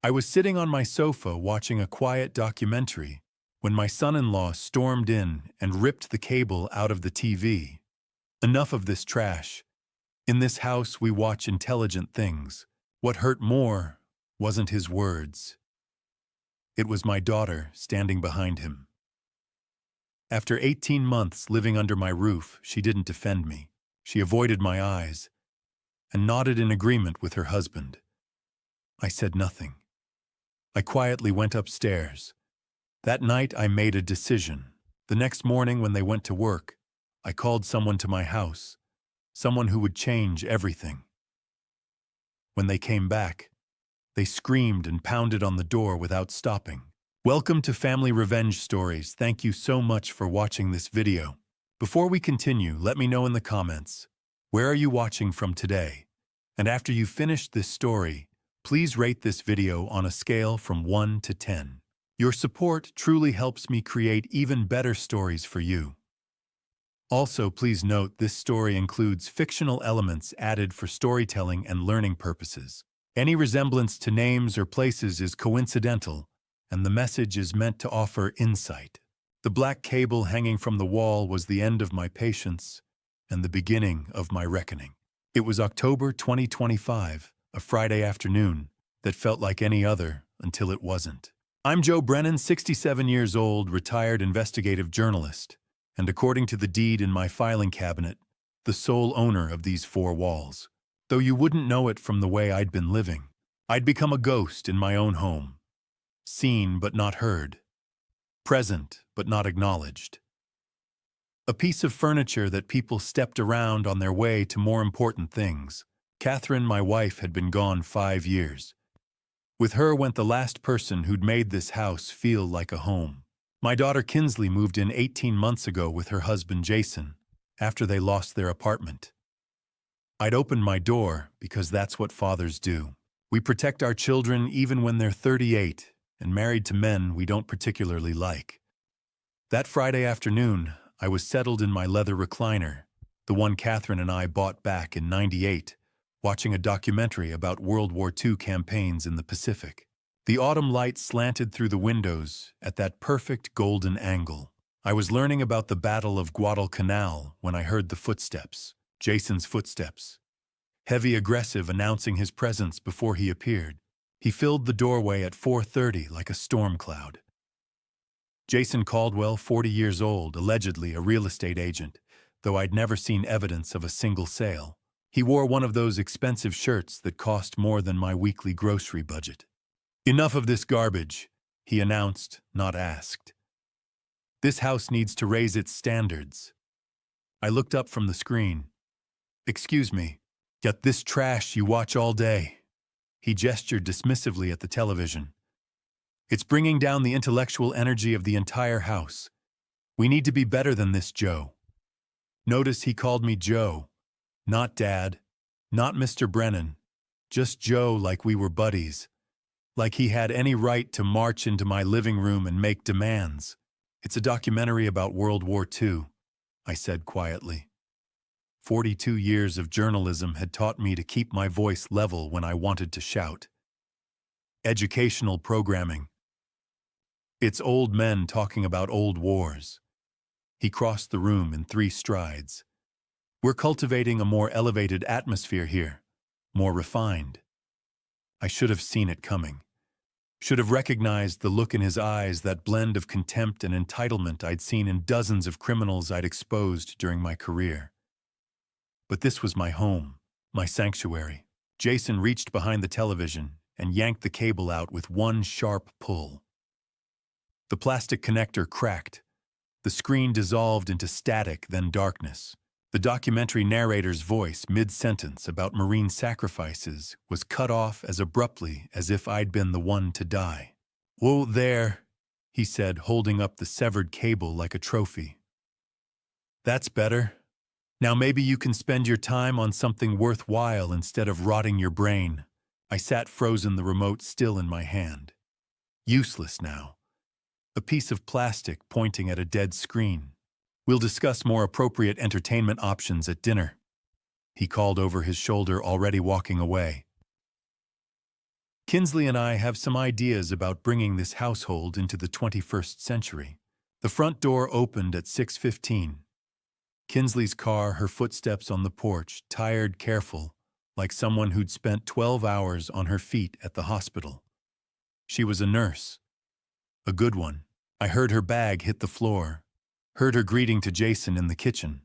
I was sitting on my sofa watching a quiet documentary when my son-in-law stormed in and ripped the cable out of the TV. Enough of this trash. In this house, we watch intelligent things. What hurt more wasn't his words. It was my daughter standing behind him. After 18 months living under my roof, she didn't defend me. She avoided my eyes and nodded in agreement with her husband. I said nothing. I quietly went upstairs. That night, I made a decision. The next morning, when they went to work, I called someone to my house, someone who would change everything. When they came back, they screamed and pounded on the door without stopping. Welcome to Family Revenge Stories. Thank you so much for watching this video. Before we continue, let me know in the comments, where are you watching from today? And after you've finished this story, please rate this video on a scale from 1 to 10. Your support truly helps me create even better stories for you. Also, please note this story includes fictional elements added for storytelling and learning purposes. Any resemblance to names or places is coincidental, and the message is meant to offer insight. The black cable hanging from the wall was the end of my patience and the beginning of my reckoning. It was October 2025, a Friday afternoon that felt like any other until it wasn't. I'm Joe Brennan, 67 years old, retired investigative journalist, and according to the deed in my filing cabinet, the sole owner of these four walls. Though you wouldn't know it from the way I'd been living. I'd become a ghost in my own home. Seen but not heard. Present but not acknowledged. A piece of furniture that people stepped around on their way to more important things. Catherine, my wife, had been gone 5 years. With her went the last person who'd made this house feel like a home. My daughter Kinsley moved in 18 months ago with her husband Jason, after they lost their apartment. I'd opened my door because that's what fathers do. We protect our children even when they're 38 and married to men we don't particularly like. That Friday afternoon, I was settled in my leather recliner, the one Catherine and I bought back in '98, watching a documentary about World War II campaigns in the Pacific. The autumn light slanted through the windows at that perfect golden angle. I was learning about the Battle of Guadalcanal when I heard the footsteps, Jason's footsteps. Heavy, aggressive, announcing his presence before he appeared. He filled the doorway at 4:30 like a storm cloud. Jason Caldwell, 40 years old, allegedly a real estate agent, though I'd never seen evidence of a single sale. He wore one of those expensive shirts that cost more than my weekly grocery budget. Enough of this garbage, he announced, not asked. This house needs to raise its standards. I looked up from the screen. Excuse me, got this trash you watch all day. He gestured dismissively at the television. It's bringing down the intellectual energy of the entire house. We need to be better than this, Joe. Notice he called me Joe, not Dad, not Mr. Brennan, just Joe, like we were buddies, like he had any right to march into my living room and make demands. It's a documentary about World War II, I said quietly. 42 years of journalism had taught me to keep my voice level when I wanted to shout. Educational programming. It's old men talking about old wars. He crossed the room in 3 strides. We're cultivating a more elevated atmosphere here, more refined. I should have seen it coming. Should have recognized the look in his eyes, that blend of contempt and entitlement I'd seen in dozens of criminals I'd exposed during my career. But this was my home, my sanctuary. Jason reached behind the television and yanked the cable out with one sharp pull. The plastic connector cracked. The screen dissolved into static, then darkness. The documentary narrator's voice, mid-sentence about Marine sacrifices, was cut off as abruptly as if I'd been the one to die. "Whoa there," he said, holding up the severed cable like a trophy. "That's better. Now maybe you can spend your time on something worthwhile instead of rotting your brain." I sat frozen, the remote still in my hand. Useless now. A piece of plastic pointing at a dead screen. "We'll discuss more appropriate entertainment options at dinner," he called over his shoulder, already walking away. Kinsley and I have some ideas about bringing this household into the 21st century. The front door opened at 6:15. Kinsley's car, her footsteps on the porch, tired, careful, like someone who'd spent 12 hours on her feet at the hospital. She was a nurse. A good one. I heard her bag hit the floor, heard her greeting to Jason in the kitchen,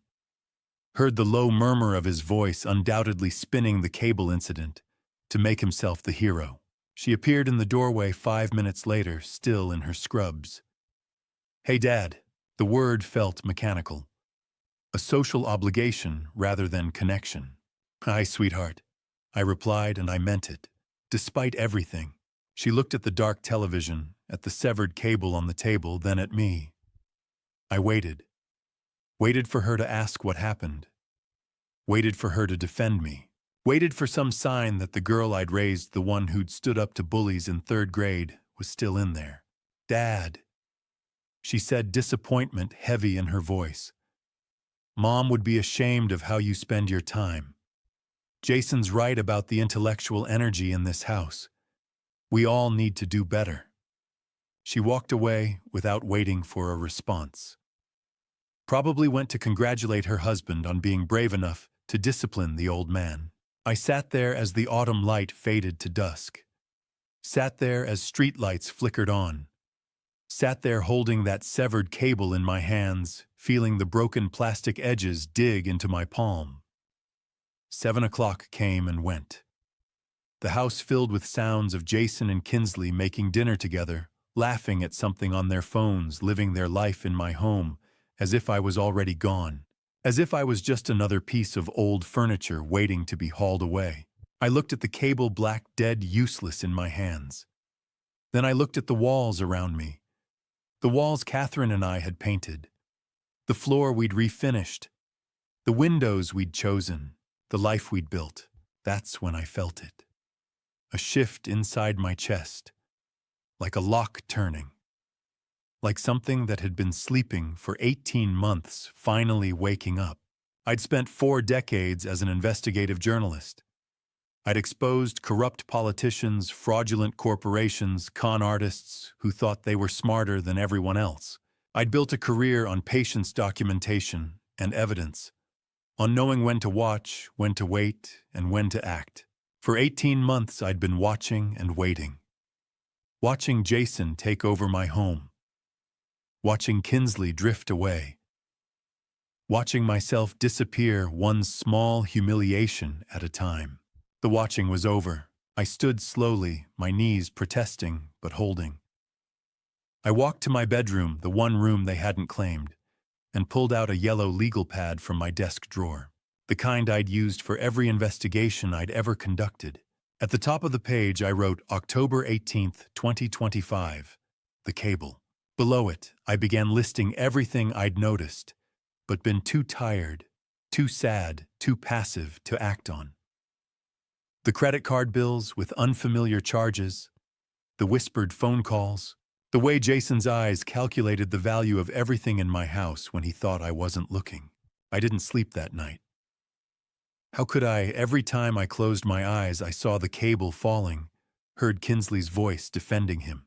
heard the low murmur of his voice undoubtedly spinning the cable incident to make himself the hero. She appeared in the doorway 5 minutes later, still in her scrubs. "Hey, Dad." The word felt mechanical. A social obligation rather than connection. "Hi, sweetheart," I replied, and I meant it. Despite everything. She looked at the dark television, at the severed cable on the table, then at me. I waited. Waited for her to ask what happened. Waited for her to defend me. Waited for some sign that the girl I'd raised, the one who'd stood up to bullies in 3rd grade, was still in there. "Dad," she said, disappointment heavy in her voice. "Mom would be ashamed of how you spend your time. Jason's right about the intellectual energy in this house. We all need to do better." She walked away without waiting for a response. Probably went to congratulate her husband on being brave enough to discipline the old man. I sat there as the autumn light faded to dusk. Sat there as streetlights flickered on. Sat there holding that severed cable in my hands, feeling the broken plastic edges dig into my palm. 7 o'clock came and went. The house filled with sounds of Jason and Kinsley making dinner together, laughing at something on their phones, living their life in my home, as if I was already gone, as if I was just another piece of old furniture waiting to be hauled away. I looked at the cable, black, dead, useless in my hands. Then I looked at the walls around me. The walls Catherine and I had painted. The floor we'd refinished. The windows we'd chosen. The life we'd built. That's when I felt it. A shift inside my chest, like a lock turning, like something that had been sleeping for 18 months finally waking up. I'd spent 4 decades as an investigative journalist. I'd exposed corrupt politicians, fraudulent corporations, con artists who thought they were smarter than everyone else. I'd built a career on patience documentation and evidence, on knowing when to watch, when to wait, and when to act. For 18 months, I'd been watching and waiting. Watching Jason take over my home. Watching Kinsley drift away. Watching myself disappear, one small humiliation at a time. The watching was over. I stood slowly, my knees protesting but holding. I walked to my bedroom, the one room they hadn't claimed, and pulled out a yellow legal pad from my desk drawer. The kind I'd used for every investigation I'd ever conducted. At the top of the page I wrote October 18th, 2025, the cable. Below it, I began listing everything I'd noticed, but been too tired, too sad, too passive to act on. The credit card bills with unfamiliar charges, the whispered phone calls, the way Jason's eyes calculated the value of everything in my house when he thought I wasn't looking. I didn't sleep that night. How could I? Every time I closed my eyes, I saw the cable falling, heard Kinsley's voice defending him.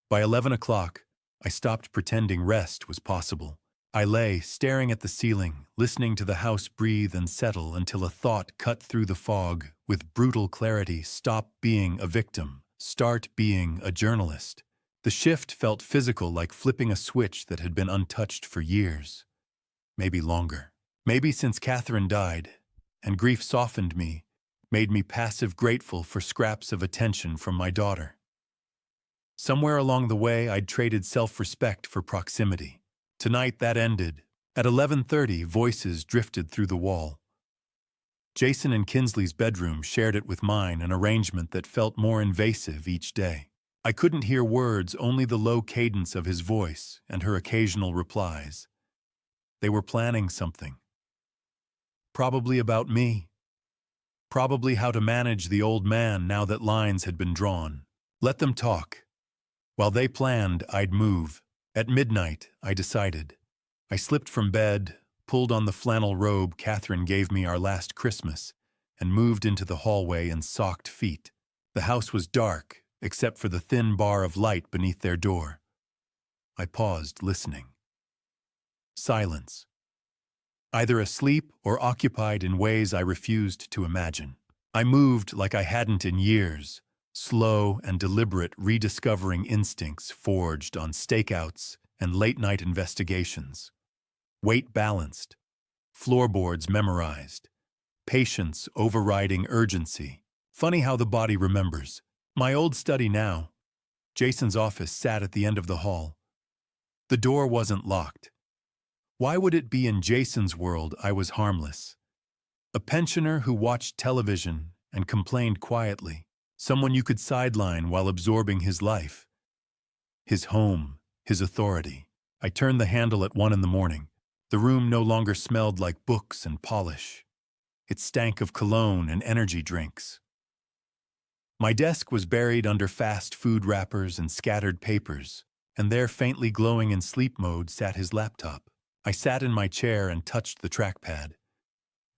By 11 o'clock, I stopped pretending rest was possible. I lay, staring at the ceiling, listening to the house breathe and settle until a thought cut through the fog with brutal clarity: stop being a victim, start being a journalist. The shift felt physical, like flipping a switch that had been untouched for years, maybe longer. Maybe since Catherine died, and grief softened me, made me passive grateful for scraps of attention from my daughter. Somewhere along the way, I'd traded self-respect for proximity. Tonight that ended. At 11:30, voices drifted through the wall. Jason and Kinsley's bedroom shared it with mine, an arrangement that felt more invasive each day. I couldn't hear words, only the low cadence of his voice and her occasional replies. They were planning something. Probably about me. Probably how to manage the old man now that lines had been drawn. Let them talk. While they planned, I'd move. At midnight, I decided. I slipped from bed, pulled on the flannel robe Catherine gave me our last Christmas, and moved into the hallway in socked feet. The house was dark, except for the thin bar of light beneath their door. I paused, listening. Silence. Either asleep or occupied in ways I refused to imagine. I moved like I hadn't in years, slow and deliberate, rediscovering instincts forged on stakeouts and late-night investigations. Weight balanced, floorboards memorized, patience overriding urgency. Funny how the body remembers. My old study now. Jason's office sat at the end of the hall. The door wasn't locked. Why would it be in Jason's world I was harmless? A pensioner who watched television and complained quietly. Someone you could sideline while absorbing his life. His home, his authority. I turned the handle at 1 a.m. The room no longer smelled like books and polish. It stank of cologne and energy drinks. My desk was buried under fast food wrappers and scattered papers, and there, faintly glowing in sleep mode, sat his laptop. I sat in my chair and touched the trackpad.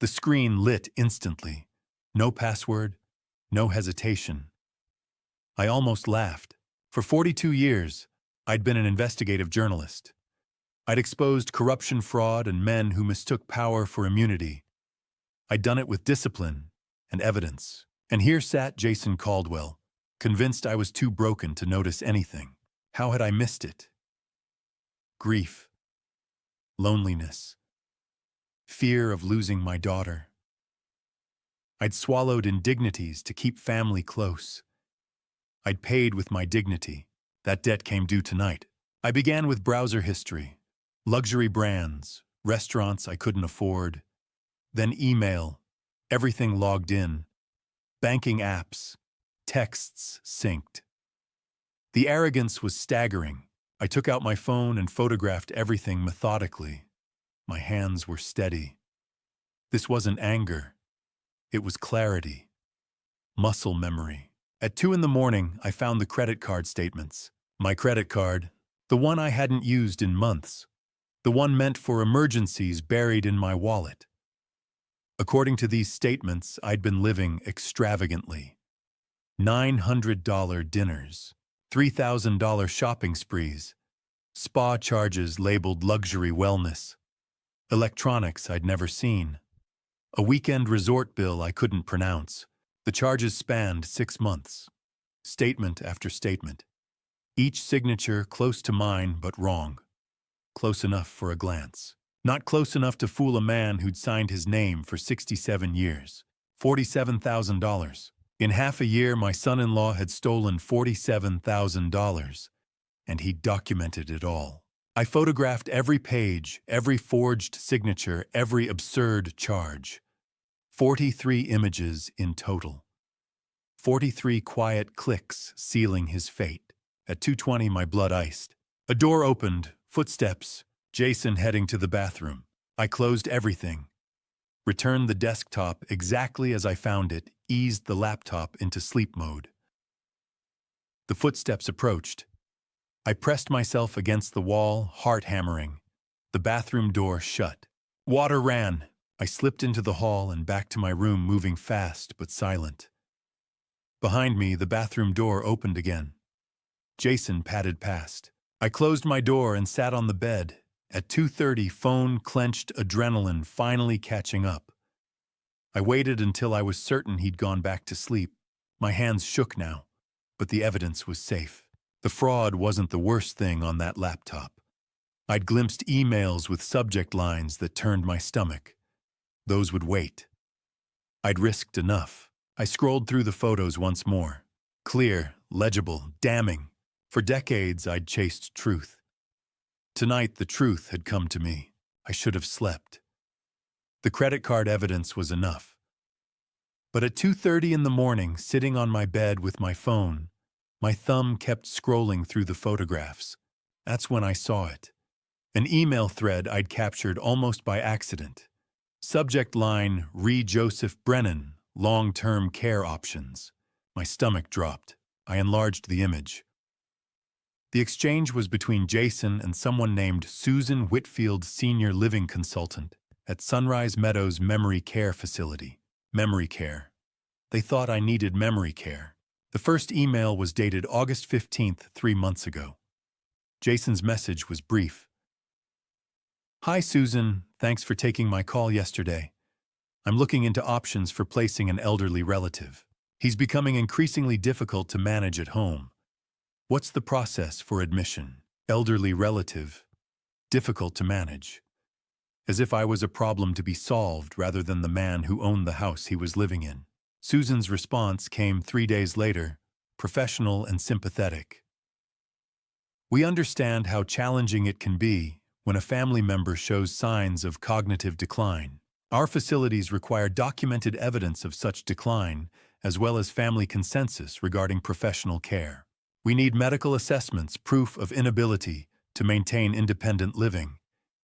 The screen lit instantly. No password, no hesitation. I almost laughed. For 42 years, I'd been an investigative journalist. I'd exposed corruption, fraud, and men who mistook power for immunity. I'd done it with discipline and evidence. And here sat Jason Caldwell, convinced I was too broken to notice anything. How had I missed it? Grief, loneliness, fear of losing my daughter. I'd swallowed indignities to keep family close. I'd paid with my dignity. That debt came due tonight. I began with browser history, luxury brands, restaurants I couldn't afford, then email, everything logged in, banking apps, texts synced. The arrogance was staggering. I took out my phone and photographed everything methodically. My hands were steady. This wasn't anger. It was clarity. Muscle memory. At 2 a.m, I found the credit card statements. My credit card, the one I hadn't used in months. The one meant for emergencies buried in my wallet. According to these statements, I'd been living extravagantly. $900 dinners, $3,000 shopping sprees, spa charges labeled luxury wellness, electronics I'd never seen, a weekend resort bill I couldn't pronounce. The charges spanned 6 months. Statement after statement. Each signature close to mine but wrong. Close enough for a glance. Not close enough to fool a man who'd signed his name for 67 years. $47,000. In half a year, my son-in-law had stolen $47,000, and he'd documented it all. I photographed every page, every forged signature, every absurd charge. 43 images in total. 43 quiet clicks sealing his fate. At 2:20, my blood iced. A door opened, footsteps, Jason heading to the bathroom. I closed everything, returned the desktop exactly as I found it, eased the laptop into sleep mode. The footsteps approached. I pressed myself against the wall, heart hammering. The bathroom door shut. Water ran. I slipped into the hall and back to my room, moving fast but silent. Behind me, the bathroom door opened again. Jason padded past. I closed my door and sat on the bed. At 2:30, phone clenched, adrenaline finally catching up. I waited until I was certain he'd gone back to sleep. My hands shook now, but the evidence was safe. The fraud wasn't the worst thing on that laptop. I'd glimpsed emails with subject lines that turned my stomach. Those would wait. I'd risked enough. I scrolled through the photos once more. Clear, legible, damning. For decades, I'd chased truth. Tonight, the truth had come to me. I should have slept. The credit card evidence was enough. But at 2:30 in the morning, sitting on my bed with my phone, my thumb kept scrolling through the photographs. That's when I saw it. An email thread I'd captured almost by accident. Subject line, Re Joseph Brennan, long-term care options. My stomach dropped. I enlarged the image. The exchange was between Jason and someone named Susan Whitfield, senior living consultant at Sunrise Meadows Memory Care Facility. Memory care. They thought I needed memory care. The first email was dated August 15th, 3 months ago. Jason's message was brief. Hi, Susan. Thanks for taking my call yesterday. I'm looking into options for placing an elderly relative. He's becoming increasingly difficult to manage at home. What's the process for admission? Elderly relative. Difficult to manage. As if I was a problem to be solved rather than the man who owned the house he was living in. Susan's response came 3 days later, professional and sympathetic. We understand how challenging it can be when a family member shows signs of cognitive decline. Our facilities require documented evidence of such decline, as well as family consensus regarding professional care. We need medical assessments, proof of inability to maintain independent living,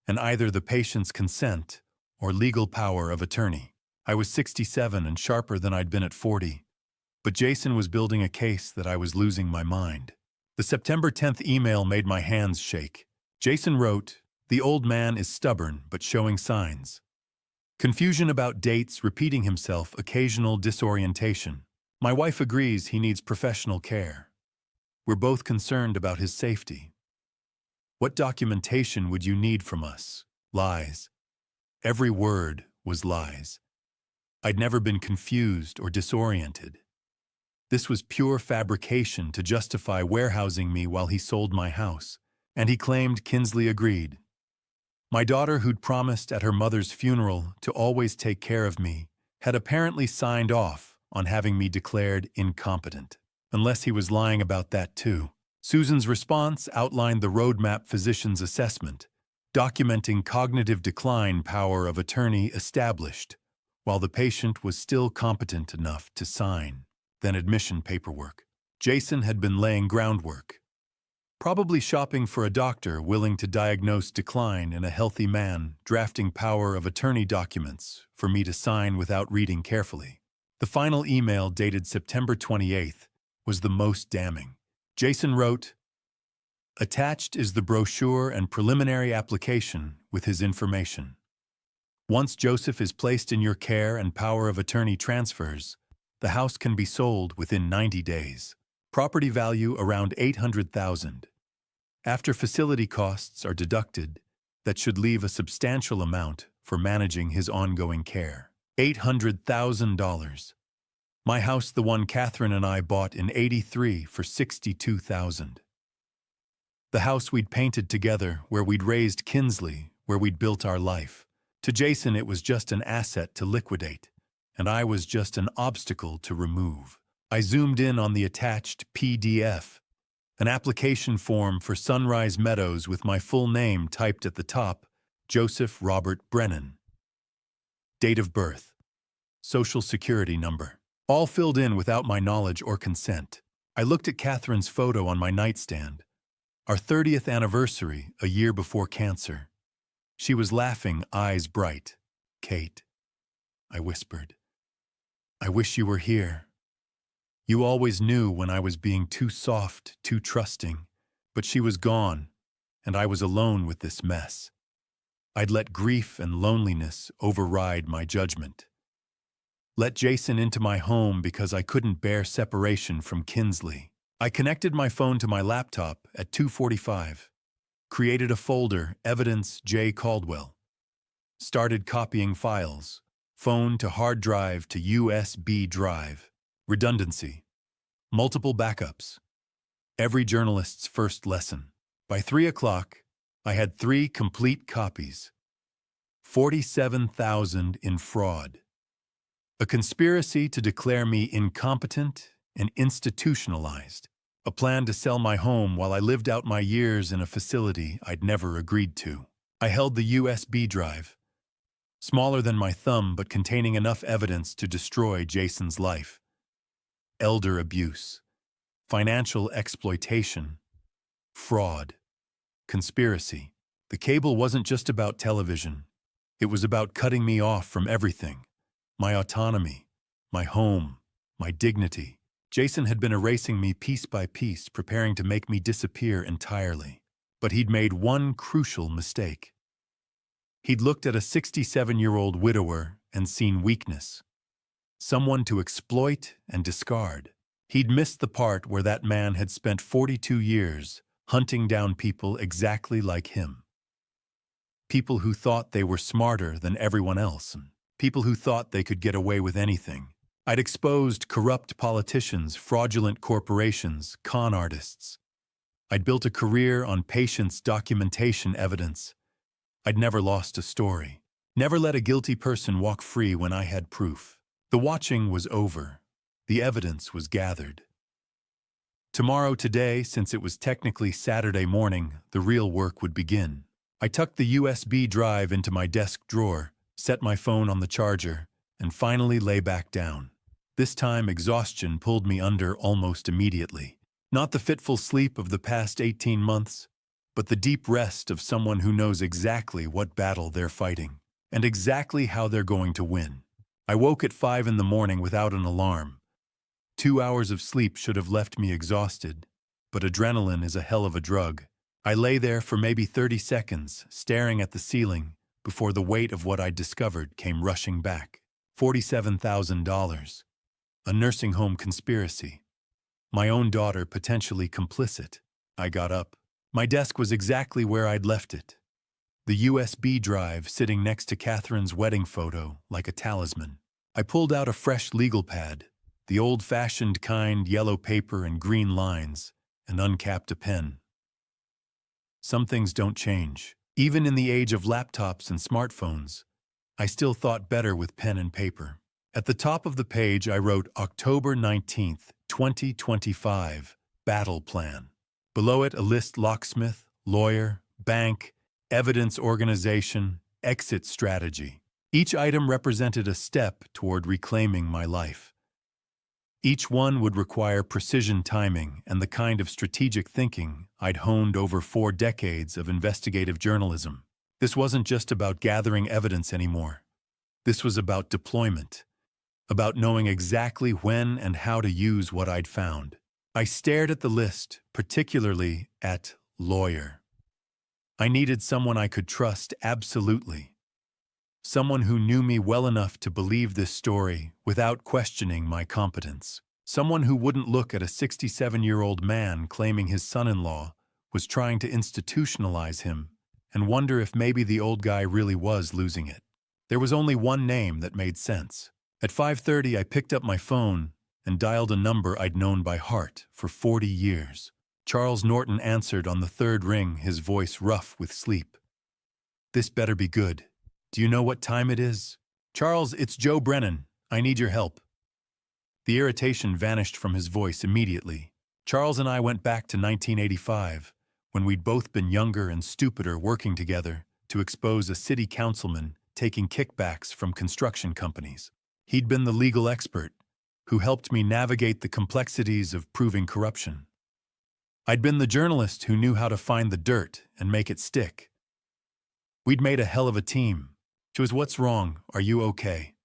and either the patient's consent or legal power of attorney. I was 67 and sharper than I'd been at 40, but Jason was building a case that I was losing my mind. The September 10th email made my hands shake. Jason wrote, "The old man is stubborn but showing signs. Confusion about dates, repeating himself, occasional disorientation. My wife agrees he needs professional care. We're both concerned about his safety. What documentation would you need from us? Lies." Every word was lies. I'd never been confused or disoriented. This was pure fabrication to justify warehousing me while he sold my house, and he claimed Kinsley agreed. My daughter, who'd promised at her mother's funeral to always take care of me, had apparently signed off on having me declared incompetent, unless he was lying about that too. Susan's response outlined the roadmap physician's assessment, documenting cognitive decline power of attorney established, while the patient was still competent enough to sign. Then admission paperwork. Jason had been laying groundwork. Probably shopping for a doctor willing to diagnose decline in a healthy man, drafting power of attorney documents for me to sign without reading carefully. The final email, dated September 28th, was the most damning. Jason wrote, "Attached is the brochure and preliminary application with his information. Once Joseph is placed in your care and power of attorney transfers, the house can be sold within 90 days. Property value around $800,000. After facility costs are deducted, that should leave a substantial amount for managing his ongoing care. $800,000. My house, the one Catherine and I bought in '83 for $62,000. The house we'd painted together, where we'd raised Kinsley, where we'd built our life. To Jason it was just an asset to liquidate, and I was just an obstacle to remove." I zoomed in on the attached PDF, an application form for Sunrise Meadows with my full name typed at the top, Joseph Robert Brennan. Date of birth, Social Security number, all filled in without my knowledge or consent. I looked at Catherine's photo on my nightstand, our 30th anniversary, a year before cancer. She was laughing, eyes bright. "Kate," I whispered, "I wish you were here. You always knew when I was being too soft, too trusting, but she was gone, and I was alone with this mess. I'd let grief and loneliness override my judgment. Let Jason into my home because I couldn't bear separation from Kinsley. I connected my phone to my laptop at 2:45, created a folder, Evidence J. Caldwell, started copying files, phone to hard drive to USB drive, redundancy, multiple backups, every journalist's first lesson. By 3 o'clock, I had 3 complete copies, 47,000 in fraud. A conspiracy to declare me incompetent and institutionalized. A plan to sell my home while I lived out my years in a facility I'd never agreed to. I held the USB drive, smaller than my thumb but containing enough evidence to destroy Jason's life. Elder abuse, financial exploitation, fraud, conspiracy. The cable wasn't just about television. It was about cutting me off from everything. My autonomy, my home, my dignity. Jason had been erasing me piece by piece, preparing to make me disappear entirely. But he'd made one crucial mistake. He'd looked at a 67-year-old widower and seen weakness, someone to exploit and discard. He'd missed the part where that man had spent 42 years hunting down people exactly like him. People who thought they were smarter than everyone else, and people who thought they could get away with anything. I'd exposed corrupt politicians, fraudulent corporations, con artists. I'd built a career on patience documentation evidence. I'd never lost a story. Never let a guilty person walk free when I had proof. The watching was over. The evidence was gathered. Today, since it was technically Saturday morning, the real work would begin. I tucked the USB drive into my desk drawer, set my phone on the charger, and finally lay back down. This time, exhaustion pulled me under almost immediately. Not the fitful sleep of the past 18 months, but the deep rest of someone who knows exactly what battle they're fighting, and exactly how they're going to win. I woke at 5 in the morning without an alarm. 2 hours of sleep should have left me exhausted, but adrenaline is a hell of a drug. I lay there for maybe 30 seconds, staring at the ceiling, before the weight of what I'd discovered came rushing back. $47,000. A nursing home conspiracy. My own daughter potentially complicit. I got up. My desk was exactly where I'd left it. The USB drive sitting next to Catherine's wedding photo like a talisman. I pulled out a fresh legal pad, the old-fashioned kind, yellow paper and green lines, and uncapped a pen. Some things don't change. Even in the age of laptops and smartphones, I still thought better with pen and paper. At the top of the page, I wrote October 19th, 2025, Battle Plan. Below it, a list: locksmith, lawyer, bank, evidence organization, exit strategy. Each item represented a step toward reclaiming my life. Each one would require precision timing and the kind of strategic thinking I'd honed over 4 decades of investigative journalism. This wasn't just about gathering evidence anymore. This was about deployment, about knowing exactly when and how to use what I'd found. I stared at the list, particularly at lawyer. I needed someone I could trust absolutely. Someone who knew me well enough to believe this story without questioning my competence. Someone who wouldn't look at a 67-year-old man claiming his son-in-law was trying to institutionalize him and wonder if maybe the old guy really was losing it. There was only one name that made sense. At 5:30, I picked up my phone and dialed a number I'd known by heart for 40 years. Charles Norton answered on the 3rd ring, his voice rough with sleep. "This better be good. Do you know what time it is?" "Charles, it's Joe Brennan. I need your help." The irritation vanished from his voice immediately. Charles and I went back to 1985, when we'd both been younger and stupider working together to expose a city councilman taking kickbacks from construction companies. He'd been the legal expert who helped me navigate the complexities of proving corruption. I'd been the journalist who knew how to find the dirt and make it stick. We'd made a hell of a team. Joe, what's wrong? Are you okay?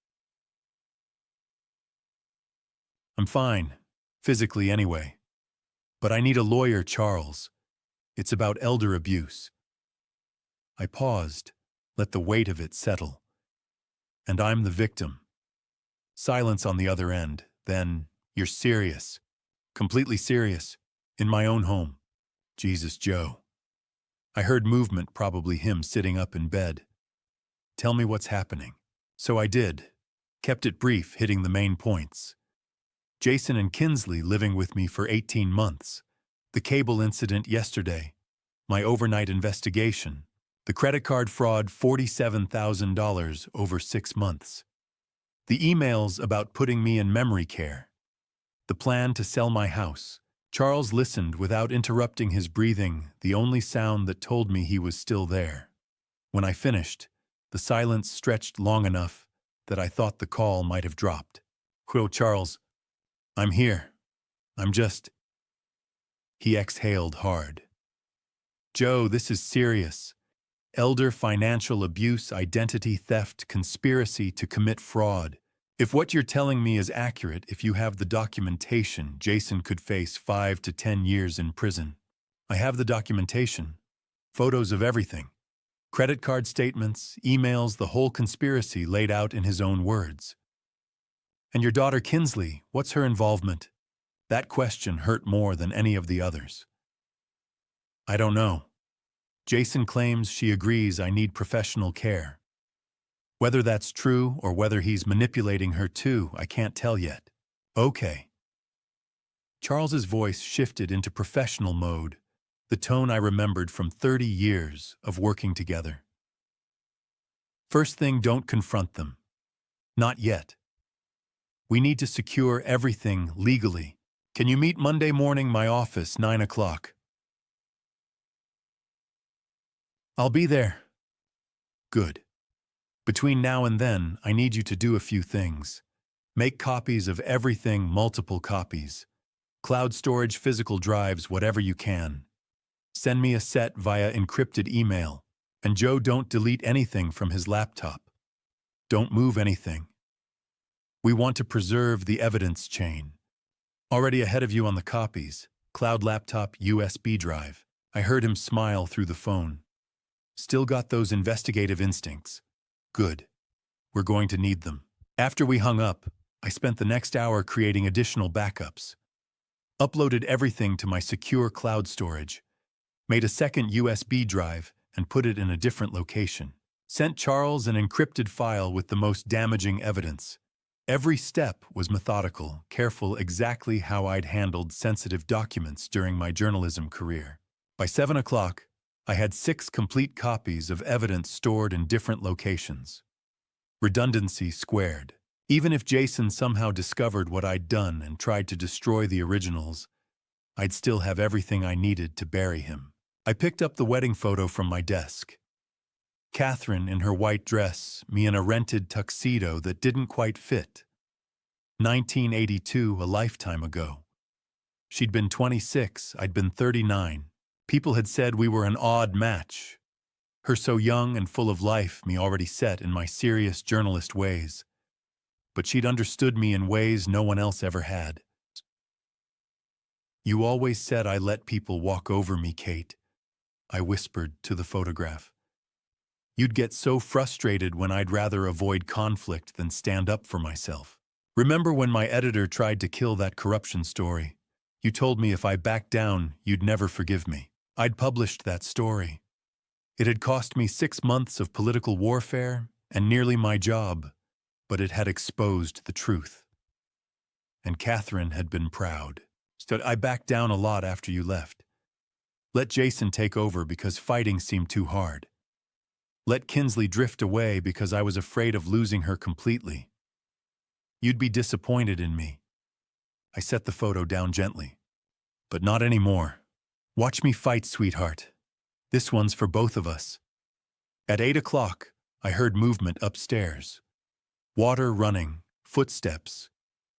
I'm fine, physically anyway. But I need a lawyer, Charles. It's about elder abuse. I paused, let the weight of it settle. And I'm the victim. Silence on the other end. Then, "You're serious. Completely serious. In my own home." Jesus, Joe. I heard movement, probably him sitting up in bed. "Tell me what's happening." So I did. Kept it brief, hitting the main points. Jason and Kinsley living with me for 18 months. The cable incident yesterday. My overnight investigation. The credit card fraud, $47,000 over 6 months. The emails about putting me in memory care. The plan to sell my house. Charles listened without interrupting his breathing, the only sound that told me he was still there. When I finished, the silence stretched long enough that I thought the call might have dropped. "Quill, Charles, I'm here. I'm just..." He exhaled hard. "Joe, this is serious. Elder financial abuse, identity theft, conspiracy to commit fraud. If what you're telling me is accurate, if you have the documentation, Jason could face 5 to 10 years in prison." "I have the documentation. Photos of everything. Credit card statements, emails, the whole conspiracy laid out in his own words." "And your daughter Kinsley, what's her involvement?" That question hurt more than any of the others. I don't know. Jason claims she agrees I need professional care. Whether that's true or whether he's manipulating her too, I can't tell yet. Okay. Charles's voice shifted into professional mode, the tone I remembered from 30 years of working together. First thing, don't confront them. Not yet. We need to secure everything legally. Can you meet Monday morning, my office, 9 o'clock? I'll be there. Good. Between now and then, I need you to do a few things. Make copies of everything, multiple copies. Cloud storage, physical drives, whatever you can. Send me a set via encrypted email. And Joe, don't delete anything from his laptop. Don't move anything. We want to preserve the evidence chain. Already ahead of you on the copies. Cloud laptop, USB drive. I heard him smile through the phone. Still got those investigative instincts. Good. We're going to need them. After we hung up, I spent the next hour creating additional backups. Uploaded everything to my secure cloud storage. Made a second USB drive and put it in a different location. Sent Charles an encrypted file with the most damaging evidence. Every step was methodical, careful, exactly how I'd handled sensitive documents during my journalism career. By 7 o'clock, I had 6 complete copies of evidence stored in different locations. Redundancy squared. Even if Jason somehow discovered what I'd done and tried to destroy the originals, I'd still have everything I needed to bury him. I picked up the wedding photo from my desk. Catherine in her white dress, me in a rented tuxedo that didn't quite fit. 1982, a lifetime ago. She'd been 26, I'd been 39. People had said we were an odd match. Her so young and full of life, me already set in my serious journalist ways. But she'd understood me in ways no one else ever had. You always said I let people walk over me, Kate, I whispered to the photograph. You'd get so frustrated when I'd rather avoid conflict than stand up for myself. Remember when my editor tried to kill that corruption story? You told me if I backed down, you'd never forgive me. I'd published that story. It had cost me 6 months of political warfare and nearly my job, but it had exposed the truth. And Catherine had been proud. So I backed down a lot after you left. Let Jason take over because fighting seemed too hard. Let Kinsley drift away because I was afraid of losing her completely. You'd be disappointed in me. I set the photo down gently. But not anymore. Watch me fight, sweetheart. This one's for both of us. At 8 o'clock, I heard movement upstairs. Water running, footsteps.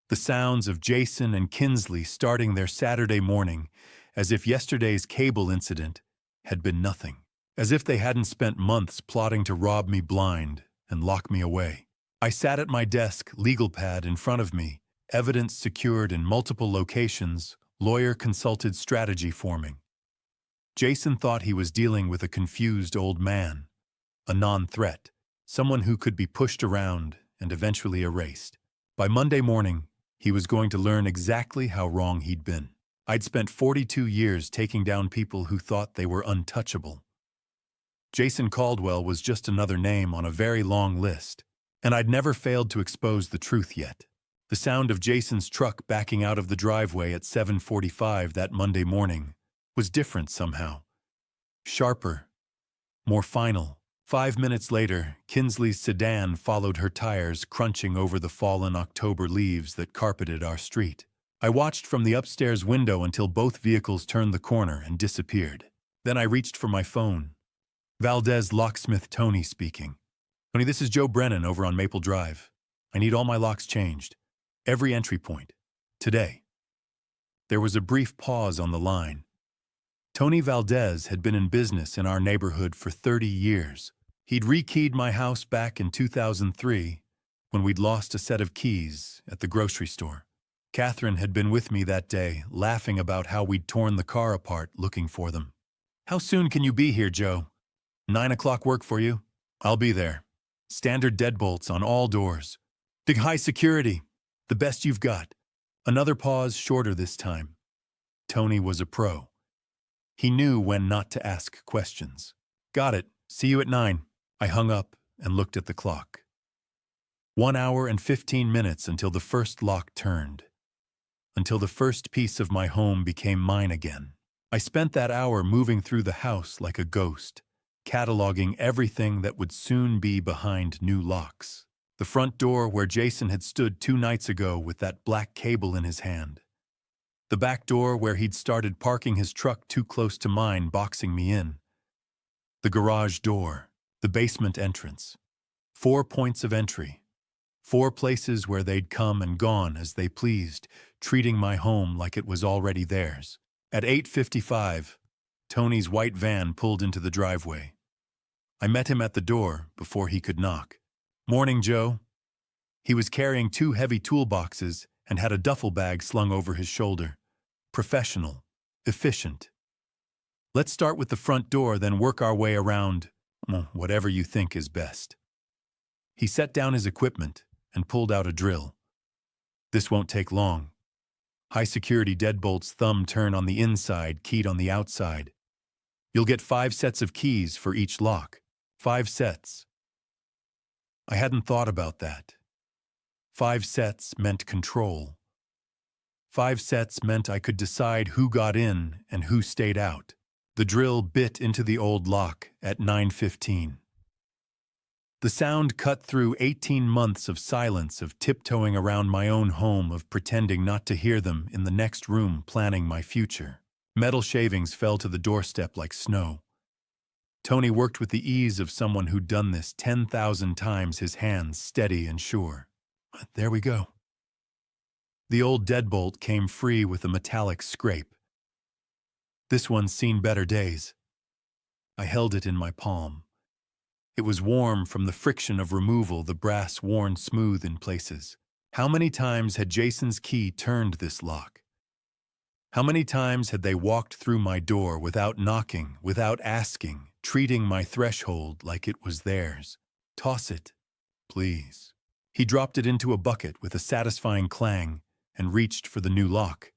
The sounds of Jason and Kinsley starting their Saturday morning, as if yesterday's cable incident had been nothing. As if they hadn't spent months plotting to rob me blind and lock me away. I sat at my desk, legal pad in front of me, evidence secured in multiple locations, lawyer-consulted strategy forming. Jason thought he was dealing with a confused old man, a non-threat, someone who could be pushed around and eventually erased. By Monday morning, he was going to learn exactly how wrong he'd been. I'd spent 42 years taking down people who thought they were untouchable. Jason Caldwell was just another name on a very long list, and I'd never failed to expose the truth yet. The sound of Jason's truck backing out of the driveway at 7:45 that Monday morning was different somehow. Sharper, more final. 5 minutes later, Kinsley's sedan followed her tires crunching over the fallen October leaves that carpeted our street. I watched from the upstairs window until both vehicles turned the corner and disappeared. Then I reached for my phone. Valdez locksmith Tony speaking. Tony, this is Joe Brennan over on Maple Drive. I need all my locks changed. Every entry point. Today. There was a brief pause on the line. Tony Valdez had been in business in our neighborhood for 30 years. He'd rekeyed my house back in 2003 when we'd lost a set of keys at the grocery store. Catherine had been with me that day, laughing about how we'd torn the car apart looking for them. How soon can you be here, Joe? 9 o'clock work for you? I'll be there. Standard deadbolts on all doors. Big high security. The best you've got. Another pause, shorter this time. Tony was a pro. He knew when not to ask questions. Got it. See you at 9. I hung up and looked at the clock. 1 hour and 15 minutes until the first lock turned. Until the first piece of my home became mine again. I spent that hour moving through the house like a ghost, cataloging everything that would soon be behind new locks. The front door where Jason had stood 2 nights ago with that black cable in his hand. The back door where he'd started parking his truck too close to mine, boxing me in. The garage door, the basement entrance. 4 points of entry. 4 places where they'd come and gone as they pleased, treating my home like it was already theirs. At 8:55, Tony's white van pulled into the driveway. I met him at the door before he could knock. "Morning, Joe." He was carrying 2 heavy toolboxes and had a duffel bag slung over his shoulder. Professional, efficient. "Let's start with the front door, then work our way around, whatever you think is best." He set down his equipment and pulled out a drill. "This won't take long. High-security deadbolts, thumb turn on the inside, keyed on the outside. You'll get 5 sets of keys for each lock. 5 sets." I hadn't thought about that. 5 sets meant control. 5 sets meant I could decide who got in and who stayed out. The drill bit into the old lock at 9:15. The sound cut through 18 months of silence, of tiptoeing around my own home, of pretending not to hear them in the next room, planning my future. Metal shavings fell to the doorstep like snow. Tony worked with the ease of someone who'd done this 10,000 times, his hands steady and sure. There we go. The old deadbolt came free with a metallic scrape. This one's seen better days. I held it in my palm. It was warm from the friction of removal, the brass worn smooth in places. How many times had Jason's key turned this lock? How many times had they walked through my door without knocking, without asking, treating my threshold like it was theirs? "Toss it, please." He dropped it into a bucket with a satisfying clang and reached for the new lock.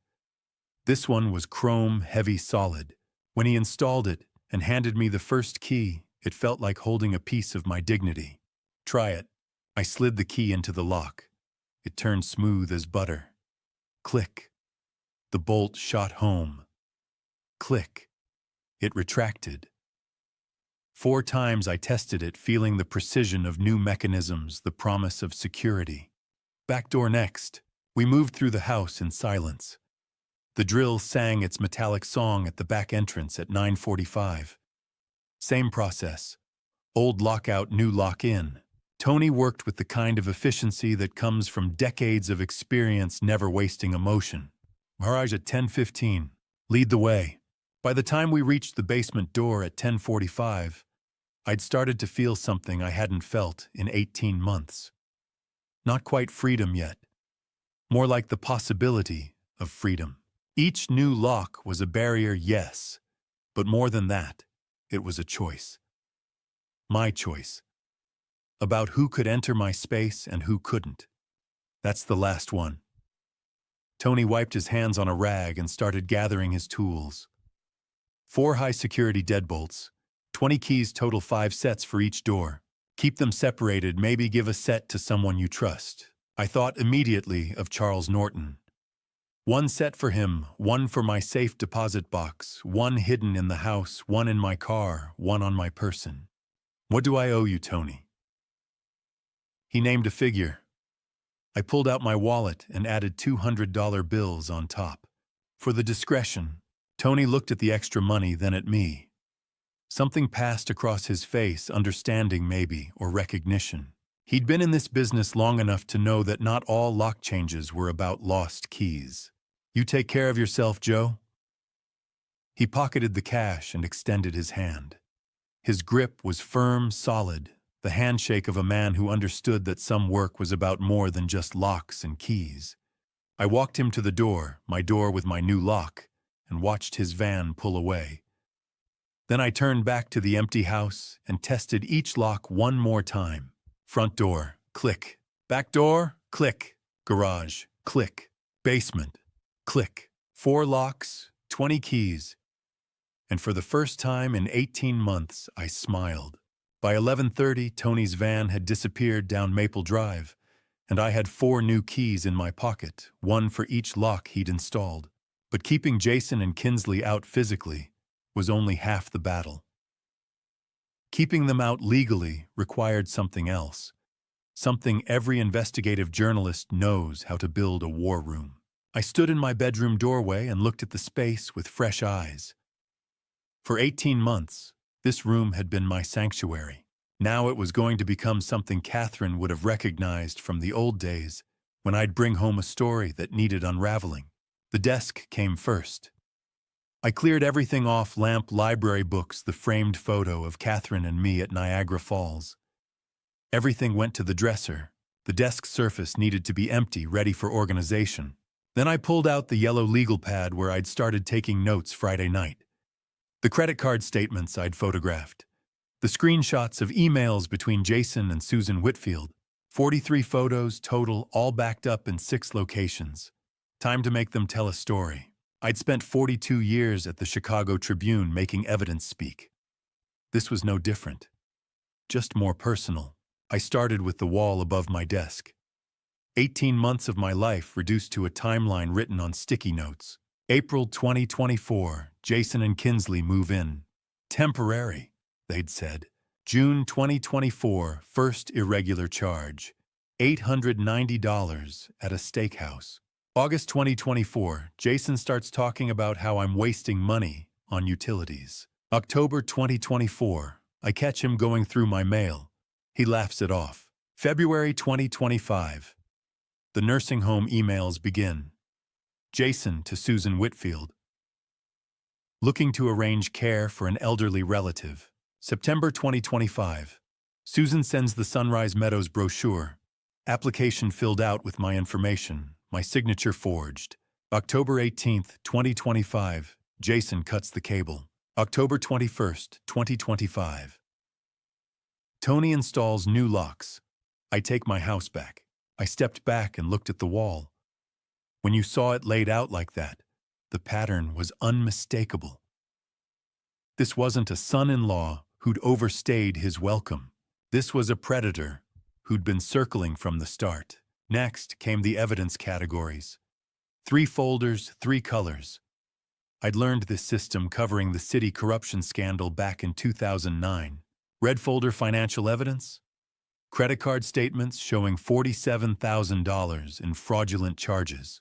This one was chrome, heavy, solid. When he installed it and handed me the first key, it felt like holding a piece of my dignity. "Try it." I slid the key into the lock. It turned smooth as butter. Click. The bolt shot home. Click. It retracted. 4 times I tested it, feeling the precision of new mechanisms, the promise of security. Back door next. We moved through the house in silence. The drill sang its metallic song at the back entrance at 9:45. Same process. Old lock out, new lock in. Tony worked with the kind of efficiency that comes from decades of experience, never wasting emotion. Garage at 10:15. Lead the way. By the time we reached the basement door at 10:45, I'd started to feel something I hadn't felt in 18 months. Not quite freedom yet. More like the possibility of freedom. Each new lock was a barrier, yes, but more than that, it was a choice. My choice. About who could enter my space and who couldn't. That's the last one. Tony wiped his hands on a rag and started gathering his tools. 4 high-security deadbolts, 20 keys total, 5 sets for each door. Keep them separated, maybe give a set to someone you trust. I thought immediately of Charles Norton. 1 set for him, 1 for my safe deposit box, 1 hidden in the house, 1 in my car, 1 on my person. "What do I owe you, Tony?" He named a figure. I pulled out my wallet and added $200 bills on top. For the discretion. Tony looked at the extra money, then at me. Something passed across his face, understanding maybe, or recognition. He'd been in this business long enough to know that not all lock changes were about lost keys. "You take care of yourself, Joe." He pocketed the cash and extended his hand. His grip was firm, solid, the handshake of a man who understood that some work was about more than just locks and keys. I walked him to the door, my door with my new lock, and watched his van pull away. Then I turned back to the empty house and tested each lock 1 more time. Front door, click. Back door, click. Garage, click. Basement. Click. 4 locks, 20 keys. And for the first time in 18 months, I smiled. By 11:30, Tony's van had disappeared down Maple Drive, and I had 4 new keys in my pocket, one for each lock he'd installed. But keeping Jason and Kinsley out physically was only half the battle. Keeping them out legally required something else, something every investigative journalist knows how to build a war room. I stood in my bedroom doorway and looked at the space with fresh eyes. For 18 months, this room had been my sanctuary. Now it was going to become something Catherine would have recognized from the old days when I'd bring home a story that needed unraveling. The desk came first. I cleared everything off lamp library books, the framed photo of Catherine and me at Niagara Falls. Everything went to the dresser. The desk surface needed to be empty, ready for organization. Then I pulled out the yellow legal pad where I'd started taking notes Friday night. The credit card statements I'd photographed. The screenshots of emails between Jason and Susan Whitfield. 43 photos total, all backed up in 6 locations. Time to make them tell a story. I'd spent 42 years at the Chicago Tribune making evidence speak. This was no different. Just more personal. I started with the wall above my desk. 18 months of my life reduced to a timeline written on sticky notes. April 2024, Jason and Kinsley move in. Temporary, they'd said. June 2024, first irregular charge. $890 at a steakhouse. August 2024, Jason starts talking about how I'm wasting money on utilities. October 2024, I catch him going through my mail. He laughs it off. February 2025, the nursing home emails begin. Jason to Susan Whitfield. Looking to arrange care for an elderly relative. September 2025, Susan sends the Sunrise Meadows brochure. Application filled out with my information. My signature forged. October 18th, 2025, Jason cuts the cable. October 21st, 2025. Tony installs new locks. I take my house back. I stepped back and looked at the wall. When you saw it laid out like that, the pattern was unmistakable. This wasn't a son-in-law who'd overstayed his welcome. This was a predator who'd been circling from the start. Next came the evidence categories. 3 folders, 3 colors. I'd learned this system covering the city corruption scandal back in 2009. Red folder, financial evidence. Credit card statements showing $47,000 in fraudulent charges.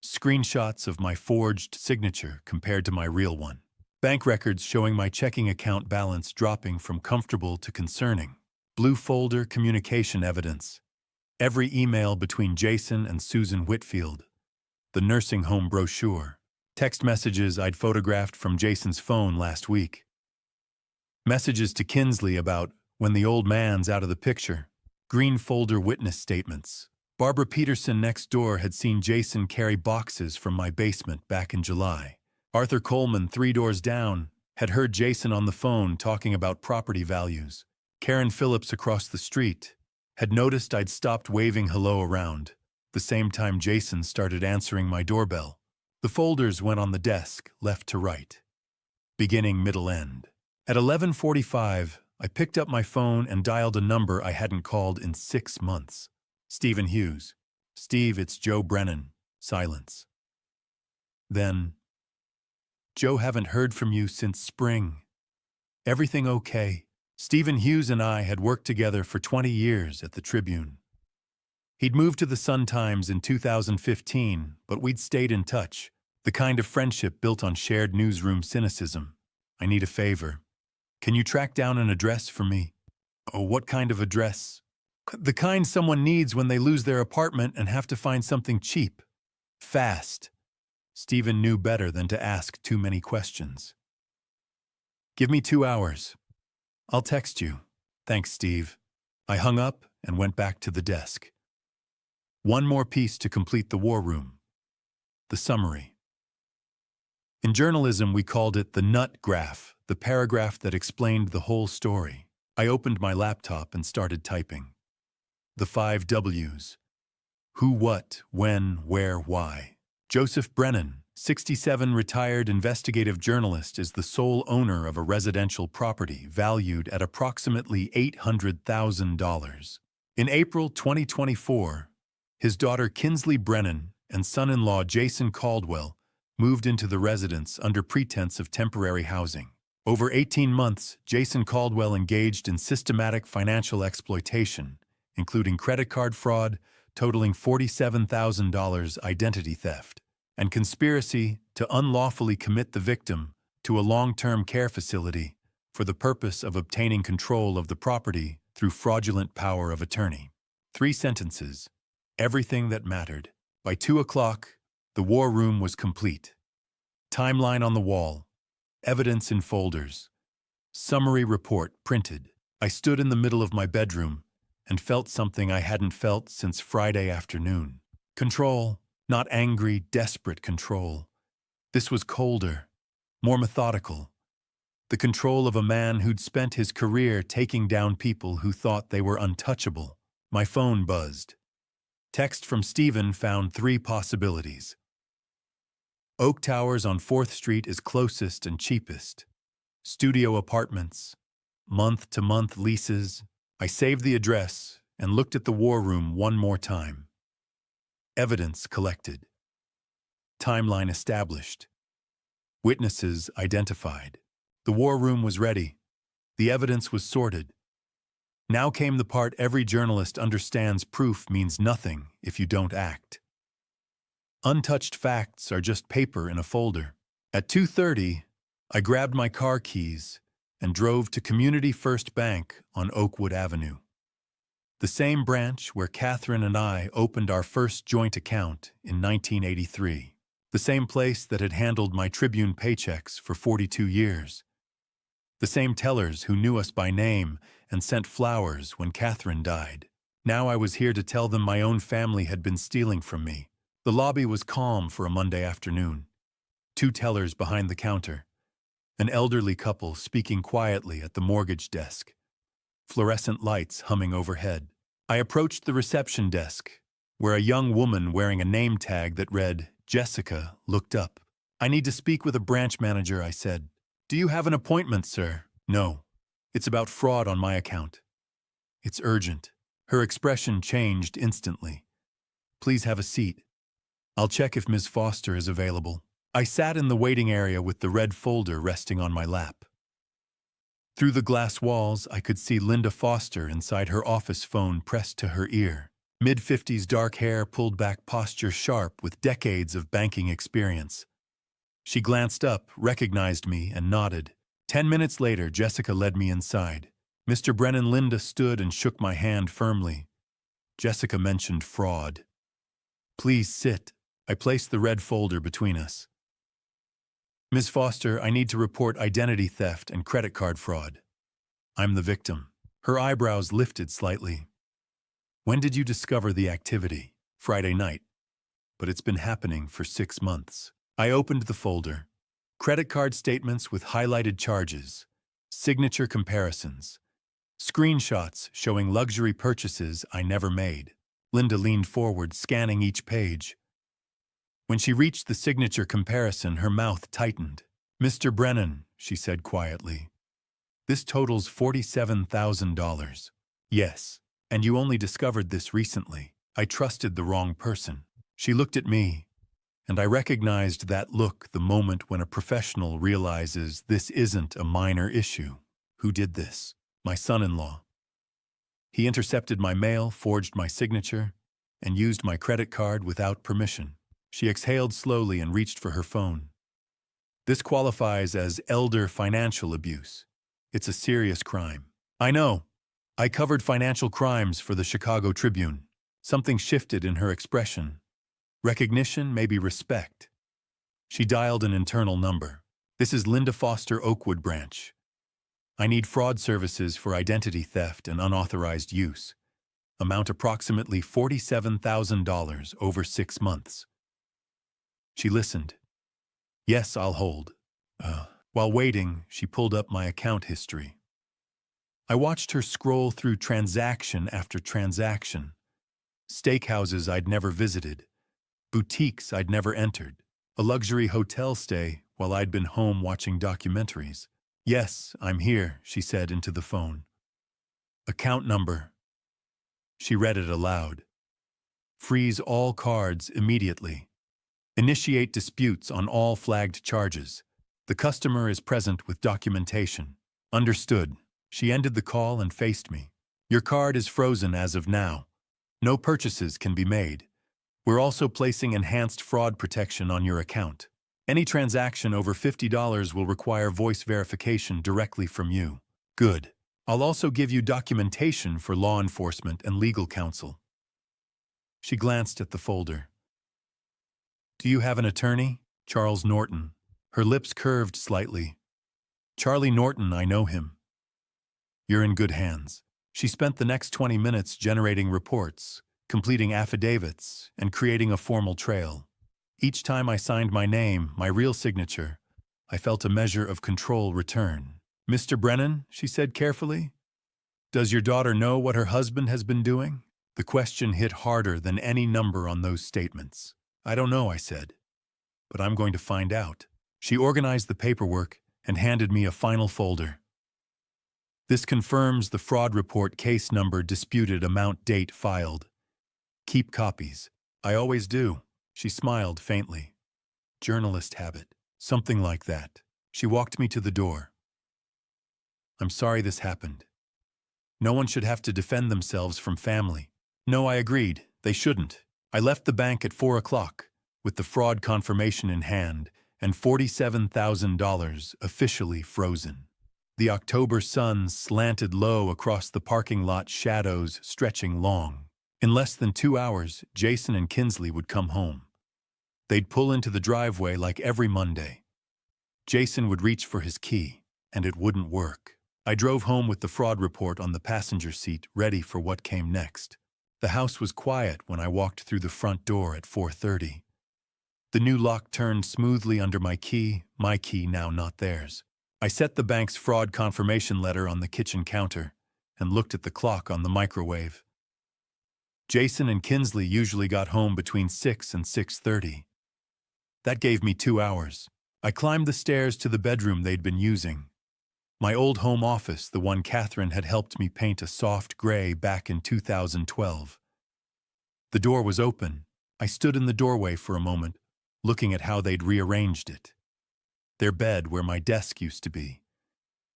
Screenshots of my forged signature compared to my real one. Bank records showing my checking account balance dropping from comfortable to concerning. Blue folder, communication evidence. Every email between Jason and Susan Whitfield. The nursing home brochure. Text messages I'd photographed from Jason's phone last week. Messages to Kinsley about when the old man's out of the picture. Green folder, witness statements. Barbara Peterson next door had seen Jason carry boxes from my basement back in July. Arthur Coleman, 3 doors down, had heard Jason on the phone talking about property values. Karen Phillips across the street had noticed I'd stopped waving hello around, the same time Jason started answering my doorbell. The folders went on the desk, left to right. Beginning, middle, end. At 11:45, I picked up my phone and dialed a number I hadn't called in 6 months. Stephen Hughes. Steve, it's Joe Brennan. Silence. Then, Joe, haven't heard from you since spring. Everything okay? Stephen Hughes and I had worked together for 20 years at the Tribune. He'd moved to the Sun-Times in 2015, but we'd stayed in touch, the kind of friendship built on shared newsroom cynicism. I need a favor. Can you track down an address for me? Oh, what kind of address? The kind someone needs when they lose their apartment and have to find something cheap. Fast. Stephen knew better than to ask too many questions. Give me 2 hours. I'll text you. Thanks, Steve. I hung up and went back to the desk. One more piece to complete the war room. The summary. In journalism, we called it the nut graph, the paragraph that explained the whole story. I opened my laptop and started typing. The 5 W's. Who, what, when, where, why. Joseph Brennan, 67, retired investigative journalist, is the sole owner of a residential property valued at approximately $800,000. In April 2024, his daughter Kinsley Brennan and son-in-law Jason Caldwell moved into the residence under pretense of temporary housing. Over 18 months, Jason Caldwell engaged in systematic financial exploitation, including credit card fraud, totaling $47,000, identity theft, and conspiracy to unlawfully commit the victim to a long-term care facility for the purpose of obtaining control of the property through fraudulent power of attorney. 3 sentences. Everything that mattered. By 2 o'clock, the war room was complete. Timeline on the wall. Evidence in folders. Summary report printed. I stood in the middle of my bedroom and felt something I hadn't felt since Friday afternoon. Control, not angry, desperate control. This was colder, more methodical. The control of a man who'd spent his career taking down people who thought they were untouchable. My phone buzzed. Text from Stephen found 3 possibilities. Oak Towers on 4th Street is closest and cheapest. Studio apartments. Month-to-month leases. I saved the address and looked at the war room one more time. Evidence collected. Timeline established. Witnesses identified. The war room was ready. The evidence was sorted. Now came the part every journalist understands: proof means nothing if you don't act. Untouched facts are just paper in a folder. At 2:30, I grabbed my car keys and drove to Community First Bank on Oakwood Avenue. The same branch where Catherine and I opened our first joint account in 1983. The same place that had handled my Tribune paychecks for 42 years. The same tellers who knew us by name and sent flowers when Catherine died. Now I was here to tell them my own family had been stealing from me. The lobby was calm for a Monday afternoon. 2 tellers behind the counter. An elderly couple speaking quietly at the mortgage desk. Fluorescent lights humming overhead. I approached the reception desk, where a young woman wearing a name tag that read Jessica looked up. "I need to speak with a branch manager," I said. "Do you have an appointment, sir?" "No. It's about fraud on my account." "It's urgent." Her expression changed instantly. "Please have a seat. I'll check if Ms. Foster is available." I sat in the waiting area with the red folder resting on my lap. Through the glass walls, I could see Linda Foster inside her office phone pressed to her ear. Mid-50s dark hair, pulled back posture, sharp with decades of banking experience. She glanced up, recognized me, and nodded. 10 minutes later, Jessica led me inside. Mr. Brennan. Linda stood and shook my hand firmly. Jessica mentioned fraud. "Please sit." I placed the red folder between us. "Ms. Foster, I need to report identity theft and credit card fraud. I'm the victim." Her eyebrows lifted slightly. "When did you discover the activity?" "Friday night. But it's been happening for 6 months." I opened the folder. Credit card statements with highlighted charges, signature comparisons, screenshots showing luxury purchases I never made. Linda leaned forward, scanning each page. When she reached the signature comparison, her mouth tightened. "Mr. Brennan," she said quietly, "this totals $47,000. "Yes, and you only discovered this recently." I trusted the wrong person. She looked at me, and I recognized that look the moment when a professional realizes this isn't a minor issue. Who did this? My son-in-law. He intercepted my mail, forged my signature, and used my credit card without permission. She exhaled slowly and reached for her phone. "This qualifies as elder financial abuse. It's a serious crime." "I know. I covered financial crimes for the Chicago Tribune." Something shifted in her expression. Recognition, maybe respect. She dialed an internal number. "This is Linda Foster, Oakwood branch. I need fraud services for identity theft and unauthorized use. Amount approximately $47,000 over 6 months." She listened. "Yes, I'll hold." While waiting, she pulled up my account history. I watched her scroll through transaction after transaction. Steakhouses I'd never visited, boutiques I'd never entered, a luxury hotel stay while I'd been home watching documentaries. "Yes, I'm here," she said into the phone. "Account number." She read it aloud. "Freeze all cards immediately. Initiate disputes on all flagged charges. The customer is present with documentation." "Understood." She ended the call and faced me. "Your card is frozen as of now. No purchases can be made. We're also placing enhanced fraud protection on your account. Any transaction over $50 will require voice verification directly from you." "Good. I'll also give you documentation for law enforcement and legal counsel." She glanced at the folder. "Do you have an attorney?" "Charles Norton." Her lips curved slightly. "Charlie Norton, I know him." "You're in good hands." She spent the next 20 minutes generating reports, completing affidavits, and creating a formal trail. Each time I signed my name, my real signature, I felt a measure of control return. "Mr. Brennan," she said carefully, "does your daughter know what her husband has been doing?" The question hit harder than any number on those statements. "I don't know," I said, "but I'm going to find out." She organized the paperwork and handed me a final folder. "This confirms the fraud report, case number, disputed amount, date filed. Keep copies." "I always do." She smiled faintly. "Journalist habit." "Something like that." She walked me to the door. "I'm sorry this happened. No one should have to defend themselves from family." No, I agreed. They shouldn't. I left the bank at 4 o'clock, with the fraud confirmation in hand and $47,000 officially frozen. The October sun slanted low across the parking lot, shadows stretching long. In less than 2 hours, Jason and Kinsley would come home. They'd pull into the driveway like every Monday. Jason would reach for his key, and it wouldn't work. I drove home with the fraud report on the passenger seat, ready for what came next. The house was quiet when I walked through the front door at 4:30. The new lock turned smoothly under my key now not theirs. I set the bank's fraud confirmation letter on the kitchen counter and looked at the clock on the microwave. Jason and Kinsley usually got home between 6 and 6:30. That gave me 2 hours. I climbed the stairs to the bedroom they'd been using. My old home office, the one Catherine had helped me paint a soft gray back in 2012. The door was open. I stood in the doorway for a moment, looking at how they'd rearranged it. Their bed where my desk used to be.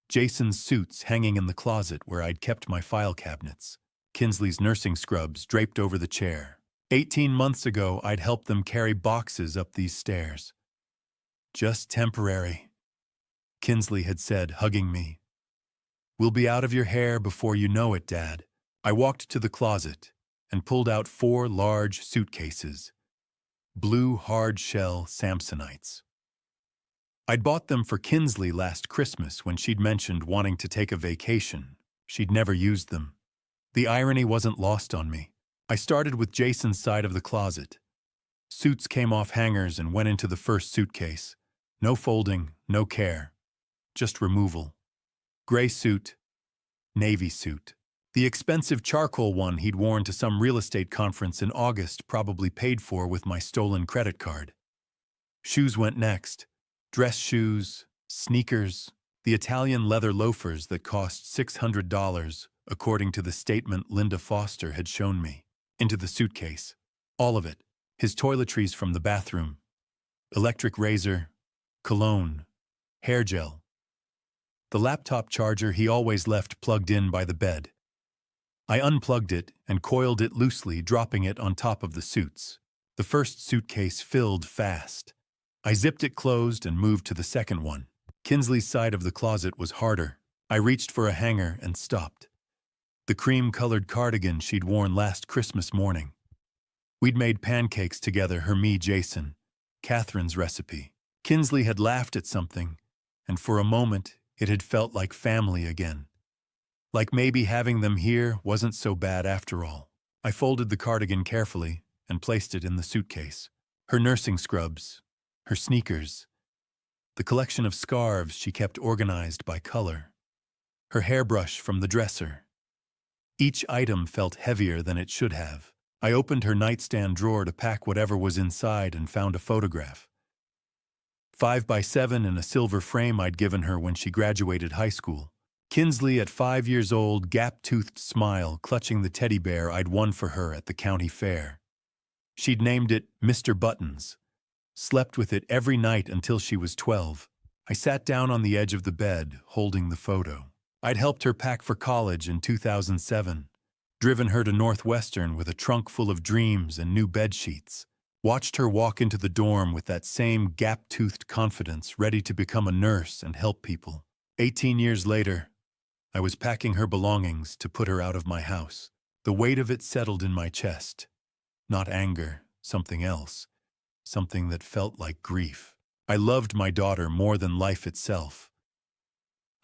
Jason's suits hanging in the closet where I'd kept my file cabinets. Kinsley's nursing scrubs draped over the chair. 18 months ago, I'd helped them carry boxes up these stairs. "Just temporary," Kinsley had said, hugging me. "We'll be out of your hair before you know it, Dad." I walked to the closet and pulled out 4 large suitcases. Blue hard-shell Samsonites. I'd bought them for Kinsley last Christmas when she'd mentioned wanting to take a vacation. She'd never used them. The irony wasn't lost on me. I started with Jason's side of the closet. Suits came off hangers and went into the first suitcase. No folding, no care. Just removal. Gray suit, navy suit. The expensive charcoal one he'd worn to some real estate conference in August, probably paid for with my stolen credit card. Shoes went next. Dress shoes, sneakers, the Italian leather loafers that cost $600, according to the statement Linda Foster had shown me. Into the suitcase. All of it. His toiletries from the bathroom. Electric razor, cologne, hair gel. The laptop charger he always left plugged in by the bed. I unplugged it and coiled it loosely, dropping it on top of the suits. The first suitcase filled fast. I zipped it closed and moved to the second one. Kinsley's side of the closet was harder. I reached for a hanger and stopped. The cream-colored cardigan she'd worn last Christmas morning. We'd made pancakes together, me, Jason, Catherine's recipe. Kinsley had laughed at something, and for a moment it had felt like family again. Like maybe having them here wasn't so bad after all. I folded the cardigan carefully and placed it in the suitcase. Her nursing scrubs, her sneakers, the collection of scarves she kept organized by color, her hairbrush from the dresser. Each item felt heavier than it should have. I opened her nightstand drawer to pack whatever was inside and found a photograph. 5x7 in a silver frame I'd given her when she graduated high school. Kinsley at 5 years old, gap-toothed smile, clutching the teddy bear I'd won for her at the county fair. She'd named it Mr. Buttons. Slept with it every night until she was 12. I sat down on the edge of the bed, holding the photo. I'd helped her pack for college in 2007, driven her to Northwestern with a trunk full of dreams and new bed sheets, watched her walk into the dorm with that same gap-toothed confidence, ready to become a nurse and help people. 18 years later, I was packing her belongings to put her out of my house. The weight of it settled in my chest. Not anger, something else. Something that felt like grief. I loved my daughter more than life itself.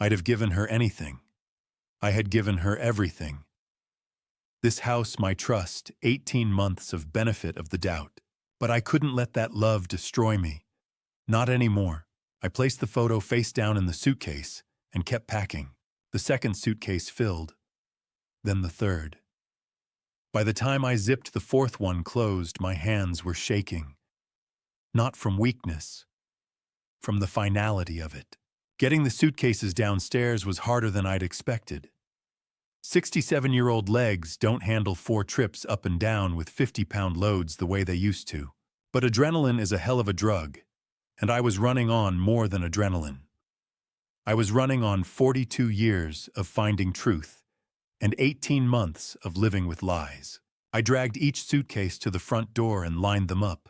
I'd have given her anything. I had given her everything. This house, my trust, 18 months of benefit of the doubt. But I couldn't let that love destroy me. Not anymore. I placed the photo face down in the suitcase and kept packing. The second suitcase filled. Then the third. By the time I zipped the fourth one closed, my hands were shaking. Not from weakness, from the finality of it. Getting the suitcases downstairs was harder than I'd expected. 67-year-old legs don't handle 4 trips up and down with 50-pound loads the way they used to. But adrenaline is a hell of a drug, and I was running on more than adrenaline. I was running on 42 years of finding truth and 18 months of living with lies. I dragged each suitcase to the front door and lined them up.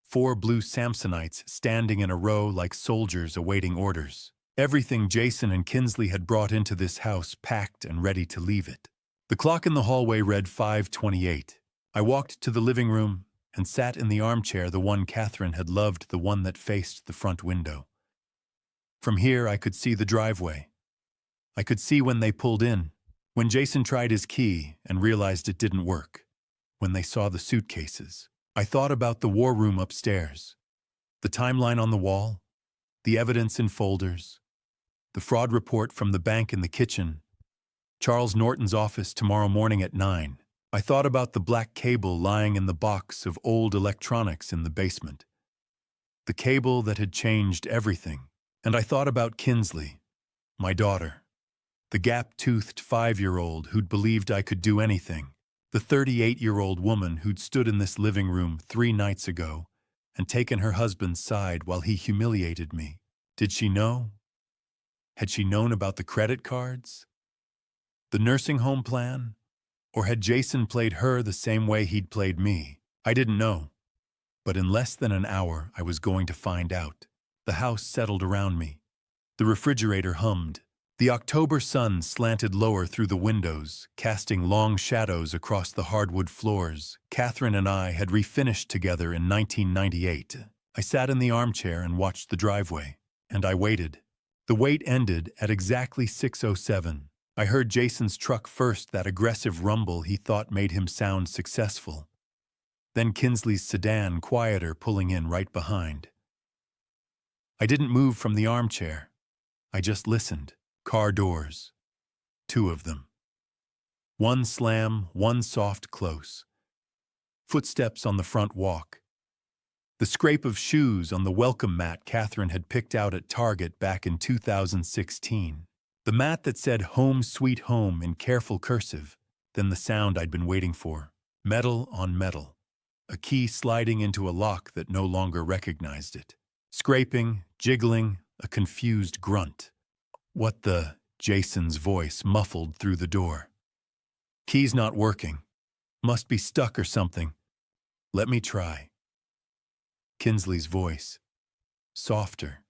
4 blue Samsonites standing in a row like soldiers awaiting orders. Everything Jason and Kinsley had brought into this house packed and ready to leave it. The clock in the hallway read 5:28. I walked to the living room and sat in the armchair, the one Catherine had loved, the one that faced the front window. From here I could see the driveway. I could see when they pulled in, when Jason tried his key and realized it didn't work, when they saw the suitcases. I thought about the war room upstairs, the timeline on the wall, the evidence in folders, the fraud report from the bank in the kitchen, Charles Norton's office tomorrow morning at 9. I thought about the black cable lying in the box of old electronics in the basement, the cable that had changed everything. And I thought about Kinsley, my daughter, the gap-toothed 5-year-old who'd believed I could do anything, the 38-year-old woman who'd stood in this living room 3 nights ago and taken her husband's side while he humiliated me. Did she know? Had she known about the credit cards? The nursing home plan? Or had Jason played her the same way he'd played me? I didn't know. But in less than an hour, I was going to find out. The house settled around me. The refrigerator hummed. The October sun slanted lower through the windows, casting long shadows across the hardwood floors. Catherine and I had refinished together in 1998. I sat in the armchair and watched the driveway, and I waited. The wait ended at exactly 6:07. I heard Jason's truck first, that aggressive rumble he thought made him sound successful. Then Kinsley's sedan, quieter, pulling in right behind. I didn't move from the armchair. I just listened. Car doors. 2 of them. One slam, one soft close. Footsteps on the front walk. The scrape of shoes on the welcome mat Catherine had picked out at Target back in 2016. The mat that said "Home Sweet Home" in careful cursive. Then the sound I'd been waiting for. Metal on metal. A key sliding into a lock that no longer recognized it. Scraping, jiggling, a confused grunt. What the? Jason's voice muffled through the door. Key's not working. Must be stuck or something. Let me try. Kinsley's voice. Softer.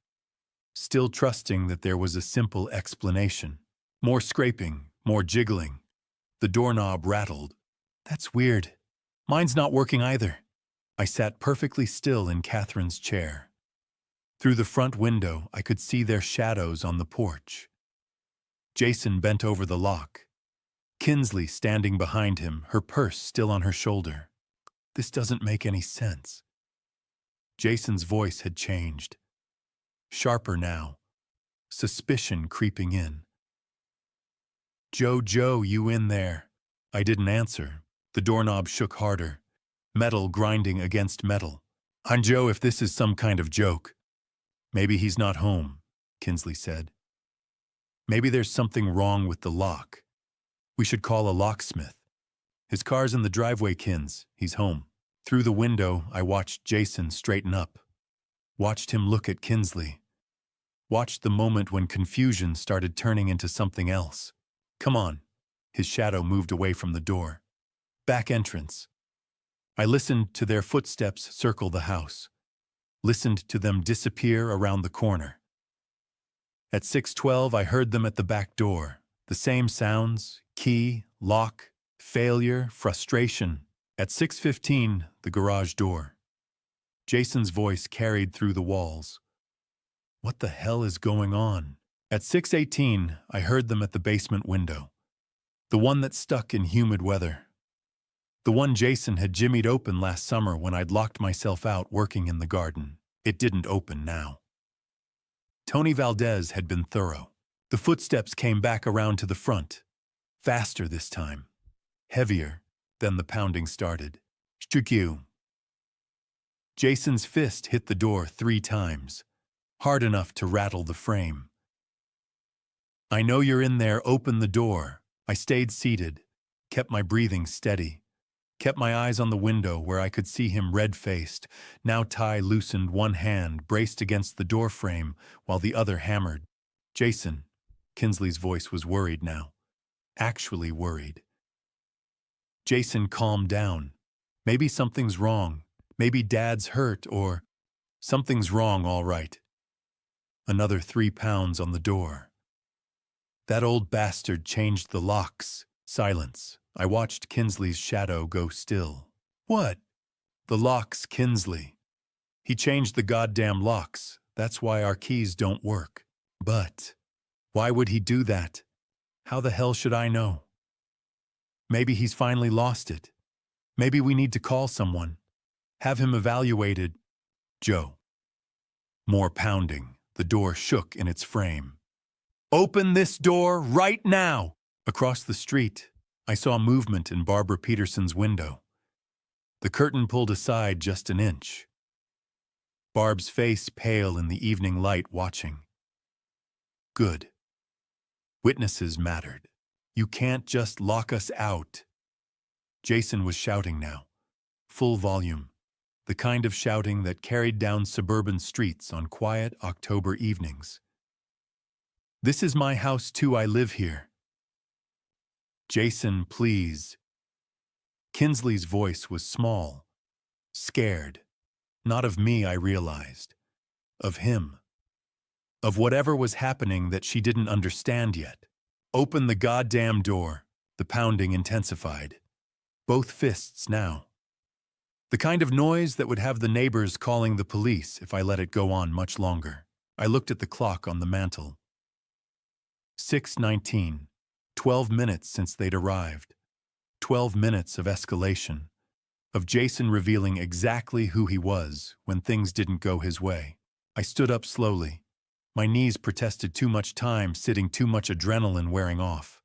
Still trusting that there was a simple explanation. More scraping, more jiggling. The doorknob rattled. That's weird. Mine's not working either. I sat perfectly still in Catherine's chair. Through the front window, I could see their shadows on the porch. Jason bent over the lock. Kinsley standing behind him, her purse still on her shoulder. This doesn't make any sense. Jason's voice had changed. Sharper now. Suspicion creeping in. Joe, you in there? I didn't answer. The doorknob shook harder, metal grinding against metal. "I'm Joe if this is some kind of joke." "Maybe he's not home," Kinsley said. "Maybe there's something wrong with the lock. We should call a locksmith." "His car's in the driveway, Kins. He's home." Through the window, I watched Jason straighten up. Watched him look at Kinsley. Watched the moment when confusion started turning into something else. "Come on." His shadow moved away from the door. Back entrance. I listened to their footsteps circle the house. Listened to them disappear around the corner. At 6:12, I heard them at the back door. The same sounds: key, lock, failure, frustration. At 6:15, the garage door. Jason's voice carried through the walls. "What the hell is going on?" At 6:18, I heard them at the basement window. The one that stuck in humid weather. The one Jason had jimmied open last summer when I'd locked myself out working in the garden. It didn't open now. Tony Valdez had been thorough. The footsteps came back around to the front. Faster this time. Heavier. Then the pounding started. "Shtukyu." Jason's fist hit the door 3 times. Hard enough to rattle the frame. "I know you're in there, open the door." I stayed seated, kept my breathing steady, kept my eyes on the window where I could see him red-faced. Now Ty loosened one hand, braced against the door frame, while the other hammered. "Jason." Kinsley's voice was worried now. Actually worried. Jason calmed down. "Maybe something's wrong. Maybe Dad's hurt, or something's wrong, all right." Another 3 pounds on the door. "That old bastard changed the locks." Silence. I watched Kinsley's shadow go still. "What?" "The locks, Kinsley. He changed the goddamn locks. That's why our keys don't work." "But why would he do that? How the hell should I know?" "Maybe he's finally lost it. Maybe we need to call someone. Have him evaluated." "Joe." More pounding. The door shook in its frame. "Open this door right now!" Across the street, I saw movement in Barbara Peterson's window. The curtain pulled aside just an inch. Barb's face pale in the evening light, watching. Good. Witnesses mattered. "You can't just lock us out." Jason was shouting now. Full volume. The kind of shouting that carried down suburban streets on quiet October evenings. "This is my house too, I live here." "Jason, please." Kinsley's voice was small, scared. Not of me, I realized. Of him. Of whatever was happening that she didn't understand yet. "Open the goddamn door." The pounding intensified. Both fists now. The kind of noise that would have the neighbors calling the police if I let it go on much longer. I looked at the clock on the mantel. 6:19. 12 minutes since they'd arrived. 12 minutes of escalation. Of Jason revealing exactly who he was when things didn't go his way. I stood up slowly. My knees protested too much time sitting, too much adrenaline wearing off.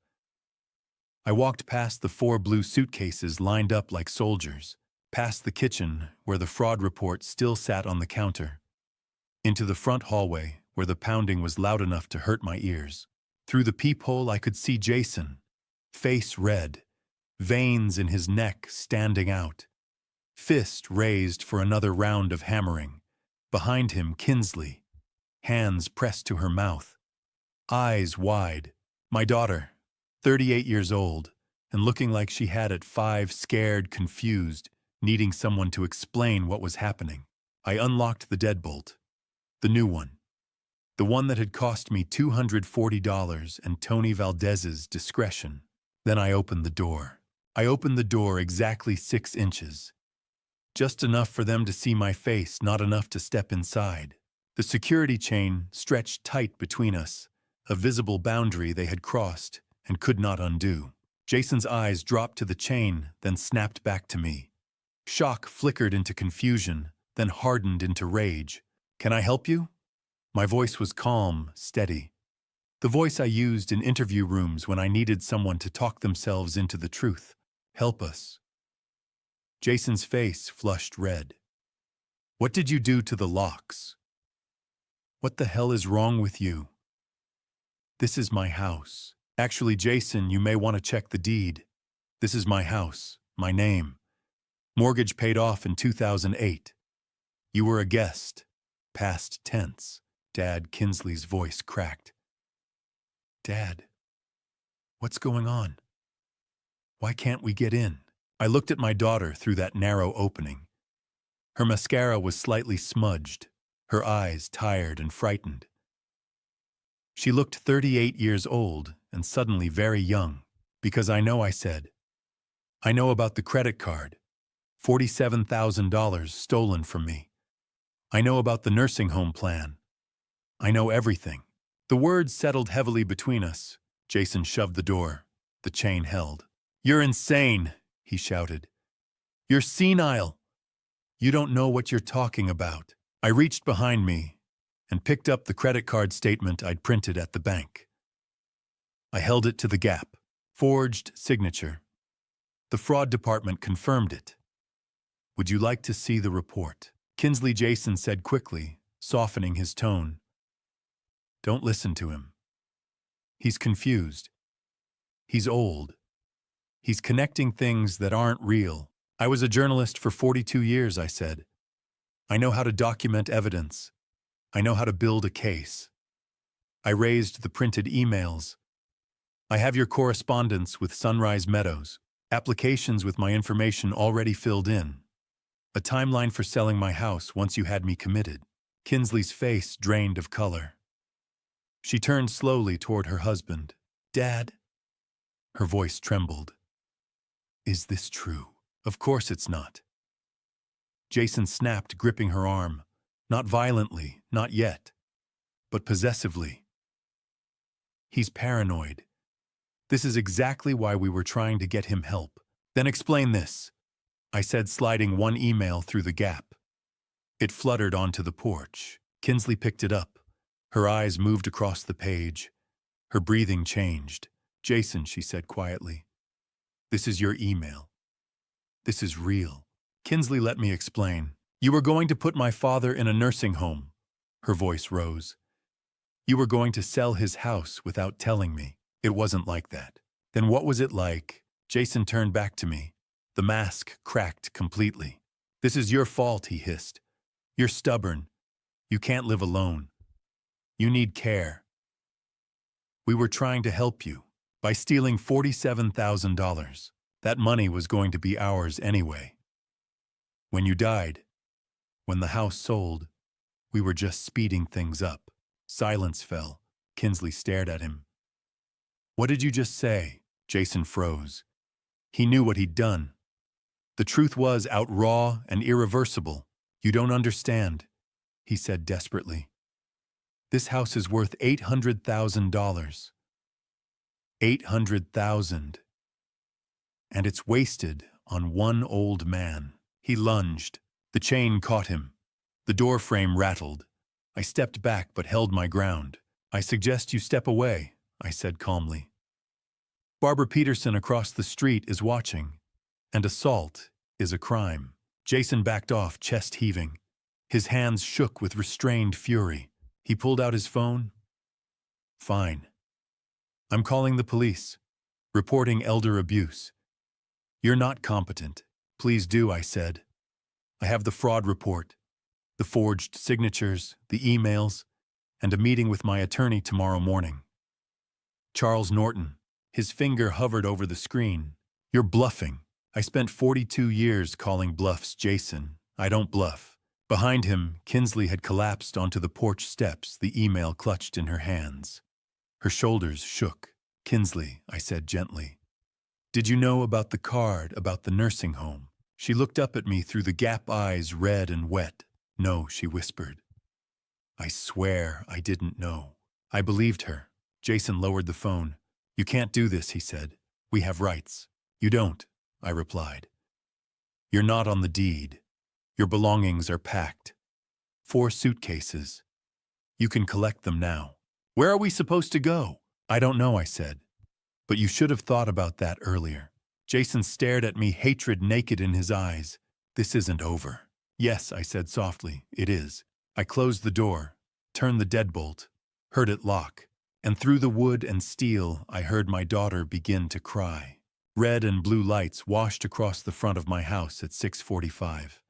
I walked past the 4 blue suitcases lined up like soldiers, past the kitchen where the fraud report still sat on the counter, into the front hallway where the pounding was loud enough to hurt my ears. Through the peephole I could see Jason, face red, veins in his neck standing out, fist raised for another round of hammering. Behind him, Kinsley, hands pressed to her mouth, eyes wide. My daughter, 38 years old, and looking like she had at 5, scared, confused, needing someone to explain what was happening. I unlocked the deadbolt, the new one, the one that had cost me $240 and Tony Valdez's discretion. Then I opened the door. I opened the door exactly 6 inches. Just enough for them to see my face, not enough to step inside. The security chain stretched tight between us, a visible boundary they had crossed and could not undo. Jason's eyes dropped to the chain, then snapped back to me. Shock flickered into confusion, then hardened into rage. "Can I help you?" My voice was calm, steady. The voice I used in interview rooms when I needed someone to talk themselves into the truth. "Help us." Jason's face flushed red. What did you do to the locks? What the hell is wrong with you? This is my house. Actually, Jason, you may want to check the deed. This is my house, my name. Mortgage paid off in 2008. You were a guest. Past tense. Dad, Kinsley's voice cracked. Dad, what's going on? Why can't we get in? I looked at my daughter through that narrow opening. Her mascara was slightly smudged, her eyes tired and frightened. She looked 38 years old and suddenly very young, because I said. I know about the credit card, $47,000 stolen from me. I know about the nursing home plan. I know everything. The words settled heavily between us. Jason shoved the door. The chain held. You're insane, he shouted. You're senile. You don't know what you're talking about. I reached behind me and picked up the credit card statement I'd printed at the bank. I held it to the gap. Forged signature. The fraud department confirmed it. Would you like to see the report? Kinsley, Jason said quickly, softening his tone. Don't listen to him. He's confused. He's old. He's connecting things that aren't real. I was a journalist for 42 years, I said. I know how to document evidence. I know how to build a case. I raised the printed emails. I have your correspondence with Sunrise Meadows, applications with my information already filled in, a timeline for selling my house once you had me committed. Kinsley's face drained of color. She turned slowly toward her husband. Dad? Her voice trembled. Is this true? Of course it's not. Jason snapped, gripping her arm. Not violently, not yet, but possessively. He's paranoid. This is exactly why we were trying to get him help. Then explain this, I said, sliding one email through the gap. It fluttered onto the porch. Kinsley picked it up. Her eyes moved across the page. Her breathing changed. Jason, she said quietly, this is your email. This is real. Kinsley, let me explain. You were going to put my father in a nursing home. Her voice rose. You were going to sell his house without telling me. It wasn't like that. Then what was it like? Jason turned back to me. The mask cracked completely. This is your fault, he hissed. You're stubborn. You can't live alone. You need care. We were trying to help you by stealing $47,000. That money was going to be ours anyway. When you died, when the house sold, we were just speeding things up. Silence fell. Kinsley stared at him. What did you just say? Jason froze. He knew what he'd done. The truth was out raw and irreversible. You don't understand, he said desperately. This house is worth $800,000. $800,000. And it's wasted on one old man. He lunged. The chain caught him. The door frame rattled. I stepped back but held my ground. I suggest you step away, I said calmly. Barbara Peterson across the street is watching, and assault is a crime. Jason backed off, chest heaving. His hands shook with restrained fury. He pulled out his phone. Fine. I'm calling the police, reporting elder abuse. You're not competent. Please do, I said. I have the fraud report, the forged signatures, the emails, and a meeting with my attorney tomorrow morning. Charles Norton. His finger hovered over the screen. You're bluffing. I spent 42 years calling bluffs, Jason. I don't bluff. Behind him, Kinsley had collapsed onto the porch steps, the email clutched in her hands. Her shoulders shook. Kinsley, I said gently. Did you know about the card, about the nursing home? She looked up at me through the gap eyes, red and wet. No, she whispered. I swear I didn't know. I believed her. Jason lowered the phone. You can't do this, he said. We have rights. You don't, I replied. You're not on the deed. Your belongings are packed. 4 suitcases. You can collect them now. Where are we supposed to go? I don't know, I said. But you should have thought about that earlier. Jason stared at me, hatred naked in his eyes. This isn't over. Yes, I said softly, it is. I closed the door, turned the deadbolt, heard it lock, and through the wood and steel I heard my daughter begin to cry. Red and blue lights washed across the front of my house at 6:45.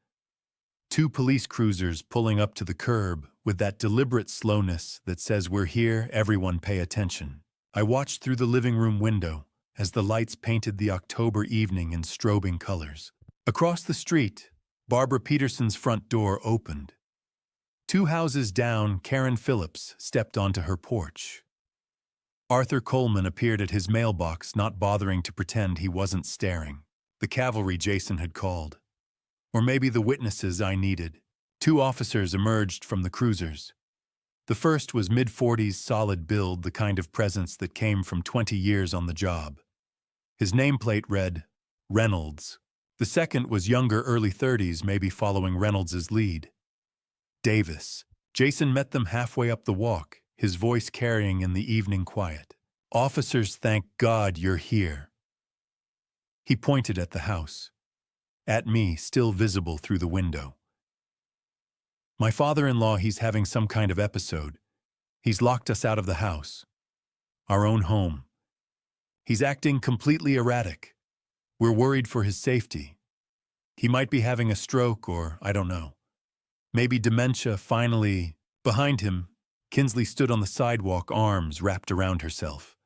Two police cruisers pulling up to the curb with that deliberate slowness that says we're here, everyone pay attention. I watched through the living room window as the lights painted the October evening in strobing colors. Across the street, Barbara Peterson's front door opened. 2 houses down, Karen Phillips stepped onto her porch. Arthur Coleman appeared at his mailbox, not bothering to pretend he wasn't staring. The cavalry Jason had called. Or maybe the witnesses I needed. 2 officers emerged from the cruisers. The first was mid-40s, solid build, the kind of presence that came from 20 years on the job. His nameplate read, Reynolds. The second was younger, early 30s, maybe following Reynolds's lead. Davis. Jason met them halfway up the walk, his voice carrying in the evening quiet. Officers, thank God you're here. He pointed at the house. At me, still visible through the window. My father-in-law, he's having some kind of episode. He's locked us out of the house. Our own home. He's acting completely erratic. We're worried for his safety. He might be having a stroke or, I don't know. Maybe dementia. Finally, behind him, Kinsley stood on the sidewalk, arms wrapped around herself.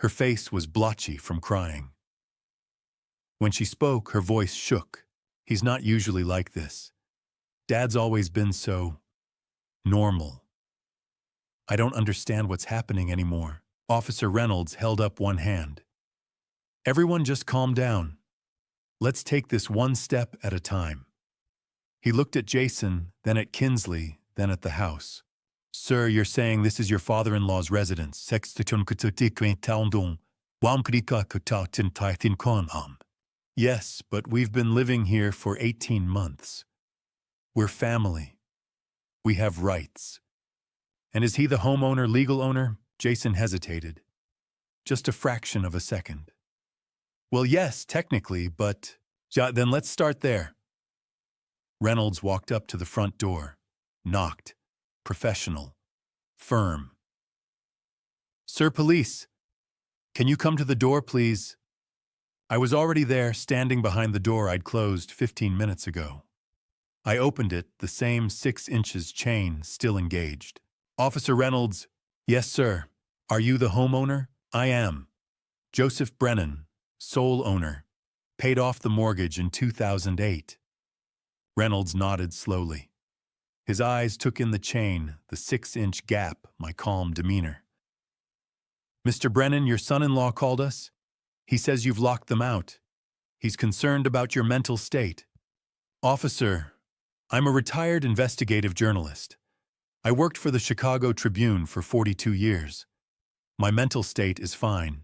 Her face was blotchy from crying. When she spoke, her voice shook. He's not usually like this. Dad's always been so normal. I don't understand what's happening anymore. Officer Reynolds held up one hand. Everyone just calm down. Let's take this one step at a time. He looked at Jason, then at Kinsley, then at the house. Sir, you're saying this is your father-in-law's residence. Yes, but we've been living here for 18 months. We're family. We have rights. And is he the homeowner, legal owner? Jason hesitated. Just a fraction of a second. Well, yes, technically, but then let's start there. Reynolds walked up to the front door, knocked, professional, firm. Sir, police, can you come to the door, please? I was already there, standing behind the door I'd closed 15 minutes ago. I opened it, the same 6 inches chain still engaged. Officer Reynolds, yes, sir. Are you the homeowner? I am. Joseph Brennan, sole owner. Paid off the mortgage in 2008. Reynolds nodded slowly. His eyes took in the chain, the 6-inch gap, my calm demeanor. Mr. Brennan, your son-in-law called us. He says you've locked them out. He's concerned about your mental state. Officer, I'm a retired investigative journalist. I worked for the Chicago Tribune for 42 years. My mental state is fine.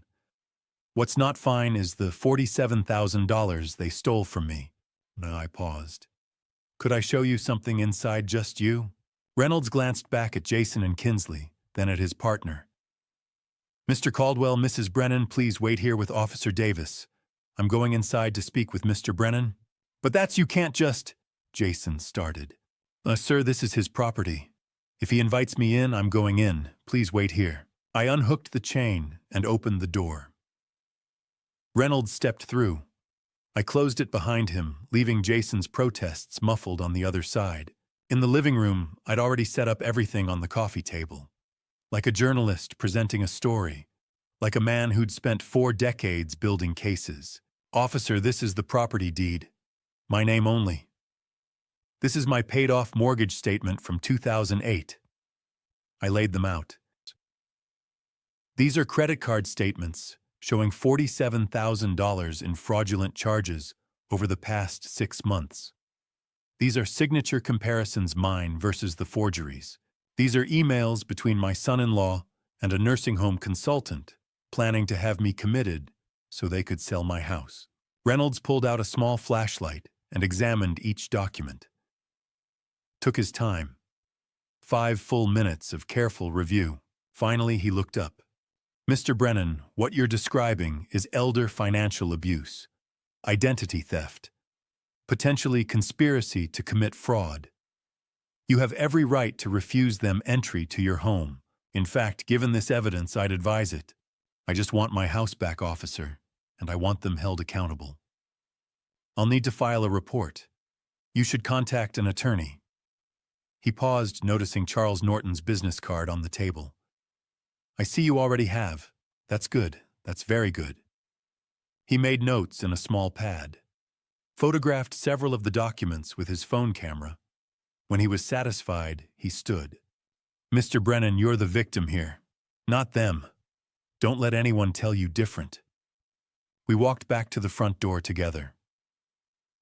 What's not fine is the $47,000 they stole from me. I paused. Could I show you something inside just you? Reynolds glanced back at Jason and Kinsley, then at his partner. Mr. Caldwell, Mrs. Brennan, please wait here with Officer Davis. I'm going inside to speak with Mr. Brennan. But you can't just... Jason started. Sir, this is his property. If he invites me in, I'm going in. Please wait here. I unhooked the chain and opened the door. Reynolds stepped through. I closed it behind him, leaving Jason's protests muffled on the other side. In the living room, I'd already set up everything on the coffee table. Like a journalist presenting a story. Like a man who'd spent 4 decades building cases. Officer, this is the property deed. My name only. This is my paid-off mortgage statement from 2008. I laid them out. These are credit card statements showing $47,000 in fraudulent charges over the past 6 months. These are signature comparisons, mine versus the forgeries. These are emails between my son-in-law and a nursing home consultant planning to have me committed so they could sell my house. Reynolds pulled out a small flashlight and examined each document. Took his time. 5 full minutes of careful review. Finally, he looked up. Mr. Brennan, what you're describing is elder financial abuse. identity theft, potentially conspiracy to commit fraud. You have every right to refuse them entry to your home. In fact, given this evidence, I'd advise it. I just want my house back, officer, and I want them held accountable. I'll need to file a report. You should contact an attorney. He paused, noticing Charles Norton's business card on the table. I see you already have. That's good. That's very good. He made notes in a small pad, photographed several of the documents with his phone camera. When he was satisfied, he stood. Mr. Brennan, you're the victim here, not them. Don't let anyone tell you different. We walked back to the front door together.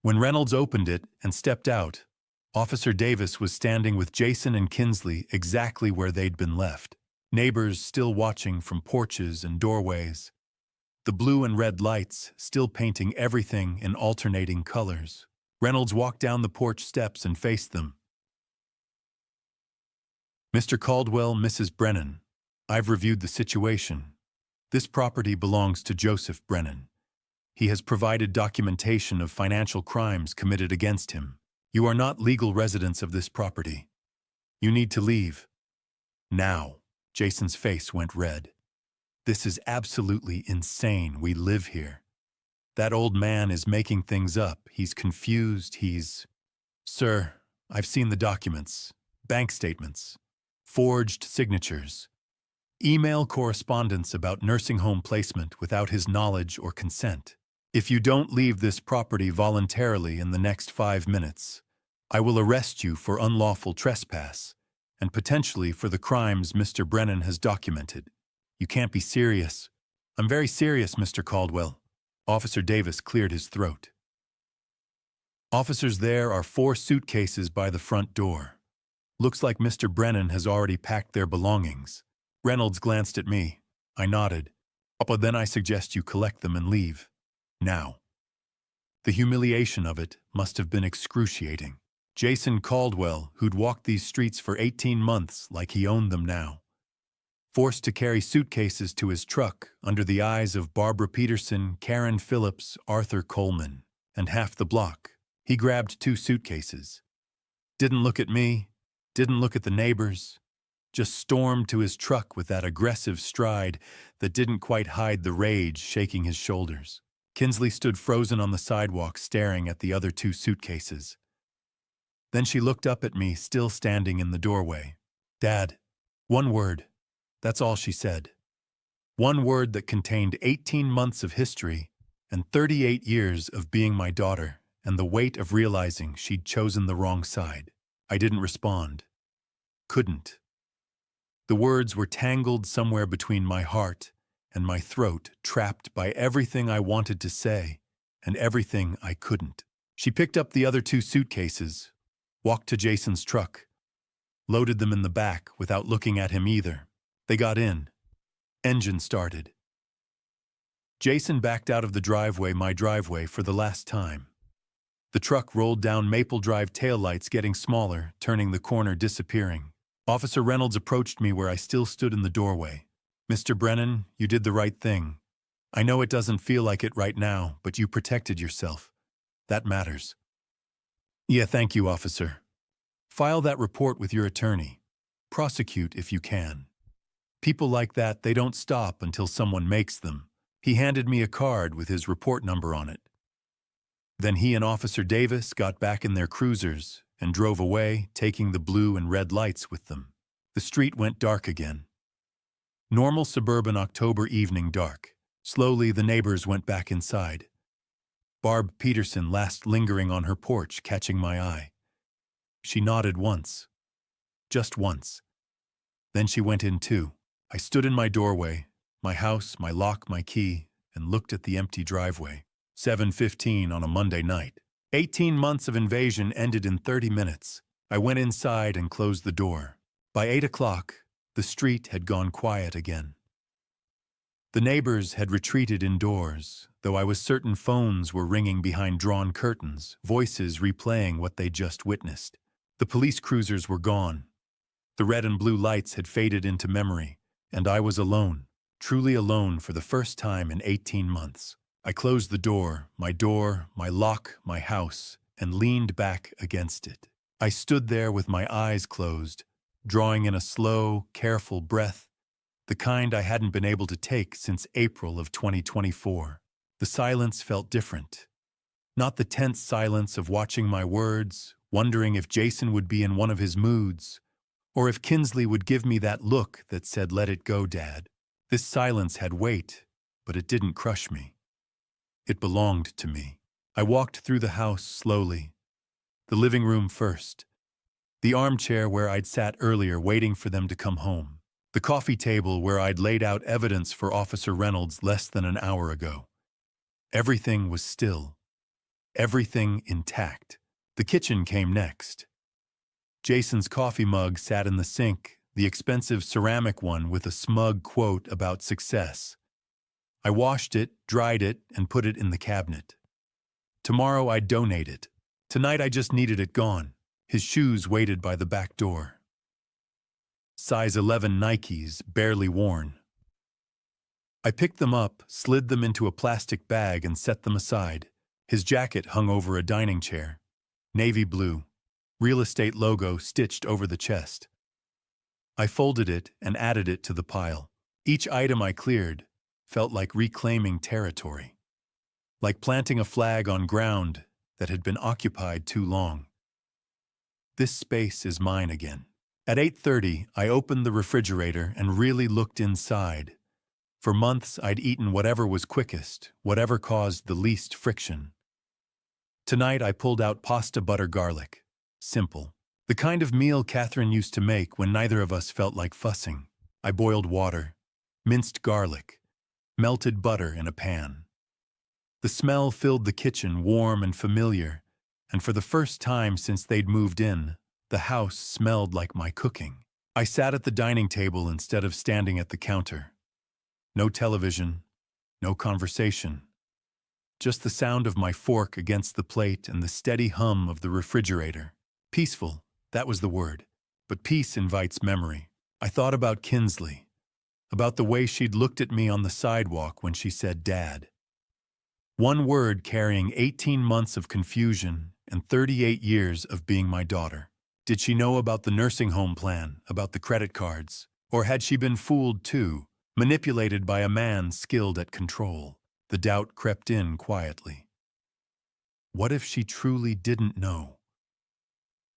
When Reynolds opened it and stepped out, Officer Davis was standing with Jason and Kinsley exactly where they'd been left, neighbors still watching from porches and doorways, the blue and red lights still painting everything in alternating colors. Reynolds walked down the porch steps and faced them. Mr. Caldwell, Mrs. Brennan, I've reviewed the situation. This property belongs to Joseph Brennan. He has provided documentation of financial crimes committed against him. You are not legal residents of this property. You need to leave. Now. Jason's face went red. This is absolutely insane. We live here. That old man is making things up. He's confused. Sir, I've seen the documents, bank statements, forged signatures, email correspondence about nursing home placement without his knowledge or consent. If you don't leave this property voluntarily in the next 5 minutes, I will arrest you for unlawful trespass and potentially for the crimes Mr. Brennan has documented. You can't be serious. I'm very serious, Mr. Caldwell. Officer Davis cleared his throat. Officers, there are 4 suitcases by the front door. Looks like Mr. Brennan has already packed their belongings. Reynolds glanced at me. I nodded. But then I suggest you collect them and leave. Now. The humiliation of it must have been excruciating. Jason Caldwell, who'd walked these streets for 18 months like he owned them now, forced to carry suitcases to his truck under the eyes of Barbara Peterson, Karen Phillips, Arthur Coleman, and half the block. He grabbed 2 suitcases. Didn't look at me, didn't look at the neighbors, just stormed to his truck with that aggressive stride that didn't quite hide the rage shaking his shoulders. Kinsley stood frozen on the sidewalk staring at the other 2 suitcases. Then she looked up at me, still standing in the doorway. Dad, 1 word. That's all she said. 1 word that contained 18 months of history and 38 years of being my daughter and the weight of realizing she'd chosen the wrong side. I didn't respond. Couldn't. The words were tangled somewhere between my heart and my throat, trapped by everything I wanted to say and everything I couldn't. She picked up the other 2 suitcases, walked to Jason's truck, loaded them in the back without looking at him either. They got in. Engine started. Jason backed out of the driveway, my driveway, for the last time. The truck rolled down Maple Drive, taillights getting smaller, turning the corner, disappearing. Officer Reynolds approached me where I still stood in the doorway. Mr. Brennan, you did the right thing. I know it doesn't feel like it right now, but you protected yourself. That matters. Yeah, thank you, officer. File that report with your attorney. Prosecute if you can. People like that, they don't stop until someone makes them. He handed me a card with his report number on it. Then he and Officer Davis got back in their cruisers and drove away, taking the blue and red lights with them. The street went dark again. Normal suburban October evening dark. Slowly, the neighbors went back inside. Barb Peterson last lingering on her porch, catching my eye. She nodded once. Just once. Then she went in too. I stood in my doorway, my house, my lock, my key, and looked at the empty driveway. 7:15 on a Monday night. 18 months of invasion ended in 30 minutes. I went inside and closed the door. By 8 o'clock, the street had gone quiet again. The neighbors had retreated indoors, though I was certain phones were ringing behind drawn curtains, voices replaying what they just witnessed. The police cruisers were gone. The red and blue lights had faded into memory, and I was alone, truly alone for the first time in 18 months. I closed the door, my lock, my house, and leaned back against it. I stood there with my eyes closed, drawing in a slow, careful breath, the kind I hadn't been able to take since April of 2024. The silence felt different. Not the tense silence of watching my words, wondering if Jason would be in one of his moods, or if Kinsley would give me that look that said, "Let it go, Dad." This silence had weight, but it didn't crush me. It belonged to me. I walked through the house slowly. The living room first. The armchair where I'd sat earlier waiting for them to come home. The coffee table where I'd laid out evidence for Officer Reynolds less than an hour ago. Everything was still. Everything intact. The kitchen came next. Jason's coffee mug sat in the sink, the expensive ceramic one with a smug quote about success. I washed it, dried it, and put it in the cabinet. Tomorrow I'd donate it. Tonight I just needed it gone. His shoes waited by the back door. Size 11 Nikes, barely worn. I picked them up, slid them into a plastic bag, and set them aside. His jacket hung over a dining chair. Navy blue. Real estate logo stitched over the chest. I folded it and added it to the pile. Each item I cleared felt like reclaiming territory. Like planting a flag on ground that had been occupied too long. This space is mine again. At 8:30, I opened the refrigerator and really looked inside. For months, I'd eaten whatever was quickest, whatever caused the least friction. Tonight, I pulled out pasta butter garlic. Simple. The kind of meal Catherine used to make when neither of us felt like fussing. I boiled water, minced garlic, melted butter in a pan. The smell filled the kitchen, warm and familiar, and for the first time since they'd moved in, the house smelled like my cooking. I sat at the dining table instead of standing at the counter. No television, no conversation. Just the sound of my fork against the plate and the steady hum of the refrigerator. Peaceful, that was the word. But peace invites memory. I thought about Kinsley, about the way she'd looked at me on the sidewalk when she said, "Dad." One word carrying 18 months of confusion and 38 years of being my daughter. Did she know about the nursing home plan, about the credit cards? Or had she been fooled too, manipulated by a man skilled at control? The doubt crept in quietly. What if she truly didn't know?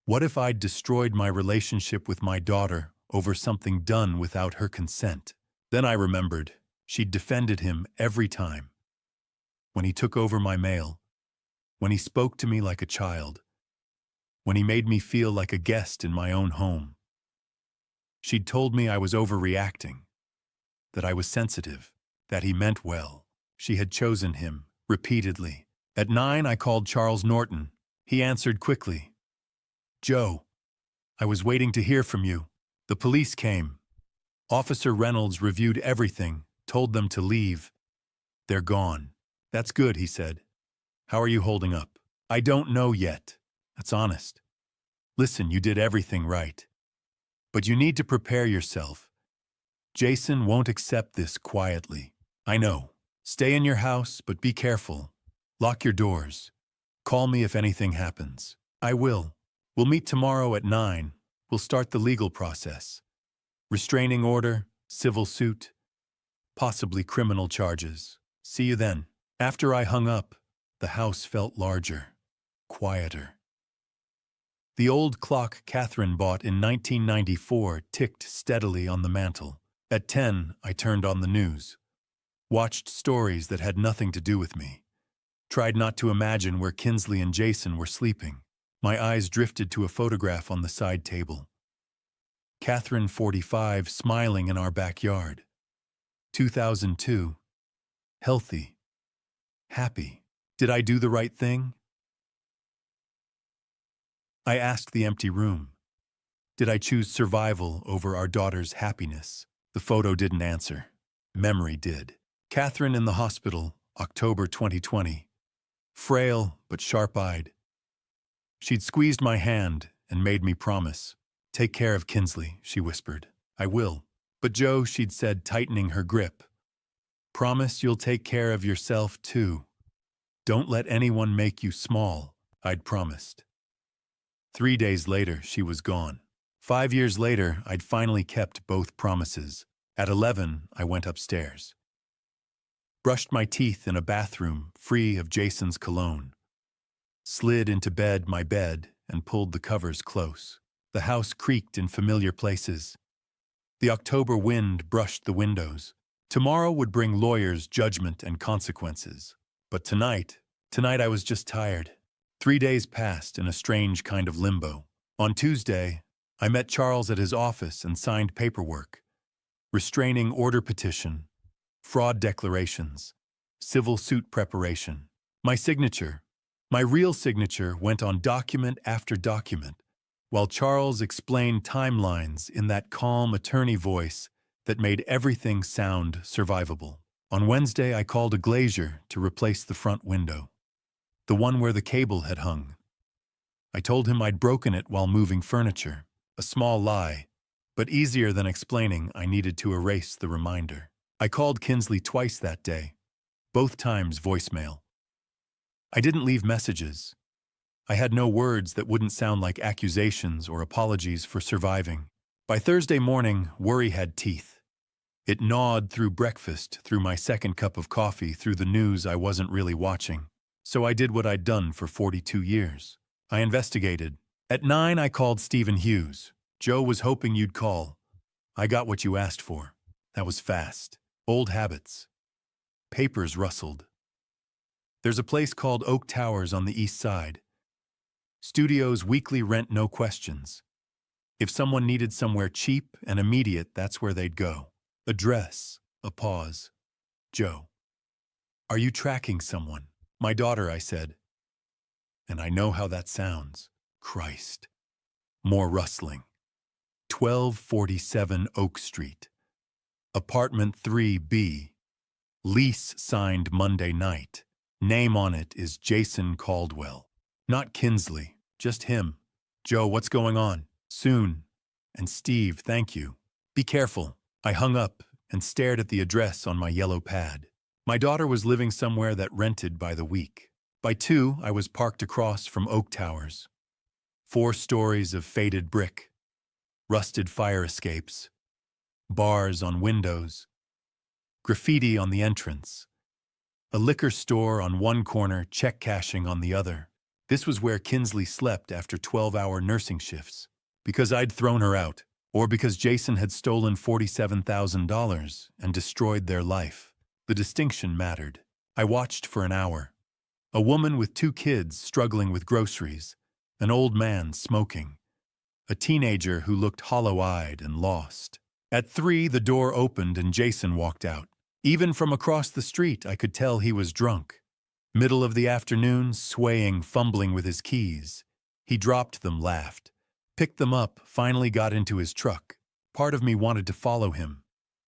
What if I'd destroyed my relationship with my daughter over something done without her consent? Then I remembered she'd defended him every time. When he took over my mail, when he spoke to me like a child, when he made me feel like a guest in my own home. She'd told me I was overreacting, that I was sensitive, that he meant well. She had chosen him, repeatedly. At 9, I called Charles Norton. He answered quickly. "Joe, I was waiting to hear from you. The police came. Officer Reynolds reviewed everything, told them to leave. They're gone." "That's good," he said. "How are you holding up?" "I don't know yet. That's honest. Listen, you did everything right. But you need to prepare yourself. Jason won't accept this quietly. I know. Stay in your house, but be careful. Lock your doors. Call me if anything happens." "I will. We'll meet tomorrow at 9. We'll start the legal process. Restraining order, civil suit, possibly criminal charges. See you then." After I hung up, the house felt larger, quieter. The old clock Catherine bought in 1994 ticked steadily on the mantel. At 10, I turned on the news. Watched stories that had nothing to do with me. Tried not to imagine where Kinsley and Jason were sleeping. My eyes drifted to a photograph on the side table. Catherine, 45, smiling in our backyard. 2002. Healthy. Happy. Did I do the right thing? I asked the empty room. Did I choose survival over our daughter's happiness? The photo didn't answer. Memory did. Catherine in the hospital, October 2020. Frail but sharp-eyed. She'd squeezed my hand and made me promise. "Take care of Kinsley," she whispered. "I will." "But Joe," she'd said, tightening her grip. Promise you'll take care of yourself too. Don't let anyone make you small, I'd promised. 3 days later, she was gone. 5 years later, I'd finally kept both promises. At 11, I went upstairs. Brushed my teeth in a bathroom free of Jason's cologne. Slid into my bed, and pulled the covers close. The house creaked in familiar places. The October wind brushed the windows. Tomorrow would bring lawyers, judgment, and consequences. But tonight I was just tired. 3 days passed in a strange kind of limbo. On Tuesday, I met Charles at his office and signed paperwork. Restraining order petition, fraud declarations, civil suit preparation. My signature, my real signature, went on document after document, while Charles explained timelines in that calm attorney voice that made everything sound survivable. On Wednesday, I called a glazier to replace the front window, the one where the cable had hung. I told him I'd broken it while moving furniture, a small lie, but easier than explaining I needed to erase the reminder. I called Kinsley twice that day, both times voicemail. I didn't leave messages. I had no words that wouldn't sound like accusations or apologies for surviving. By Thursday morning, worry had teeth. It gnawed through breakfast, through my second cup of coffee, through the news I wasn't really watching. So I did what I'd done for 42 years. I investigated. At 9, I called Stephen Hughes. Joe was hoping you'd call. I got what you asked for. That was fast. Old habits. Papers rustled. There's a place called Oak Towers on the east side. Studios, weekly rent, no questions. If someone needed somewhere cheap and immediate, that's where they'd go. Address. A pause. Joe. Are you tracking someone? My daughter, I said. And I know how that sounds. Christ. More rustling. 1247 Oak Street. Apartment 3B. Lease signed Monday night. Name on it is Jason Caldwell. Not Kinsley, just him. Joe, what's going on? Soon. And Steve, thank you. Be careful. I hung up and stared at the address on my yellow pad. My daughter was living somewhere that rented by the week. By 2, I was parked across from Oak Towers. 4 stories of faded brick, rusted fire escapes, bars on windows, graffiti on the entrance, a liquor store on one corner, check cashing on the other. This was where Kinsley slept after 12-hour nursing shifts. Because I'd thrown her out, or because Jason had stolen $47,000 and destroyed their life. The distinction mattered. I watched for an hour. A woman with 2 kids struggling with groceries, an old man smoking, a teenager who looked hollow-eyed and lost. At 3, the door opened and Jason walked out. Even from across the street, I could tell he was drunk. Middle of the afternoon, swaying, fumbling with his keys. He dropped them, laughed, picked them up, finally got into his truck. Part of me wanted to follow him,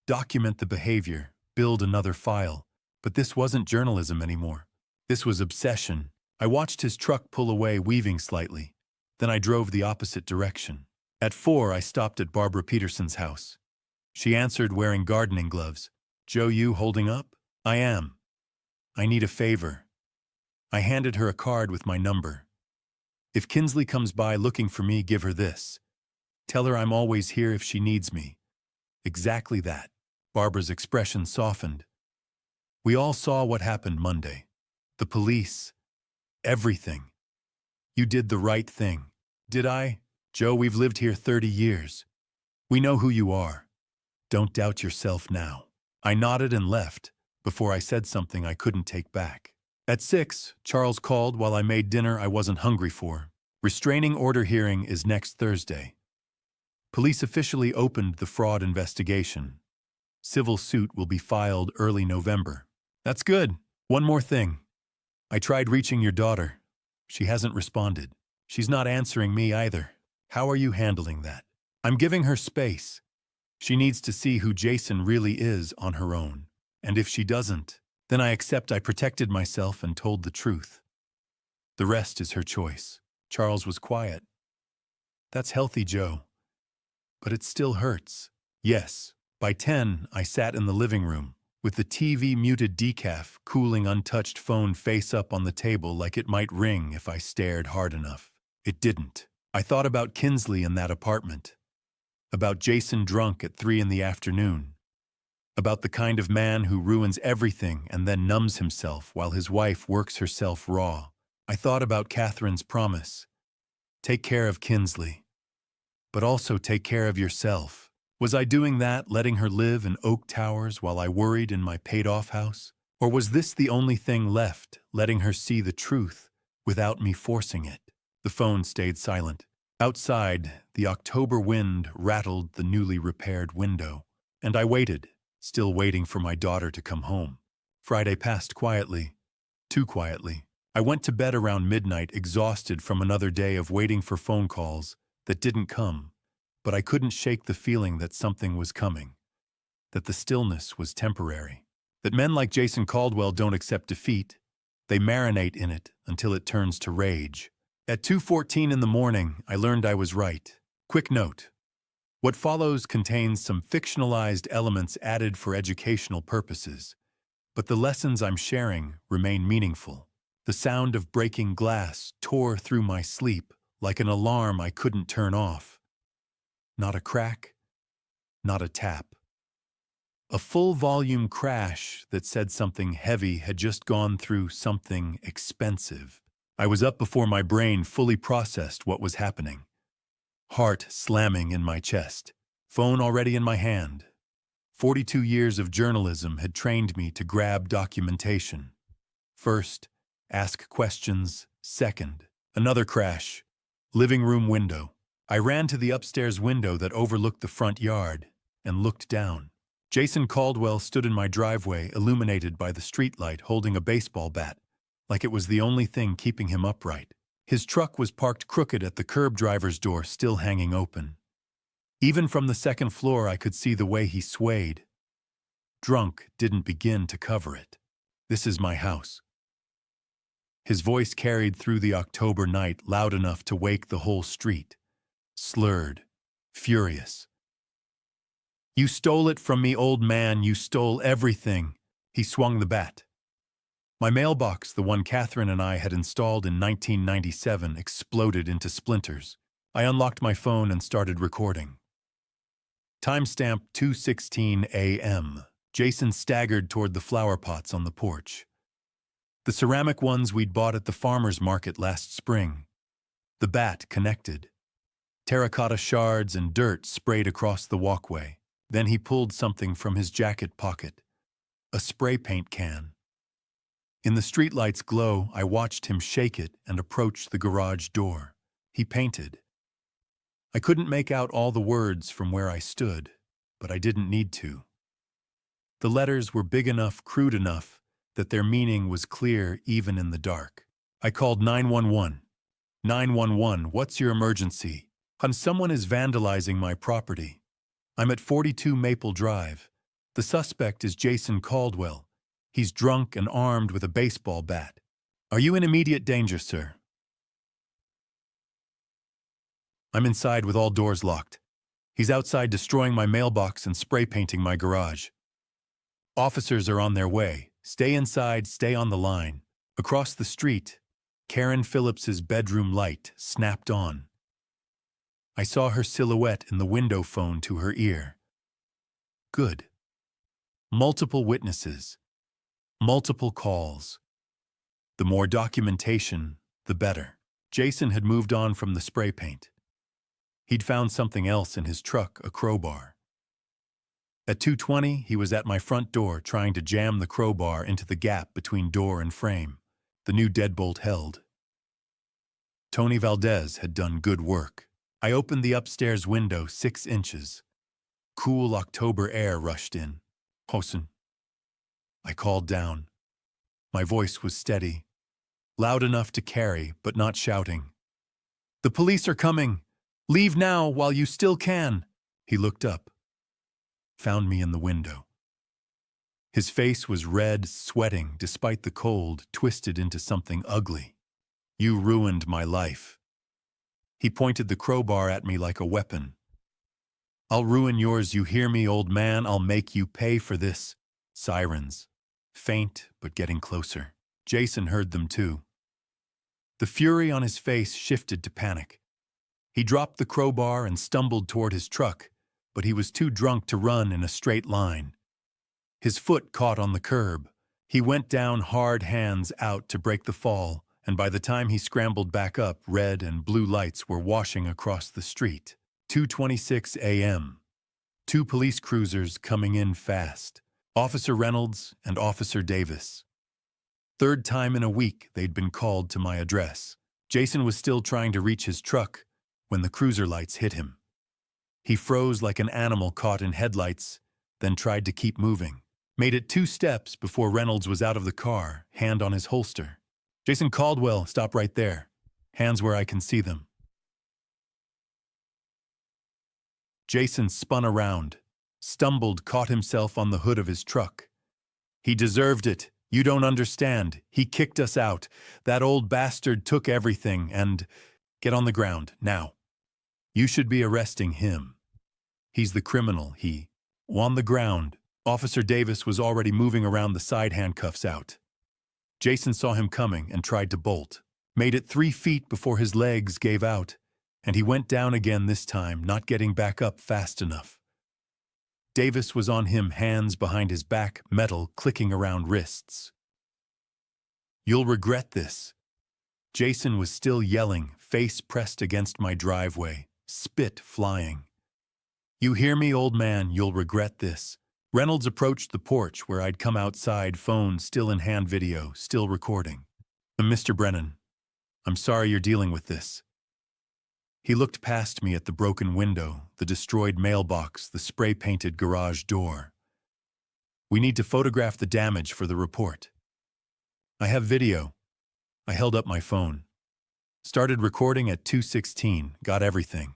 document the behavior, build another file. But this wasn't journalism anymore. This was obsession. I watched his truck pull away, weaving slightly. Then I drove the opposite direction. At 4, I stopped at Barbara Peterson's house. She answered, wearing gardening gloves. Joe, you holding up? I am. I need a favor. I handed her a card with my number. If Kinsley comes by looking for me, give her this. Tell her I'm always here if she needs me. Exactly that. Barbara's expression softened. We all saw what happened Monday. The police. Everything. You did the right thing. Did I? Joe, we've lived here 30 years. We know who you are. Don't doubt yourself now. I nodded and left before I said something I couldn't take back. At 6, Charles called while I made dinner I wasn't hungry for. Restraining order hearing is next Thursday. Police officially opened the fraud investigation. Civil suit will be filed early November. That's good. One more thing. I tried reaching your daughter. She hasn't responded. She's not answering me either. How are you handling that? I'm giving her space. She needs to see who Jason really is on her own. And if she doesn't, then I accept I protected myself and told the truth. The rest is her choice. Charles was quiet. That's healthy, Joe. But it still hurts. Yes. By 10, I sat in the living room, with the TV muted decaf cooling untouched phone face up on the table like it might ring if I stared hard enough. It didn't. I thought about Kinsley in that apartment, about Jason drunk at 3 in the afternoon, about the kind of man who ruins everything and then numbs himself while his wife works herself raw. I thought about Catherine's promise. Take care of Kinsley, but also take care of yourself. Was I doing that, letting her live in Oak Towers while I worried in my paid-off house? Or was this the only thing left, letting her see the truth without me forcing it? The phone stayed silent. Outside, the October wind rattled the newly repaired window, and I waited, still waiting for my daughter to come home. Friday passed quietly, too quietly. I went to bed around midnight, exhausted from another day of waiting for phone calls that didn't come, but I couldn't shake the feeling that something was coming, that the stillness was temporary, that men like Jason Caldwell don't accept defeat, they marinate in it until it turns to rage. At 2:14 in the morning, I learned I was right. Quick note. What follows contains some fictionalized elements added for educational purposes, but the lessons I'm sharing remain meaningful. The sound of breaking glass tore through my sleep like an alarm I couldn't turn off. Not a crack, not a tap. A full-volume crash that said something heavy had just gone through something expensive. I was up before my brain fully processed what was happening. Heart slamming in my chest, phone already in my hand. 42 years of journalism had trained me to grab documentation. First, ask questions. Second, another crash. Living room window. I ran to the upstairs window that overlooked the front yard and looked down. Jason Caldwell stood in my driveway, illuminated by the streetlight, holding a baseball bat, like it was the only thing keeping him upright. His truck was parked crooked at the curb driver's door, still hanging open. Even from the second floor, I could see the way he swayed. Drunk didn't begin to cover it. This is my house. His voice carried through the October night, loud enough to wake the whole street. Slurred, furious. You stole it from me, old man. You stole everything. He swung the bat. My mailbox, the one Catherine and I had installed in 1997, exploded into splinters. I unlocked my phone and started recording. Timestamp 2:16 a.m. Jason staggered toward the flower pots on the porch. The ceramic ones we'd bought at the farmer's market last spring. The bat connected. Terracotta shards and dirt sprayed across the walkway. Then he pulled something from his jacket pocket. A spray paint can. In the streetlight's glow, I watched him shake it and approach the garage door. He painted. I couldn't make out all the words from where I stood, but I didn't need to. The letters were big enough, crude enough, that their meaning was clear even in the dark. I called 911. 911, what's your emergency? Someone is vandalizing my property. I'm at 42 Maple Drive. The suspect is Jason Caldwell. He's drunk and armed with a baseball bat. Are you in immediate danger, sir? I'm inside with all doors locked. He's outside destroying my mailbox and spray painting my garage. Officers are on their way. Stay inside, stay on the line. Across the street, Karen Phillips's bedroom light snapped on. I saw her silhouette in the window phone to her ear. Good. Multiple witnesses. Multiple calls. The more documentation, the better. Jason had moved on from the spray paint. He'd found something else in his truck, a crowbar. At 2:20, he was at my front door trying to jam the crowbar into the gap between door and frame. The new deadbolt held. Tony Valdez had done good work. I opened the upstairs window 6 inches. Cool October air rushed in. Hosen. I called down. My voice was steady, loud enough to carry, but not shouting. The police are coming. Leave now while you still can. He looked up, found me in the window. His face was red, sweating despite the cold, twisted into something ugly. You ruined my life. He pointed the crowbar at me like a weapon. I'll ruin yours, you hear me, old man? I'll make you pay for this. Sirens. Faint, but getting closer. Jason heard them too. The fury on his face shifted to panic. He dropped the crowbar and stumbled toward his truck, but he was too drunk to run in a straight line. His foot caught on the curb. He went down hard, hands out to break the fall, and by the time he scrambled back up, red and blue lights were washing across the street. 2:26 a.m. 2 police cruisers coming in fast. Officer Reynolds and Officer Davis. Third time in a week they'd been called to my address. Jason was still trying to reach his truck when the cruiser lights hit him. He froze like an animal caught in headlights, then tried to keep moving. Made it 2 steps before Reynolds was out of the car, hand on his holster. Jason Caldwell, stop right there. Hands where I can see them. Jason spun around, stumbled, caught himself on the hood of his truck. He deserved it. You don't understand. He kicked us out. That old bastard took everything and... Get on the ground, now. You should be arresting him. He's the criminal, he. On the ground. Officer Davis was already moving around, the side handcuffs out. Jason saw him coming and tried to bolt. Made it 3 feet before his legs gave out, and he went down again this time, not getting back up fast enough. Davis was on him, hands behind his back, metal clicking around wrists. You'll regret this. Jason was still yelling, face pressed against my driveway, spit flying. You hear me, old man, you'll regret this. Reynolds approached the porch where I'd come outside, phone still in hand, video still recording. Mr. Brennan, I'm sorry you're dealing with this. He looked past me at the broken window, the destroyed mailbox, the spray-painted garage door. We need to photograph the damage for the report. I have video. I held up my phone. Started recording at 2:16, got everything.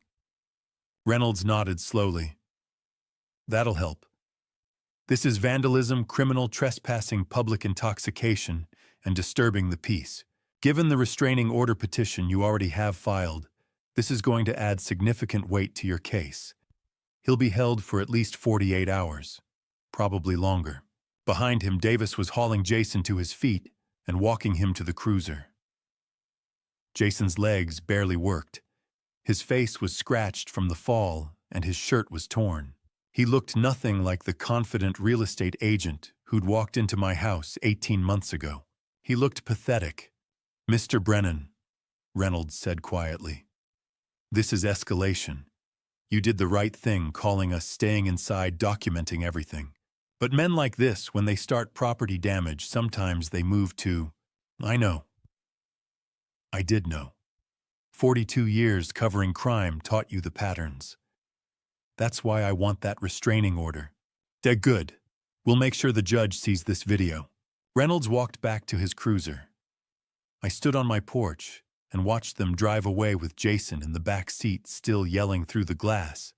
Reynolds nodded slowly. That'll help. This is vandalism, criminal trespassing, public intoxication, and disturbing the peace. Given the restraining order petition you already have filed, this is going to add significant weight to your case. He'll be held for at least 48 hours, probably longer. Behind him, Davis was hauling Jason to his feet and walking him to the cruiser. Jason's legs barely worked. His face was scratched from the fall, and his shirt was torn. He looked nothing like the confident real estate agent who'd walked into my house 18 months ago. He looked pathetic. Mr. Brennan, Reynolds said quietly. This is escalation. You did the right thing calling us, staying inside, documenting everything. But men like this, when they start property damage, sometimes they move to, I know. I did know. 42 years covering crime taught you the patterns. That's why I want that restraining order. They're good. We'll make sure the judge sees this video. Reynolds walked back to his cruiser. I stood on my porch and watched them drive away with Jason in the back seat, still yelling through the glass,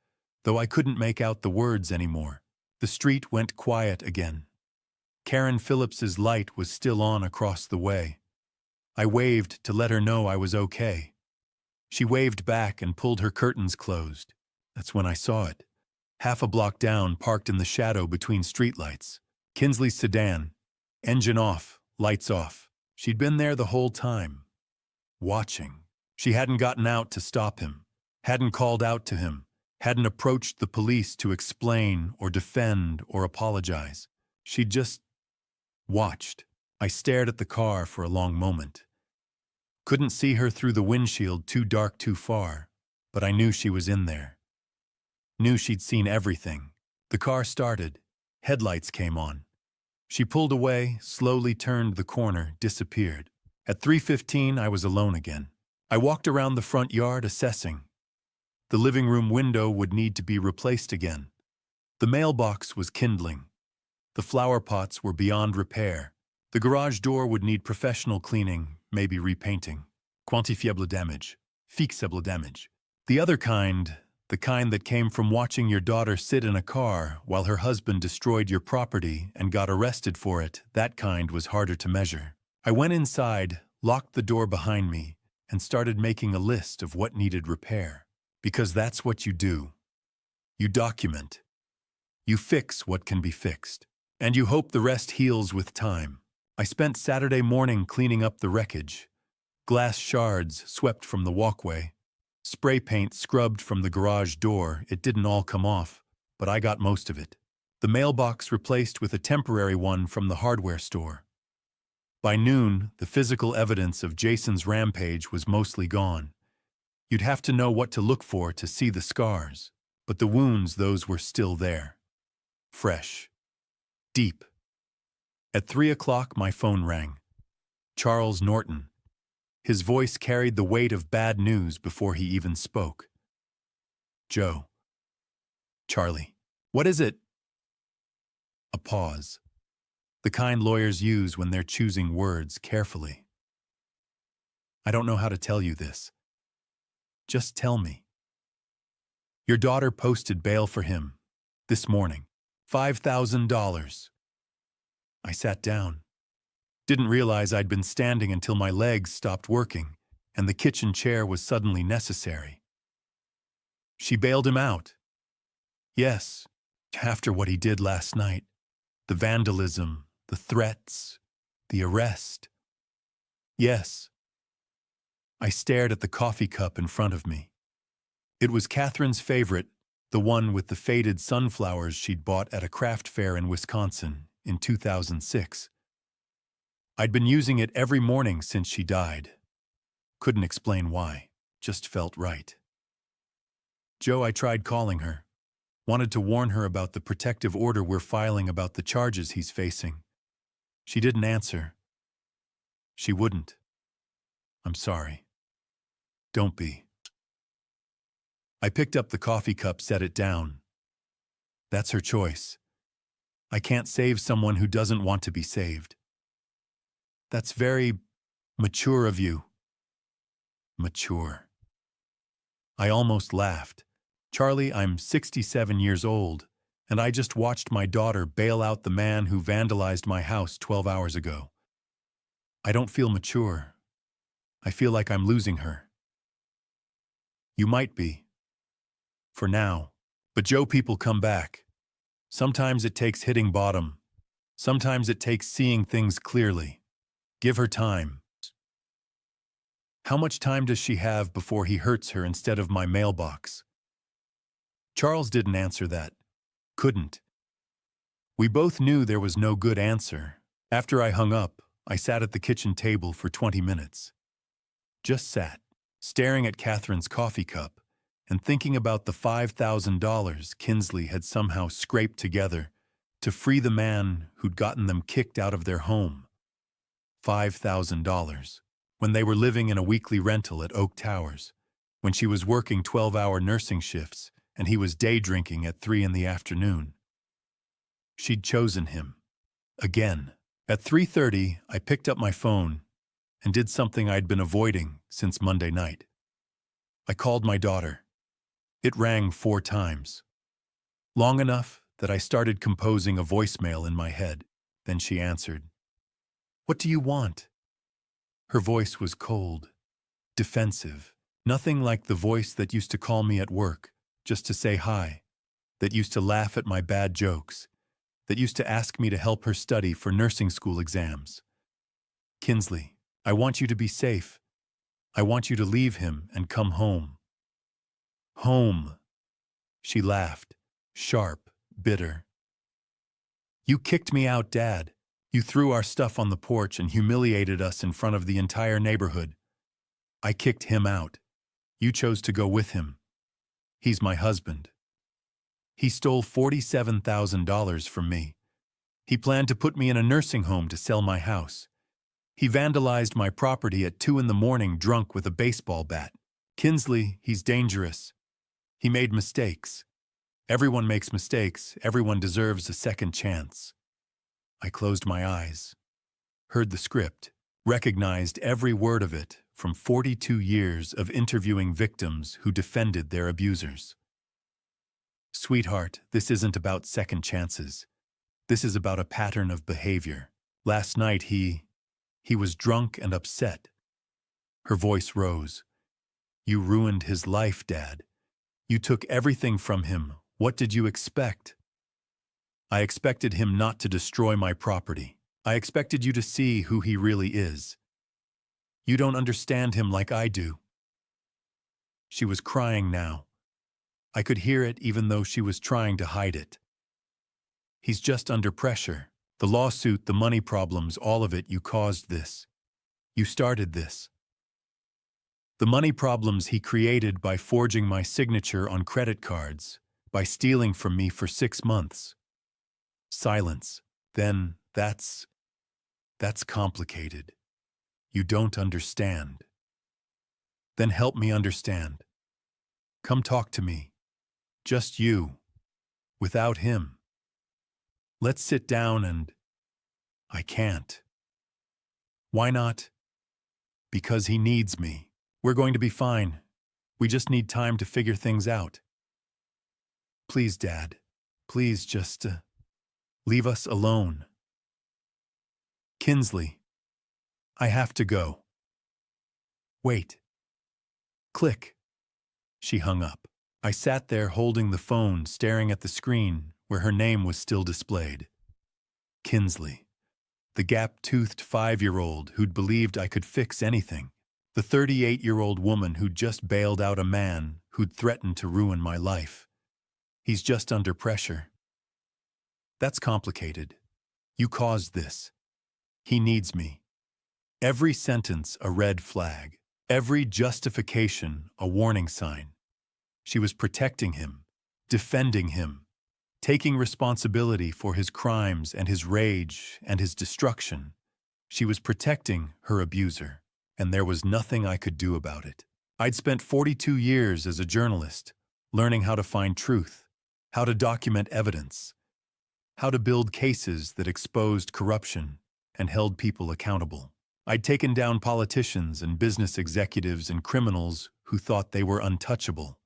though I couldn't make out the words anymore. The street went quiet again. Karen Phillips's light was still on across the way. I waved to let her know I was okay. She waved back and pulled her curtains closed. That's when I saw it. Half a block down, parked in the shadow between streetlights. Kinsley's sedan. Engine off, lights off. She'd been there the whole time. Watching. She hadn't gotten out to stop him. Hadn't called out to him. Hadn't approached the police to explain or defend or apologize. She'd just watched. I stared at the car for a long moment. Couldn't see her through the windshield, too dark, too far, but I knew she was in there. Knew she'd seen everything. The car started. Headlights came on. She pulled away, slowly turned the corner, disappeared. At 3:15, I was alone again. I walked around the front yard, assessing. The living room window would need to be replaced again. The mailbox was kindling. The flower pots were beyond repair. The garage door would need professional cleaning, maybe repainting. Quantifiable damage. Fixable damage. The other kind, the kind that came from watching your daughter sit in a car while her husband destroyed your property and got arrested for it, that kind was harder to measure. I went inside, locked the door behind me, and started making a list of what needed repair. Because that's what you do. You document. You fix what can be fixed. And you hope the rest heals with time. I spent Saturday morning cleaning up the wreckage. Glass shards swept from the walkway. Spray paint scrubbed from the garage door. It didn't all come off, but I got most of it. The mailbox replaced with a temporary one from the hardware store. By noon, the physical evidence of Jason's rampage was mostly gone. You'd have to know what to look for to see the scars, but the wounds, those were still there. Fresh. Deep. At 3 o'clock, my phone rang. Charles Norton. His voice carried the weight of bad news before he even spoke. Joe. Charlie. What is it? A pause. The kind lawyers use when they're choosing words carefully. I don't know how to tell you this. Just tell me. Your daughter posted bail for him this morning. $5,000. I sat down. Didn't realize I'd been standing until my legs stopped working and the kitchen chair was suddenly necessary. She bailed him out. Yes, after what he did last night. The vandalism, the threats, the arrest. Yes. I stared at the coffee cup in front of me. It was Catherine's favorite, the one with the faded sunflowers she'd bought at a craft fair in Wisconsin in 2006. I'd been using it every morning since she died. Couldn't explain why, just felt right. Joe, I tried calling her. Wanted to warn her about the protective order we're filing about the charges he's facing. She didn't answer. She wouldn't. I'm sorry. Don't be. I picked up the coffee cup, set it down. That's her choice. I can't save someone who doesn't want to be saved. That's very mature of you. Mature. I almost laughed. Charlie, I'm 67 years old, and I just watched my daughter bail out the man who vandalized my house 12 hours ago. I don't feel mature. I feel like I'm losing her. You might be. For now. But Joe, people come back. Sometimes it takes hitting bottom. Sometimes it takes seeing things clearly. Give her time. How much time does she have before he hurts her instead of my mailbox? Charles didn't answer that. Couldn't. We both knew there was no good answer. After I hung up, I sat at the kitchen table for 20 minutes. Just sat, staring at Catherine's coffee cup and thinking about the $5,000 Kinsley had somehow scraped together to free the man who'd gotten them kicked out of their home. $5,000. When they were living in a weekly rental at Oak Towers, when she was working 12-hour nursing shifts and he was day drinking at 3 in the afternoon. She'd chosen him. Again. At 3:30, I picked up my phone and did something I'd been avoiding since Monday night. I called my daughter. It rang 4 times. Long enough that I started composing a voicemail in my head. Then she answered. What do you want? Her voice was cold, defensive, nothing like the voice that used to call me at work just to say hi, that used to laugh at my bad jokes, that used to ask me to help her study for nursing school exams. Kinsley, I want you to be safe. I want you to leave him and come home. Home. She laughed, sharp, bitter. You kicked me out, Dad. You threw our stuff on the porch and humiliated us in front of the entire neighborhood. I kicked him out. You chose to go with him. He's my husband. He stole $47,000 from me. He planned to put me in a nursing home to sell my house. He vandalized my property at 2 in the morning drunk with a baseball bat. Kinsley, he's dangerous. He made mistakes. Everyone makes mistakes. Everyone deserves a second chance. I closed my eyes, heard the script, recognized every word of it from 42 years of interviewing victims who defended their abusers. Sweetheart, this isn't about second chances. This is about a pattern of behavior. Last night he was drunk and upset. Her voice rose. You ruined his life, Dad. You took everything from him. What did you expect? I expected him not to destroy my property. I expected you to see who he really is. You don't understand him like I do." She was crying now. I could hear it even though she was trying to hide it. "He's just under pressure. The lawsuit, the money problems, all of it, you caused this. You started this. The money problems he created by forging my signature on credit cards, by stealing from me for 6 months." Silence. "Then that's complicated. You don't understand." "Then help me understand. Come talk to me. Just you. Without him. Let's sit down and—" "I can't." "Why not?" "Because he needs me. We're going to be fine. We just need time to figure things out. Please, Dad. Please just leave us alone." "Kinsley. I have to go." "Wait." Click. She hung up. I sat there holding the phone, staring at the screen where her name was still displayed. Kinsley. The gap-toothed 5-year-old who'd believed I could fix anything. The 38-year-old woman who'd just bailed out a man who'd threatened to ruin my life. He's just under pressure. That's complicated. You caused this. He needs me. Every sentence a red flag. Every justification a warning sign. She was protecting him, defending him, taking responsibility for his crimes and his rage and his destruction. She was protecting her abuser, and there was nothing I could do about it. I'd spent 42 years as a journalist, learning how to find truth, how to document evidence, how to build cases that exposed corruption and held people accountable. I'd taken down politicians and business executives and criminals who thought they were untouchable.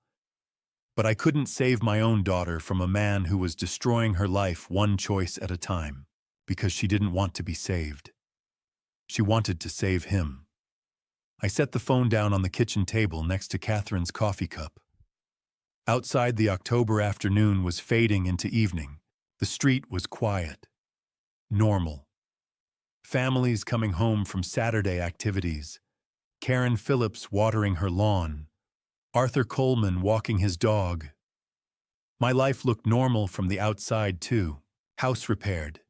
But I couldn't save my own daughter from a man who was destroying her life one choice at a time, because she didn't want to be saved. She wanted to save him. I set the phone down on the kitchen table next to Catherine's coffee cup. Outside, the October afternoon was fading into evening. The street was quiet. Normal. Families coming home from Saturday activities. Karen Phillips watering her lawn. Arthur Coleman walking his dog. My life looked normal from the outside, too. House repaired.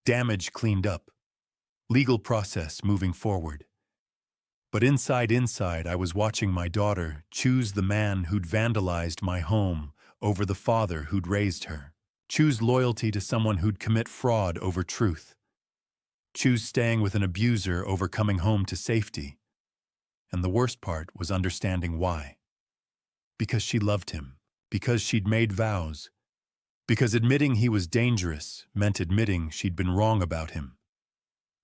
Damage cleaned up. Legal process moving forward. But inside, I was watching my daughter choose the man who'd vandalized my home over the father who'd raised her. Choose loyalty to someone who'd commit fraud over truth. Choose staying with an abuser over coming home to safety. And the worst part was understanding why. Because she loved him. Because she'd made vows. Because admitting he was dangerous meant admitting she'd been wrong about him.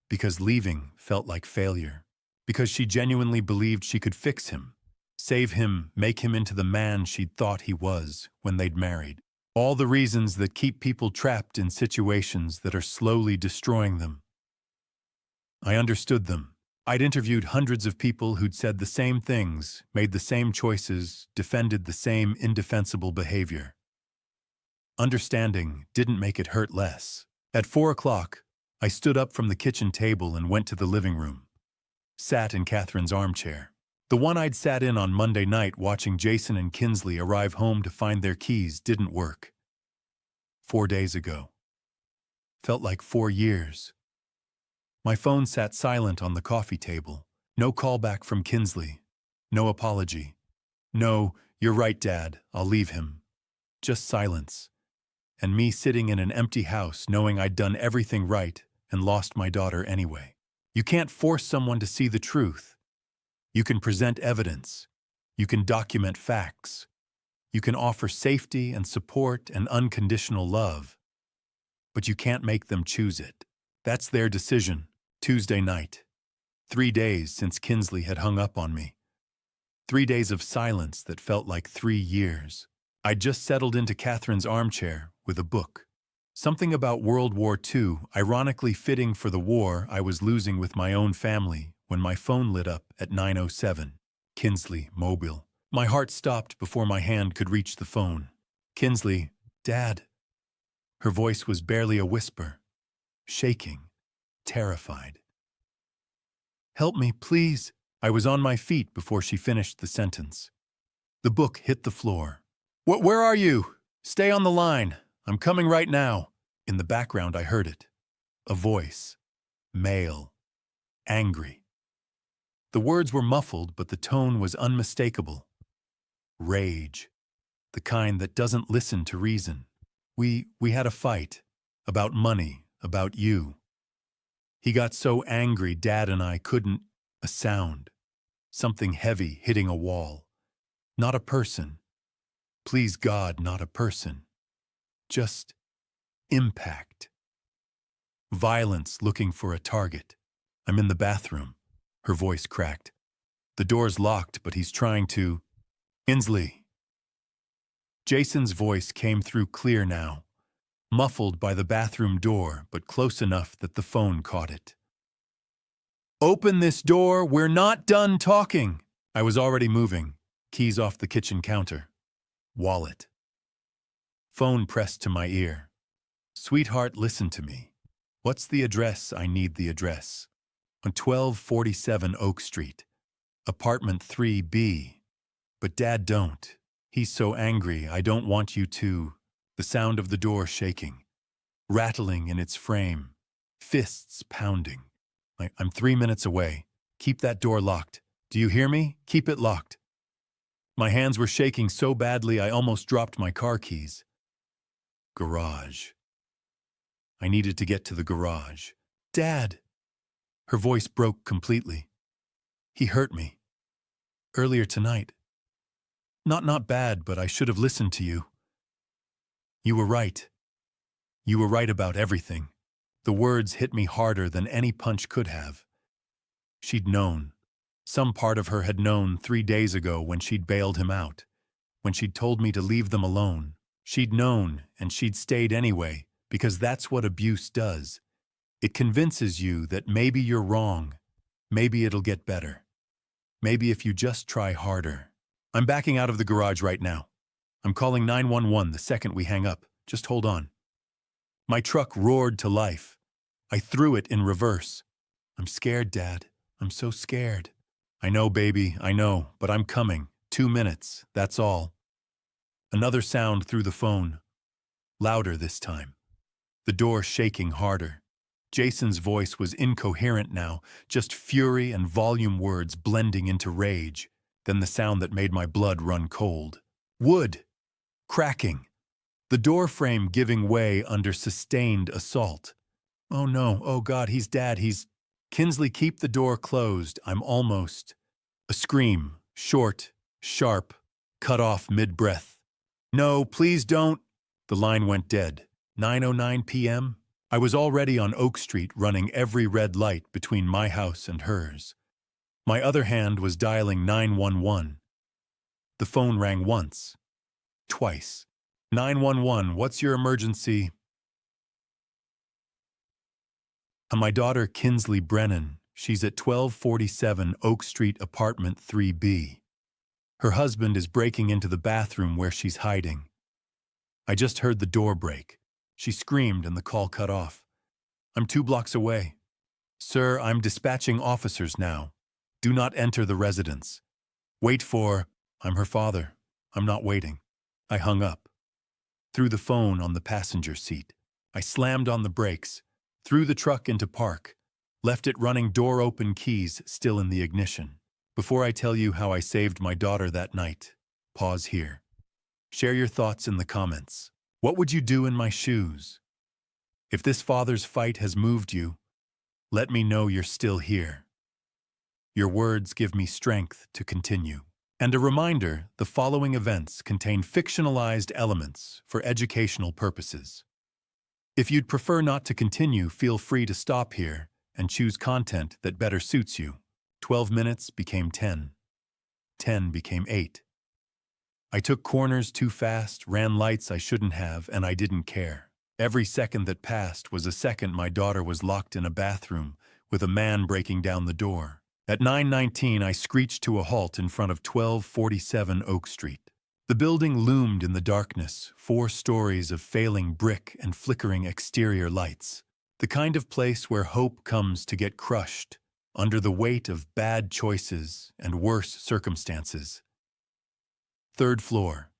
Because leaving felt like failure. Because she genuinely believed she could fix him, save him, make him into the man she'd thought he was when they'd married. All the reasons that keep people trapped in situations that are slowly destroying them. I understood them. I'd interviewed hundreds of people who'd said the same things, made the same choices, defended the same indefensible behavior. Understanding didn't make it hurt less. At 4 o'clock, I stood up from the kitchen table and went to the living room. Sat in Catherine's armchair. The one I'd sat in on Monday night watching Jason and Kinsley arrive home to find their keys didn't work. 4 days ago. Felt like 4 years. My phone sat silent on the coffee table. No callback from Kinsley. No apology. No, "You're right, Dad, I'll leave him." Just silence. And me sitting in an empty house knowing I'd done everything right and lost my daughter anyway. You can't force someone to see the truth. You can present evidence. You can document facts. You can offer safety and support and unconditional love. But you can't make them choose it. That's their decision. Tuesday night. 3 days since Kinsley had hung up on me. 3 days of silence that felt like 3 years. I'd just settled into Catherine's armchair with a book. Something about World War II, ironically fitting for the war I was losing with my own family, when my phone lit up at 9:07. Kinsley, mobile. My heart stopped before my hand could reach the phone. "Kinsley, Dad." Her voice was barely a whisper, shaking, terrified. "Help me, please." I was on my feet before she finished the sentence. The book hit the floor. Where are you? Stay on the line. I'm coming right now." In the background, I heard it. A voice. Male. Angry. The words were muffled, but the tone was unmistakable. Rage. The kind that doesn't listen to reason. We had a fight. About money. About you. He got so angry Dad and I couldn't. A sound. Something heavy hitting a wall. Not a person. Please God, not a person. Just impact. Violence looking for a target. I'm in the bathroom. Her voice cracked. The door's locked, but he's trying to... Inslee. Jason's voice came through clear now, muffled by the bathroom door, but close enough that the phone caught it. "Open this door, we're not done talking." I was already moving, keys off the kitchen counter. Wallet. Phone pressed to my ear. "Sweetheart, listen to me. What's the address? I need the address. On 1247 Oak Street. Apartment 3B. But Dad, don't. He's so angry, I don't want you to." The sound of the door shaking. Rattling in its frame. Fists pounding. "I'm 3 minutes away. Keep that door locked. Do you hear me? Keep it locked." My hands were shaking so badly I almost dropped my car keys. Garage. I needed to get to the garage. "Dad!" Her voice broke completely. "He hurt me. Earlier tonight. Not bad, but I should have listened to you. You were right. You were right about everything." The words hit me harder than any punch could have. She'd known. Some part of her had known 3 days ago when she'd bailed him out. When she'd told me to leave them alone. She'd known, and she'd stayed anyway, because that's what abuse does. It convinces you that maybe you're wrong. Maybe it'll get better. Maybe if you just try harder. I'm backing out of the garage right now. I'm calling 911 the second we hang up. Just hold on. My truck roared to life. I threw it in reverse. "I'm scared, Dad. I'm so scared." "I know, baby, I know, but I'm coming. 2 minutes, that's all." Another sound through the phone. Louder this time. The door shaking harder. Jason's voice was incoherent now, just fury and volume words blending into rage. Then the sound that made my blood run cold. Wood. Cracking. The door frame giving way under sustained assault. "Oh no, oh God, he's Dad, he's..." "Kinsley, keep the door closed, I'm almost..." A scream, short, sharp, cut off mid-breath. "No, please don't..." The line went dead. 9:09 p.m. I was already on Oak Street running every red light between my house and hers. My other hand was dialing 911. The phone rang once. Twice. 911, what's your emergency? My daughter Kinsley Brennan. She's at 1247 Oak Street, apartment 3B. Her husband is breaking into the bathroom where she's hiding. I just heard the door break. She screamed and the call cut off. "I'm 2 blocks away. Sir, I'm dispatching officers now. Do not enter the residence. Wait for..." "I'm her father. I'm not waiting." I hung up. Threw the phone on the passenger seat. I slammed on the brakes, threw the truck into park, left it running door open, keys still in the ignition. Before I tell you how I saved my daughter that night, pause here. Share your thoughts in the comments. What would you do in my shoes? If this father's fight has moved you, let me know you're still here. Your words give me strength to continue. And a reminder, the following events contain fictionalized elements for educational purposes. If you'd prefer not to continue, feel free to stop here and choose content that better suits you. 12 minutes became 10. 10 became 8. I took corners too fast, ran lights I shouldn't have, and I didn't care. Every second that passed was a second my daughter was locked in a bathroom with a man breaking down the door. At 9:19, I screeched to a halt in front of 1247 Oak Street. The building loomed in the darkness, 4 stories of failing brick and flickering exterior lights. The kind of place where hope comes to get crushed under the weight of bad choices and worse circumstances. 3rd floor.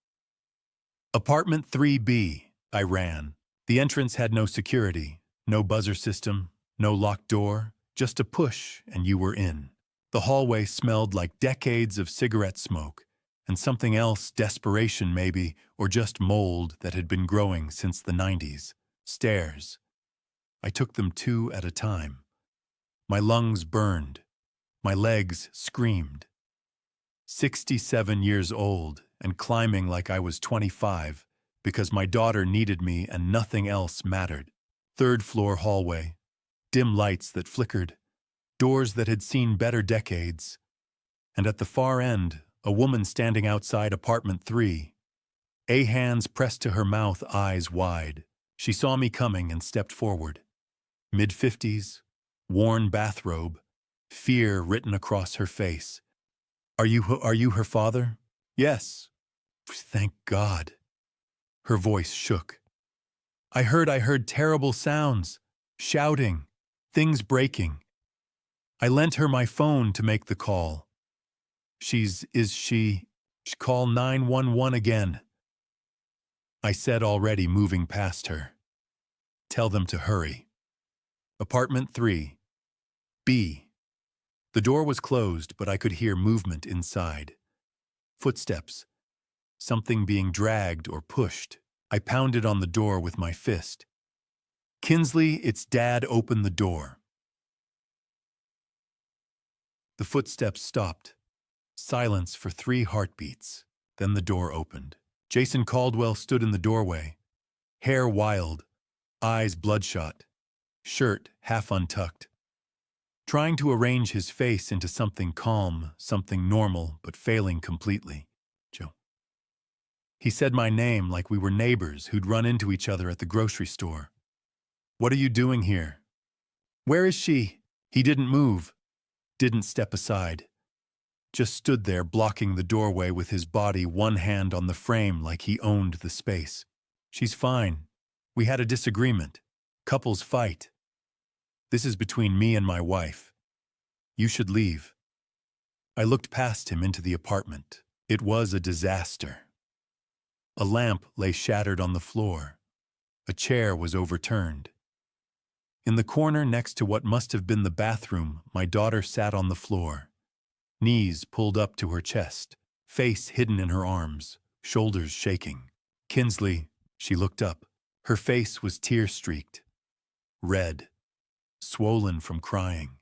Apartment 3B, I ran. The entrance had no security, no buzzer system, no locked door, just a push and you were in. The hallway smelled like decades of cigarette smoke, and something else, desperation maybe, or just mold that had been growing since the 90s. Stairs. I took them 2 at a time. My lungs burned. My legs screamed. 67 years old and climbing like I was 25 because my daughter needed me and nothing else mattered. 3rd floor hallway. Dim lights that flickered. Doors that had seen better decades. And at the far end, a woman standing outside apartment 3. Hands pressed to her mouth, eyes wide. She saw me coming and stepped forward. Mid-50s, worn bathrobe, fear written across her face. Are you her father? Yes. Thank God. Her voice shook. I heard terrible sounds, shouting, things breaking. I lent her my phone to make the call. Call 911 again. I said, already moving past her. Tell them to hurry. Apartment 3. B. The door was closed, but I could hear movement inside. Footsteps. Something being dragged or pushed. I pounded on the door with my fist. Kinsley, it's Dad, open the door. The footsteps stopped. Silence for 3 heartbeats. Then the door opened. Jason Caldwell stood in the doorway. Hair wild, eyes bloodshot, shirt half untucked. Trying to arrange his face into something calm, something normal, but failing completely. Joe. He said my name like we were neighbors who'd run into each other at the grocery store. What are you doing here? Where is she? He didn't move, didn't step aside. Just stood there blocking the doorway with his body, one hand on the frame like he owned the space. She's fine. We had a disagreement. Couples fight. This is between me and my wife. You should leave. I looked past him into the apartment. It was a disaster. A lamp lay shattered on the floor. A chair was overturned. In the corner next to what must have been the bathroom, my daughter sat on the floor. Knees pulled up to her chest, face hidden in her arms, shoulders shaking. Kinsley, she looked up. Her face was tear-streaked, red, swollen from crying.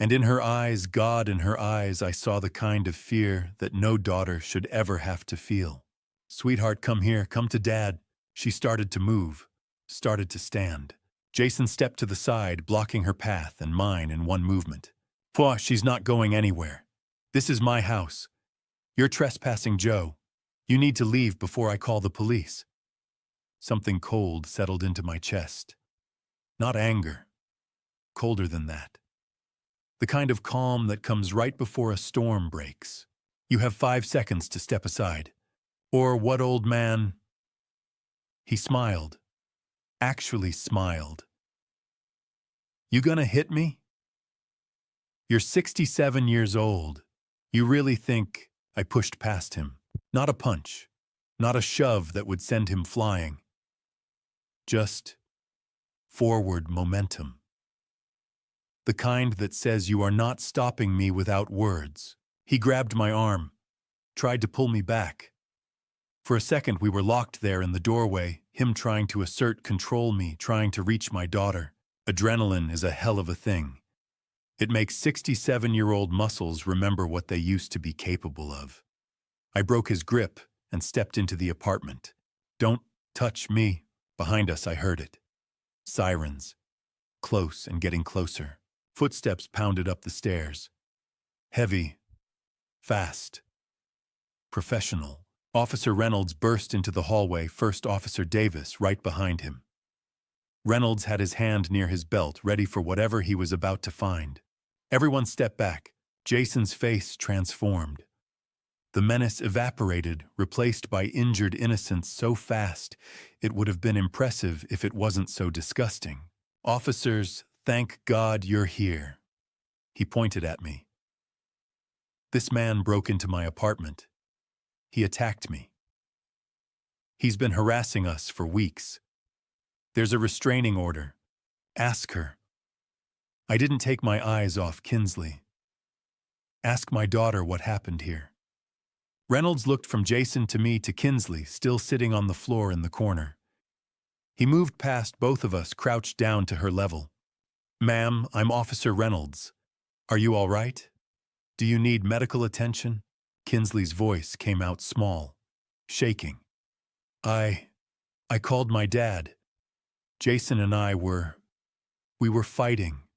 And in her eyes, God in her eyes, I saw the kind of fear that no daughter should ever have to feel. Sweetheart, come here, come to Dad. She started to move, started to stand. Jason stepped to the side, blocking her path and mine in one movement. Pwah, she's not going anywhere. This is my house. You're trespassing, Joe. You need to leave before I call the police. Something cold settled into my chest. Not anger. Colder than that. The kind of calm that comes right before a storm breaks. You have 5 seconds to step aside. Or what, old man? He smiled. Actually smiled. You gonna hit me? You're 67 years old. You really think? I pushed past him. Not a punch. Not a shove that would send him flying. Just forward momentum. The kind that says you are not stopping me without words. He grabbed my arm, tried to pull me back. For a second we were locked there in the doorway, him trying to assert control me, trying to reach my daughter. Adrenaline is a hell of a thing. It makes 67-year-old muscles remember what they used to be capable of. I broke his grip and stepped into the apartment. Don't touch me. Behind us I heard it. Sirens. Close and getting closer. Footsteps pounded up the stairs. Heavy. Fast. Professional. Officer Reynolds burst into the hallway, First Officer Davis right behind him. Reynolds had his hand near his belt, ready for whatever he was about to find. Everyone stepped back. Jason's face transformed. The menace evaporated, replaced by injured innocence so fast it would have been impressive if it wasn't so disgusting. "Officers, thank God you're here." He pointed at me. "This man broke into my apartment. He attacked me. He's been harassing us for weeks. There's a restraining order. Ask her." I didn't take my eyes off Kinsley. "Ask my daughter what happened here." Reynolds looked from Jason to me to Kinsley, still sitting on the floor in the corner. He moved past both of us, crouched down to her level. "Ma'am, I'm Officer Reynolds. Are you all right? Do you need medical attention?" Kinsley's voice came out small, shaking. I called my dad. Jason and we were fighting.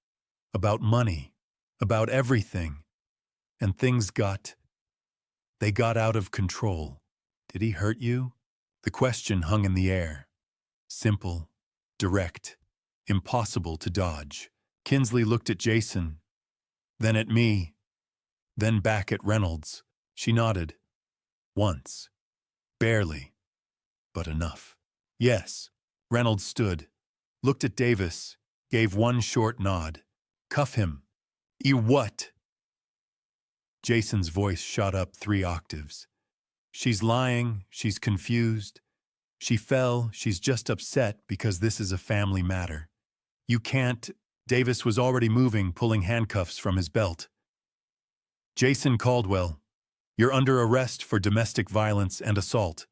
About money. About everything. And things got out of control." "Did he hurt you?" The question hung in the air. Simple, direct, impossible to dodge. Kinsley looked at Jason, then at me, then back at Reynolds. She nodded. Once. Barely. But enough. "Yes." Reynolds stood, looked at Davis, gave one short nod. "Cuff him." "You what?" Jason's voice shot up 3 octaves. "She's lying, she's confused. She fell, she's just upset because this is a family matter. You can't—" Davis was already moving, pulling handcuffs from his belt. "Jason Caldwell, you're under arrest for domestic violence and assault.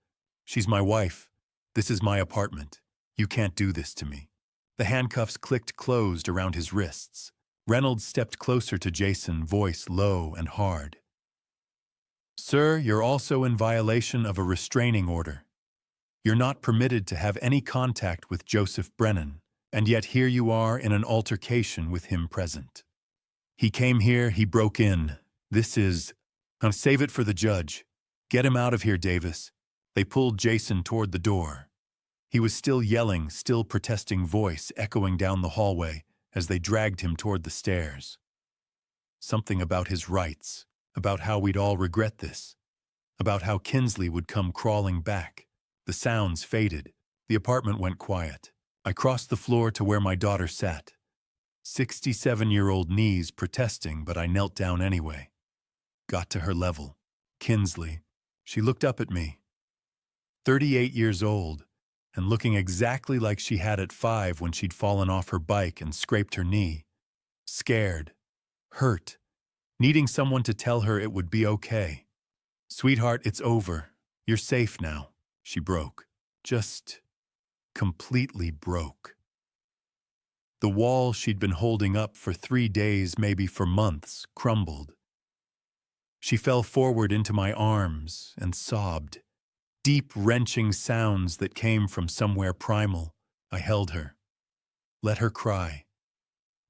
She's my wife. This is my apartment. You can't do this to me." The handcuffs clicked closed around his wrists. Reynolds stepped closer to Jason, voice low and hard. "Sir, you're also in violation of a restraining order. You're not permitted to have any contact with Joseph Brennan, and yet here you are in an altercation with him present. He came here, he broke in. This is— Now save it for the judge. Get him out of here, Davis." They pulled Jason toward the door. He was still yelling, still protesting, voice echoing down the hallway as they dragged him toward the stairs. Something about his rights, about how we'd all regret this, about how Kinsley would come crawling back. The sounds faded. The apartment went quiet. I crossed the floor to where my daughter sat. 67-year-old knees protesting, but I knelt down anyway. Got to her level. Kinsley. She looked up at me. 38 years old, and looking exactly like she had at 5 when she'd fallen off her bike and scraped her knee. Scared. Hurt. Needing someone to tell her it would be okay. "Sweetheart, it's over. You're safe now." She broke. Just completely broke. The wall she'd been holding up for 3 days, maybe for months, crumbled. She fell forward into my arms and sobbed. Deep, wrenching sounds that came from somewhere primal. I held her. Let her cry.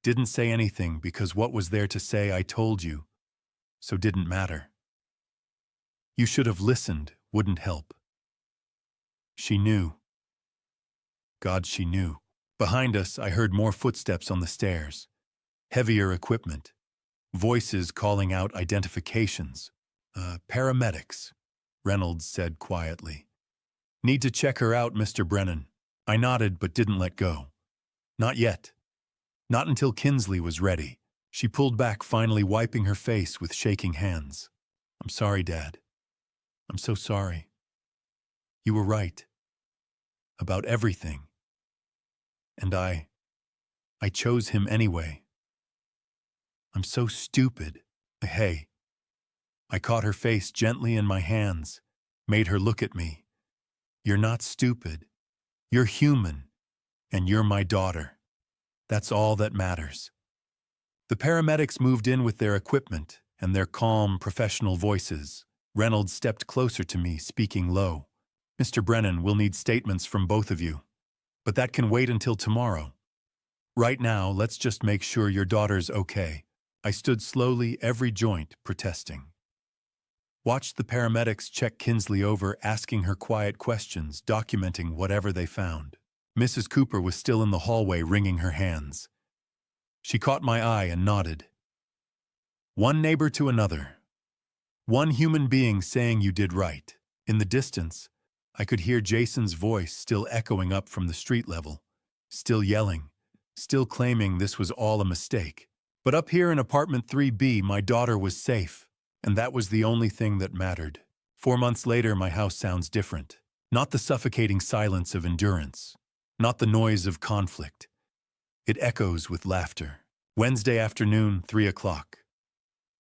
Didn't say anything because what was there to say I told you, so didn't matter. You should have listened, wouldn't help. She knew. God, she knew. Behind us, I heard more footsteps on the stairs. Heavier equipment. Voices calling out identifications. Paramedics, Reynolds said quietly. "Need to check her out, Mr. Brennan." I nodded but didn't let go. Not yet. Not until Kinsley was ready. She pulled back, finally wiping her face with shaking hands. "I'm sorry, Dad. I'm so sorry. You were right. About everything. And I chose him anyway. I'm so stupid. Hey." I caught her face gently in my hands, made her look at me. "You're not stupid. You're human. And you're my daughter. That's all that matters." The paramedics moved in with their equipment and their calm, professional voices. Reynolds stepped closer to me, speaking low. "Mr. Brennan, we'll need statements from both of you. But that can wait until tomorrow. Right now, let's just make sure your daughter's okay." I stood slowly, every joint protesting. Watched the paramedics check Kinsley over, asking her quiet questions, documenting whatever they found. Mrs. Cooper was still in the hallway, wringing her hands. She caught my eye and nodded. One neighbor to another. One human being saying you did right. In the distance, I could hear Jason's voice still echoing up from the street level, still yelling, still claiming this was all a mistake. But up here in apartment 3B, my daughter was safe, and that was the only thing that mattered. 4 months later, my house sounds different. Not the suffocating silence of endurance, not the noise of conflict. It echoes with laughter. Wednesday afternoon, 3 o'clock.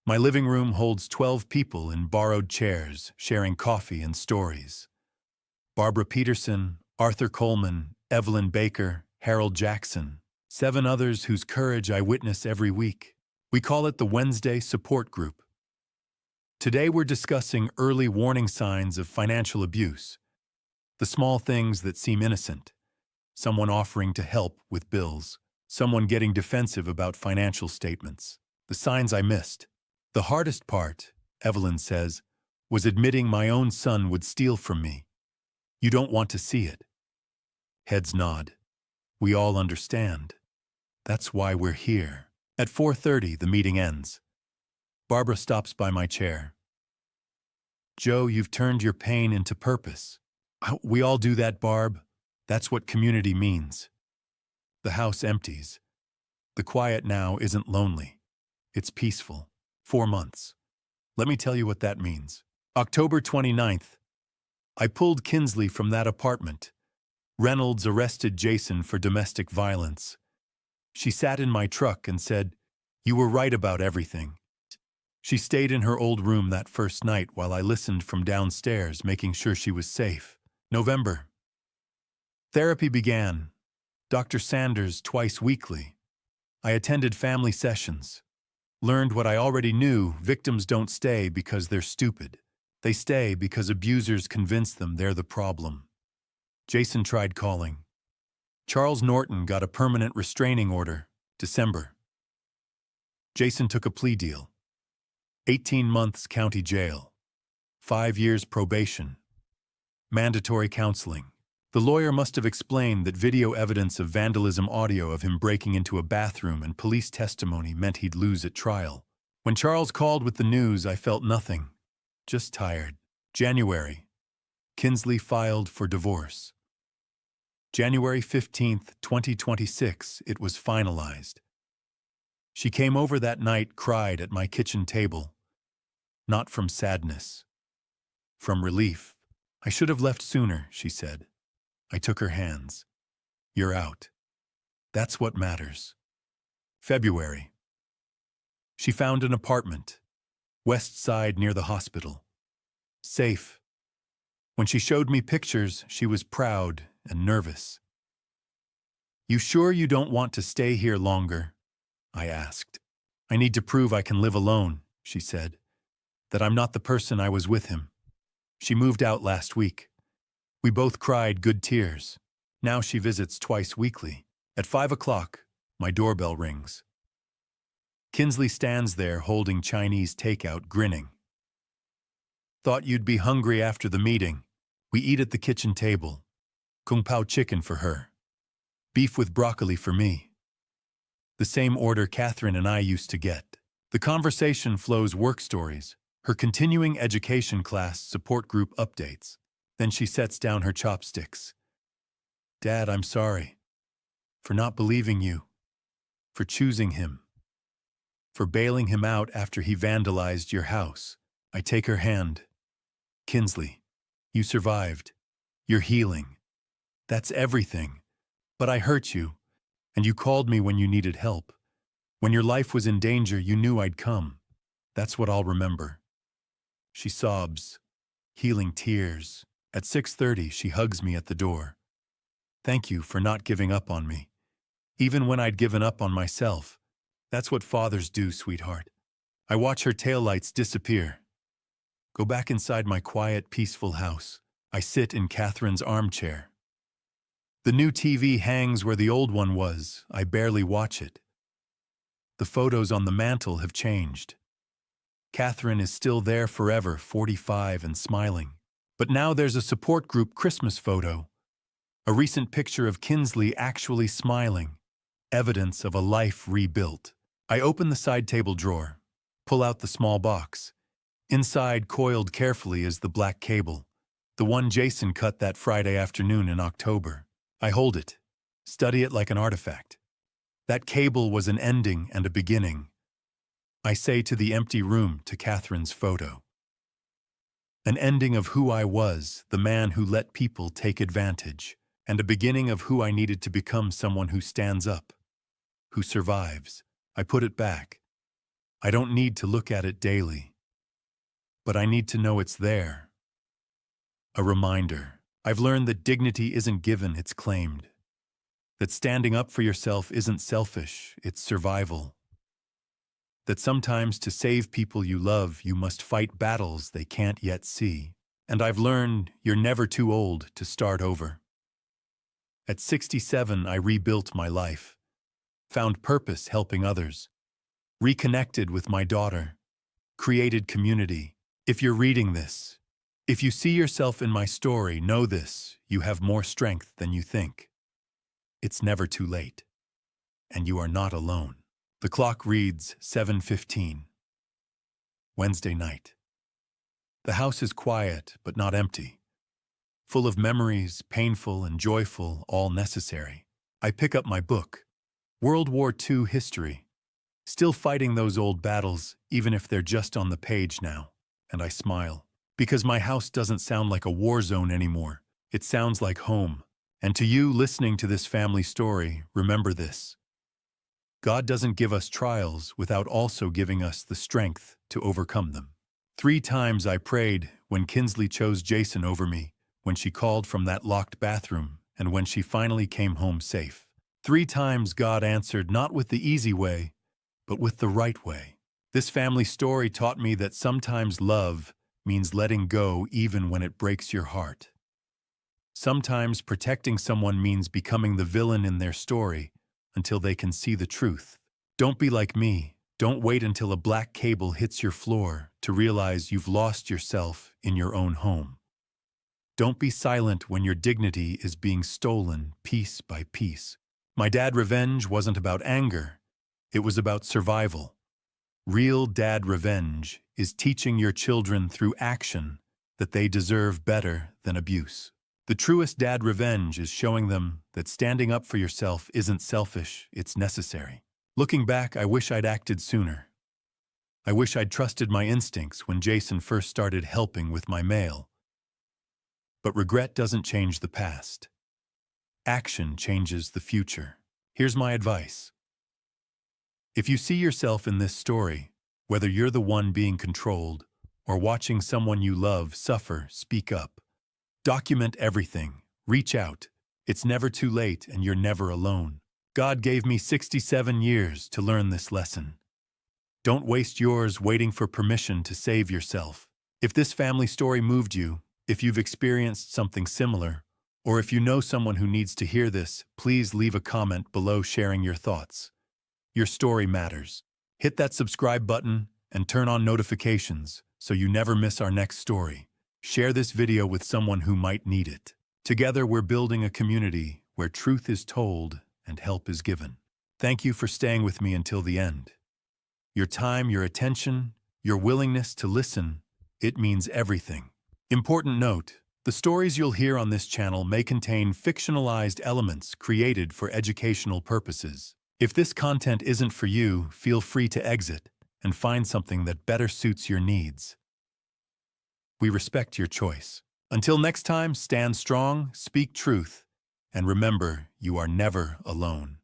My living room holds 12 people in borrowed chairs, sharing coffee and stories. Barbara Peterson, Arthur Coleman, Evelyn Baker, Harold Jackson, 7 others whose courage I witness every week. We call it the Wednesday Support Group. Today we're discussing early warning signs of financial abuse. The small things that seem innocent. Someone offering to help with bills. Someone getting defensive about financial statements. The signs I missed. The hardest part, Evelyn says, was admitting my own son would steal from me. You don't want to see it. Heads nod. We all understand. That's why we're here. At 4:30, the meeting ends. Barbara stops by my chair. Joe, you've turned your pain into purpose. We all do that, Barb. That's what community means. The house empties. The quiet now isn't lonely. It's peaceful. 4 months. Let me tell you what that means. October 29th. I pulled Kinsley from that apartment. Reynolds arrested Jason for domestic violence. She sat in my truck and said, "You were right about everything." She stayed in her old room that first night while I listened from downstairs, making sure she was safe. November. Therapy began. Dr. Sanders twice weekly. I attended family sessions. Learned what I already knew: victims don't stay because they're stupid. They stay because abusers convince them they're the problem. Jason tried calling. Charles Norton got a permanent restraining order, December. Jason took a plea deal. 18 months county jail. 5 years probation. Mandatory counseling. The lawyer must have explained that video evidence of vandalism audio of him breaking into a bathroom and police testimony meant he'd lose at trial. When Charles called with the news, I felt nothing. Just tired. January. Kinsley filed for divorce. January 15th, 2026, it was finalized. She came over that night, cried at my kitchen table. Not from sadness. From relief. I should have left sooner, she said. I took her hands. You're out. That's what matters. February. She found an apartment. West Side near the hospital. Safe. When she showed me pictures, she was proud and nervous. You sure you don't want to stay here longer? I asked. I need to prove I can live alone, she said. That I'm not the person I was with him. She moved out last week. We both cried good tears. Now she visits twice weekly. At 5 o'clock, my doorbell rings. Kinsley stands there holding Chinese takeout, grinning. Thought you'd be hungry after the meeting. We eat at the kitchen table. Kung Pao chicken for her. Beef with broccoli for me. The same order Catherine and I used to get. The conversation flows work stories, her continuing education class support group updates. Then she sets down her chopsticks. Dad, I'm sorry. For not believing you. For choosing him. For bailing him out after he vandalized your house. I take her hand. Kinsley, you survived. You're healing. That's everything. But I hurt you, and you called me when you needed help. When your life was in danger, you knew I'd come. That's what I'll remember. She sobs, healing tears. At 6:30, she hugs me at the door. Thank you for not giving up on me. Even when I'd given up on myself. That's what fathers do, sweetheart. I watch her taillights disappear. Go back inside my quiet, peaceful house. I sit in Catherine's armchair. The new TV hangs where the old one was. I barely watch it. The photos on the mantle have changed. Catherine is still there forever, 45 and smiling. But now there's a support group Christmas photo. A recent picture of Kinsley actually smiling. Evidence of a life rebuilt. I open the side table drawer, pull out the small box. Inside, coiled carefully, is the black cable, the one Jason cut that Friday afternoon in October. I hold it, study it like an artifact. That cable was an ending and a beginning. I say to the empty room, to Catherine's photo. An ending of who I was, the man who let people take advantage, and a beginning of who I needed to become, someone who stands up, who survives. I put it back. I don't need to look at it daily, but I need to know it's there. A reminder. I've learned that dignity isn't given, it's claimed. That standing up for yourself isn't selfish, it's survival. That sometimes to save people you love, you must fight battles they can't yet see. And I've learned you're never too old to start over. At 67, I rebuilt my life, found purpose helping others, reconnected with my daughter, created community. If you're reading this, if you see yourself in my story, know this: you have more strength than you think. It's never too late, and you are not alone. The clock reads 7:15. Wednesday night. The house is quiet, but not empty. Full of memories, painful and joyful, all necessary. I pick up my book, World War II History. Still fighting those old battles, even if they're just on the page now. And I smile, because my house doesn't sound like a war zone anymore. It sounds like home. And to you listening to this family story, remember this: God doesn't give us trials without also giving us the strength to overcome them. 3 times I prayed when Kinsley chose Jason over me, when she called from that locked bathroom, and when she finally came home safe. 3 times God answered, not with the easy way, but with the right way. This family story taught me that sometimes love means letting go even when it breaks your heart. Sometimes protecting someone means becoming the villain in their story until they can see the truth. Don't be like me. Don't wait until a black cable hits your floor to realize you've lost yourself in your own home. Don't be silent when your dignity is being stolen piece by piece. My dad revenge wasn't about anger. It was about survival. Real dad revenge is teaching your children through action that they deserve better than abuse. The truest dad revenge is showing them that standing up for yourself isn't selfish, it's necessary. Looking back, I wish I'd acted sooner. I wish I'd trusted my instincts when Jason first started helping with my mail. But regret doesn't change the past. Action changes the future. Here's my advice. If you see yourself in this story, whether you're the one being controlled or watching someone you love suffer, speak up. Document everything. Reach out. It's never too late, and you're never alone. God gave me 67 years to learn this lesson. Don't waste yours waiting for permission to save yourself. If this family story moved you, if you've experienced something similar, or if you know someone who needs to hear this, please leave a comment below sharing your thoughts. Your story matters. Hit that subscribe button and turn on notifications so you never miss our next story. Share this video with someone who might need it. Together, we're building a community where truth is told and help is given. Thank you for staying with me until the end. Your time, your attention, your willingness to listen, it means everything. Important note: the stories you'll hear on this channel may contain fictionalized elements created for educational purposes. If this content isn't for you, feel free to exit and find something that better suits your needs. We respect your choice. Until next time, stand strong, speak truth, and remember, you are never alone.